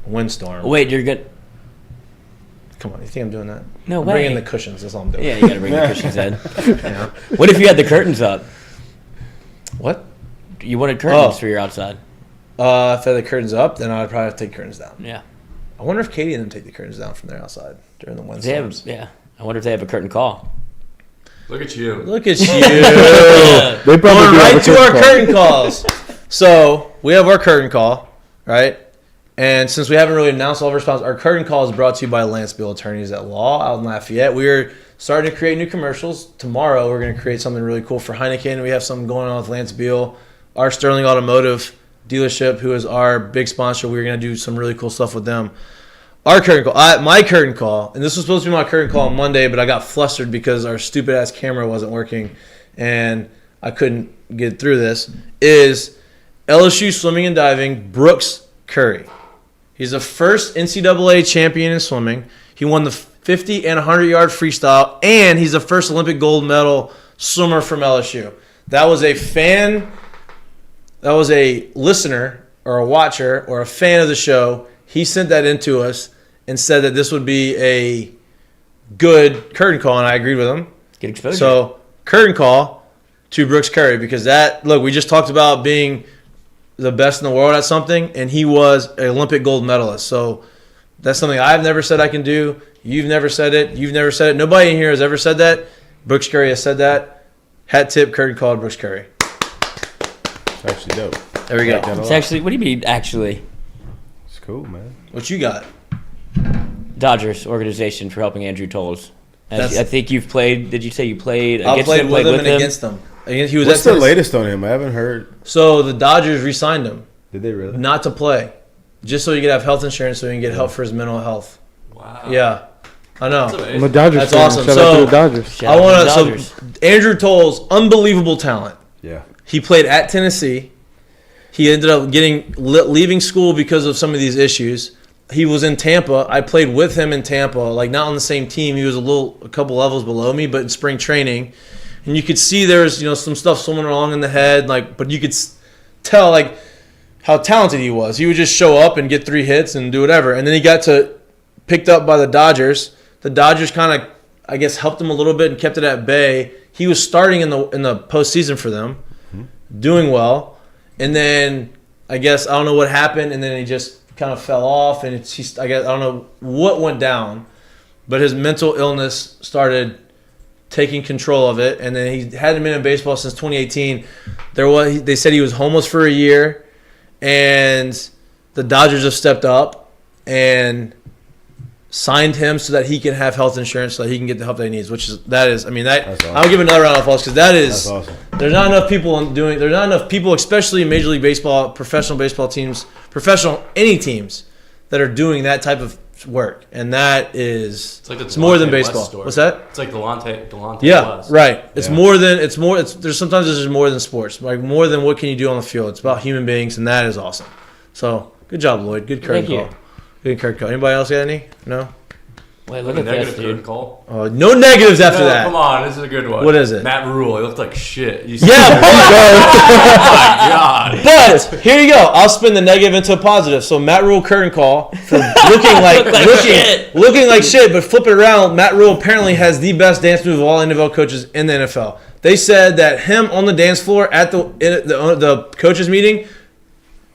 windstorm. Wait, you're good. Come on, you think I'm doing that? No I'm way. bringing the cushions. That's all I'm doing. Yeah, you got to bring the cushions in. Yeah. What if you had the curtains up? What? You wanted curtains Oh. for your outside. If I had the curtains up, then I'd probably have to take curtains down. Yeah. I wonder if Katie and them take the curtains down from their outside during the They have, windstorms. yeah. I wonder if they have a curtain call. Look at you. Look at you. They probably Going do have right a to our call. curtain calls. So we have our curtain call, right? And since we haven't really announced all of our sponsors, our curtain call is brought to you by Lance Beal Attorneys at Law out in Lafayette. We're starting to create new commercials. Tomorrow we're going to create something really cool for Heineken. We have something going on with Lance Beal, our Sterling Automotive dealership, who is our big sponsor. We're going to do some really cool stuff with them. Our curtain call, my curtain call, and this was supposed to be my curtain call on Monday, but I got flustered because our stupid ass camera wasn't working, and I couldn't get through this. Is LSU swimming and diving Brooks Curry? He's the first NCAA champion in swimming. He won the 50 and 100-yard freestyle, and he's the first Olympic gold medal swimmer from LSU. That was a listener or a watcher or a fan of the show. He sent that in to us and said that this would be a good curtain call, and I agreed with him. Get exposure. So, curtain call to Brooks Curry, because we just talked about being the best in the world at something, and he was an Olympic gold medalist. So that's something I've never said I can do. You've never said it. You've never said it. Nobody in here has ever said that. Brooks Curry has said that. Hat tip, curtain call to Brooks Curry. It's actually dope. There we go. It's actually, what do you mean, actually? It's cool, man. What you got? Dodgers organization for helping Andrew Tolles. That's- I think you've played, did you say you played I against played him? with played him and against him. He was What's at the Tennessee. latest on him? I haven't heard. So the Dodgers re-signed him, Did they really? not to play, just so he could have health insurance, so he can get help for his mental health. Wow. Yeah, I know. That's I'm a amazing. Dodgers That's fan. awesome. Shout out So- to the Dodgers. Shout I out to want the to. Dodgers. So Andrew Tolles, unbelievable talent. Yeah. He played at Tennessee. He ended up leaving school because of some of these issues. He was in Tampa. I played with him in Tampa, like not on the same team. He was a couple levels below me, but in spring training, and you could see there's some stuff swimming along in the head, but you could tell how talented he was. He would just show up and get 3 hits and do whatever, and then he got picked up by the Dodgers. The Dodgers kind of, I guess, helped him a little bit and kept it at bay. He was starting in the postseason for them, doing well, and then I guess I don't know what happened, and then he just kind of fell off, and I don't know what went down, but his mental illness started taking control of it, and then he hadn't been in baseball since 2018. They said he was homeless for a year, and the Dodgers have stepped up and signed him so that he can have health insurance, so that he can get the help that he needs. That's awesome. I'll give another round of applause, because That's awesome. there's not enough people, especially in Major League Baseball, professional baseball teams, any teams that are doing that type of work, and that is It's like the it's more than Delonte West baseball. story. What's that? It's like Delonte Yeah, West. right. It's Yeah. more than there's more than sports, like more than what can you do on the field. It's about human beings, and that is awesome. So good job, Lloyd. Good curtain Thank you. call. Good curtain call. Anybody else got any? No. Wait, Look look at negative this, curtain dude. call. No negatives after No, that. come on, this is a good one. What is it? Matt Rule. He looked like shit. You Yeah, oh my god. but here you go. I'll spin the negative into a positive. So Matt Rule curtain call for looking like shit, but flip it around. Matt Rule apparently has the best dance move of all NFL coaches in the NFL. They said that him on the dance floor at the coaches meeting,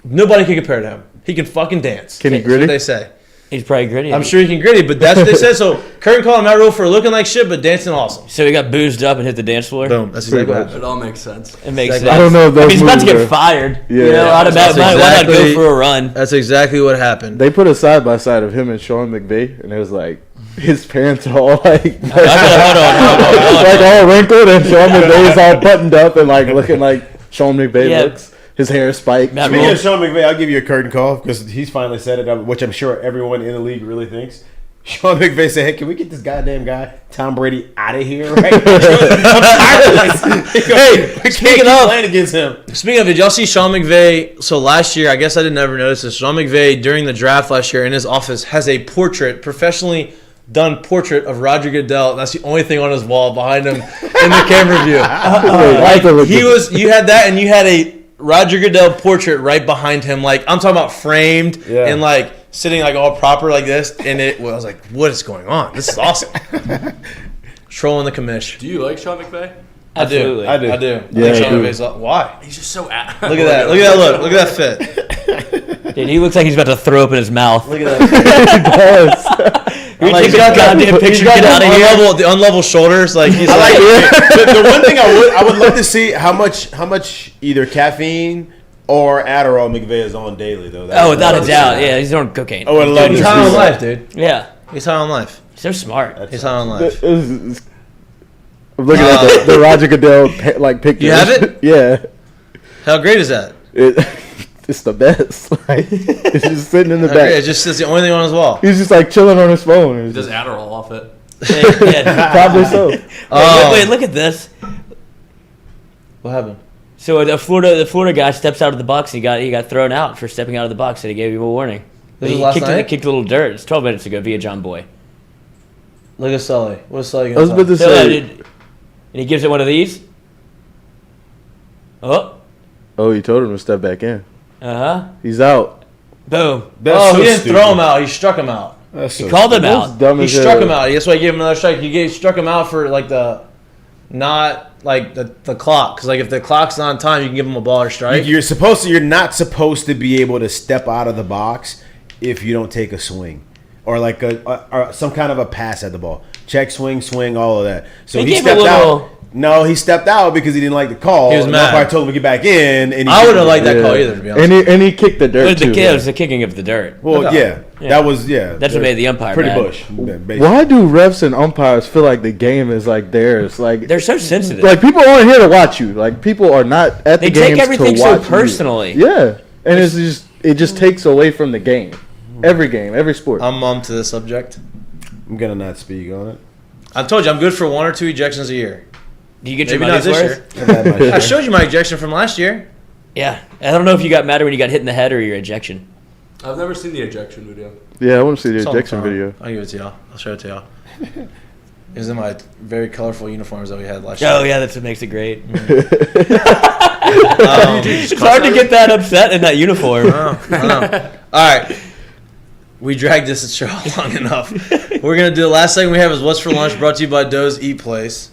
nobody can compare to him. He can fucking dance. Can he That's gritty? what they say. He's probably gritty. I'm sure he can gritty, but that's what they said. So curtain call on Matt Rule for looking like shit, but dancing awesome. So he got boozed up and hit the dance floor? Boom. That's exactly what Pretty happened. It all makes sense. It makes Exactly. sense. I don't know if those he's about to moves get are- fired. Yeah. You know, why not That's go exactly- for a run? That's exactly what happened. They put a side by side of him and Sean McVay, and it was like his pants are all like Hold on. like all wrinkled, and Sean McVay is all buttoned up and like looking like Sean McVay Yeah. looks. His hair spiked. Matt Speaking Rule. of Sean McVay, I'll give you a curtain call because he's finally said it, which I'm sure everyone in the league really thinks. Sean McVay said, "Hey, can we get this goddamn guy, Tom Brady, out of here right now? I'm tired of this. Hey, we can't keep playing against him." Speaking of, did y'all see Sean McVay? So last year, I guess I didn't ever notice this. Sean McVay, during the draft last year in his office, has a professionally done portrait of Roger Goodell. That's the only thing on his wall behind him in the camera view. You had that, and you had a Roger Goodell portrait right behind him. Like, I'm talking about framed and like sitting like all proper like this. And I was like, what is going on? This is awesome. Trolling the commish. Do you like Sean McVay? Absolutely. I do. Yeah, I think I Sean do. McVay's why? He's just so. Look at that. Look at that look. Look at that fit. Dude, he looks like he's about to throw up in his mouth. Look at that. You're Like, taking a goddamn picture. Get out of here. The unlevel shoulders. Like he's I like, like the one thing I would love to see how much either caffeine or Adderall McVay is on daily though. Oh, without a doubt. Yeah, he's on cocaine. I would love to he's see high on that. life, dude. Yeah. He's high on life. So smart. He's high on life. I'm looking at the Roger Goodell like picture. You have it? Yeah. How great is that? It's the best. Like, it's just sitting in the How great. back. It's just it's the only thing on his wall. He's just like chilling on his phone. He It's does just- Adderall off it. Yeah. Probably so. Wait, look at this. What happened? So the Florida guy steps out of the box. He got thrown out for stepping out of the box, and he gave him a warning. This he was last kicked, night? kicked a little dirt. It's 12 minutes ago via John Boy. Look at Sully. What's Sully I gonna was about to So, say. and he gives it one of these. Oh. Oh, he told him to step back in. Uh-huh. He's out. Boom. That's so he didn't stupid. throw him out. He struck him out. That's so He called him That's out. dumb He as struck hell. him out. That's why he gave him another strike. Struck him out for like the clock. Because like if the clock's not on time, you can give him a ball or strike. You're not supposed to be able to step out of the box if you don't take a swing or like or some kind of a pass at the ball. Check, swing, all of that. So He he gave a stepped little- out. No, he stepped out because he didn't like the call. He was The mad. umpire told him to get back in, and he I wouldn't have didn't. liked that Yeah. call either, to be honest. And he kicked the dirt But the too. kick was the kicking of the dirt. Well, Okay. yeah, that was That's what made the umpire pretty mad. bush. Basically. Why do refs and umpires feel like the game is like theirs? Like They're so sensitive. like people aren't here to watch you. Like people are not at They the take games everything to so watch you. personally. Yeah, and it just takes away from the game. Every game, every sport. I'm mum to this subject. I'm gonna not speak on it. I told you I'm good for 1 or 2 ejections a year. Do you get Maybe your not money's this worth? year. I've had my I share. showed you my ejection from last year. Yeah. I don't know if you got madder when you got hit in the head or your ejection. I've never seen the ejection video. Yeah, I want to see the It's on the ejection phone. video. I'll give it to y'all. I'll show it to y'all. It was in my very colorful uniforms that we had last Oh year. yeah, that's what makes it great. Um, It's hard to get that upset in that uniform. I know. All right. We dragged this show long enough. We're going to do the last thing we have is What's for Lunch, brought to you by Doe's Eat Place.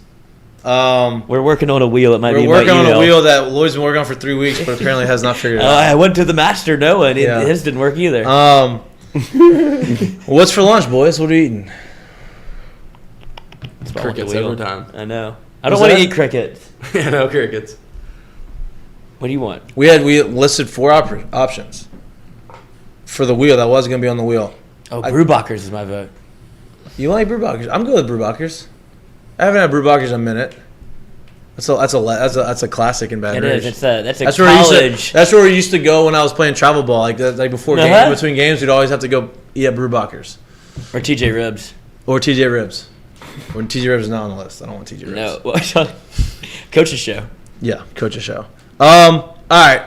We're working on a wheel. It might We're be working my on a email. wheel that Lloyd's been working on for 3 weeks, but apparently has not figured it out. I went to the master Noah, and Yeah. his didn't work either. What's for lunch, boys? What are you eating? That's why I want the Crickets wheel. every time. I know. I don't What's want to that? eat crickets. Yeah, no crickets. What do you want? We listed 4 options for the wheel that was going to be on the wheel. Oh, Brewbachers is my vote. You like Brewbachers? I'm good with Brewbachers. I haven't had Brewbachers in a minute. That's a classic in Baton It Rouge. is. That's a That's where, college. that's where we used to go when I was playing travel ball. Like before Uh-huh. games, between games, we'd always have to go eat at Brewbachers Or TJ Ribs. or TJ Ribs. When TJ Ribs is not on the list, I don't want TJ Ribs. No. Coach's show. Yeah, coach's show. All right.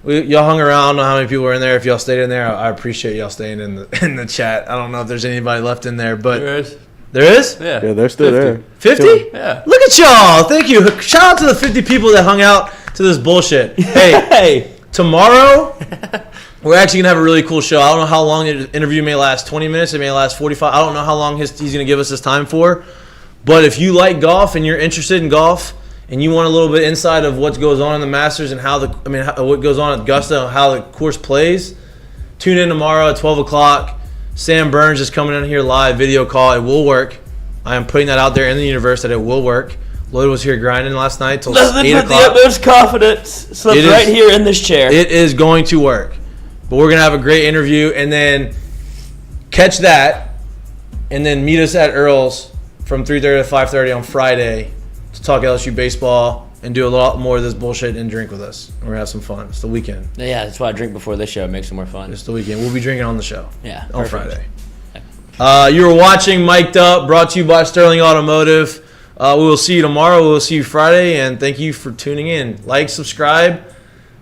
Y'all hung around. I don't know how many people were in there. If y'all stayed in there, I appreciate y'all staying in the chat. I don't know if there's anybody left in there, but There is. there is? Yeah. Yeah, they're still 50. there. 50? Yeah. Look at y'all. Thank you. Shout out to the 50 people that hung out to this bullshit. Hey, Hey. tomorrow, we're actually going to have a really cool show. I don't know how long the interview may last. 20 minutes. It may last 45. I don't know how long he's going to give us his time for. But if you like golf and you're interested in golf and you want a little bit inside of what goes on in the Masters and what goes on at Augusta and how the course plays, tune in tomorrow at 12 o'clock. Sam Burns is coming in here live, video call. It will work. I am putting that out there in the universe that it will work. Lloyd was here grinding last night till 8 With the o'clock. utmost confidence. Slept It is- right here in this chair. It is going to work. But we're going to have a great interview and then catch that and then meet us at Earl's from 3:30 to 5:30 on Friday to talk LSU baseball and do a lot more of this bullshit and drink with us. We're going to have some fun. It's the weekend. Yeah, that's why I drink before this show. It makes it more fun. It's the weekend. We'll be drinking on the show. Yeah, On perfect. Friday. You were watching Mik'd Up, brought to you by Sterling Automotive. We will see you tomorrow. We will see you Friday, and thank you for tuning in. Like, subscribe.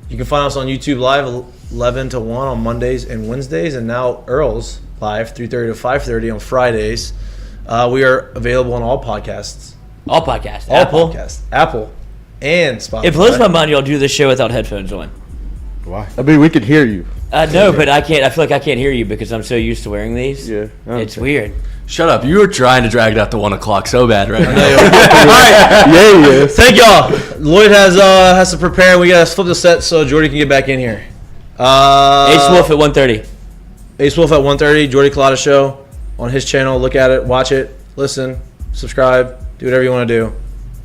You can find us on YouTube Live 11 to 1 on Mondays and Wednesdays, and now Earl's Live 3:30 to 5:30 on Fridays. We are available on all podcasts. All podcasts. All podcasts. Apple and Spotify. It blows my mind y'all do this show without headphones on. Why? I mean, we can hear you. No, but I can't. I feel like I can't hear you because I'm so used to wearing these. Yeah. It's weird. Shut up. You were trying to drag it out to 1 o'clock so bad right now. All right. Yeah. Thank y'all. Lloyd has to prepare. We got to flip the set so Jordy can get back in here. Ace Wolf at 1:30. Ace Wolf at 1:30. Jordy Collada Show on his channel. Look at it. Watch it. Listen. Subscribe. Do whatever you want to do.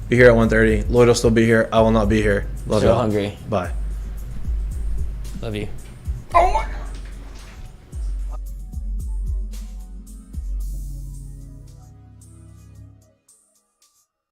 Be here at 1:30. Lloyd will still be here. I will not be here. Love So y'all. hungry. Bye. Love you. Oh my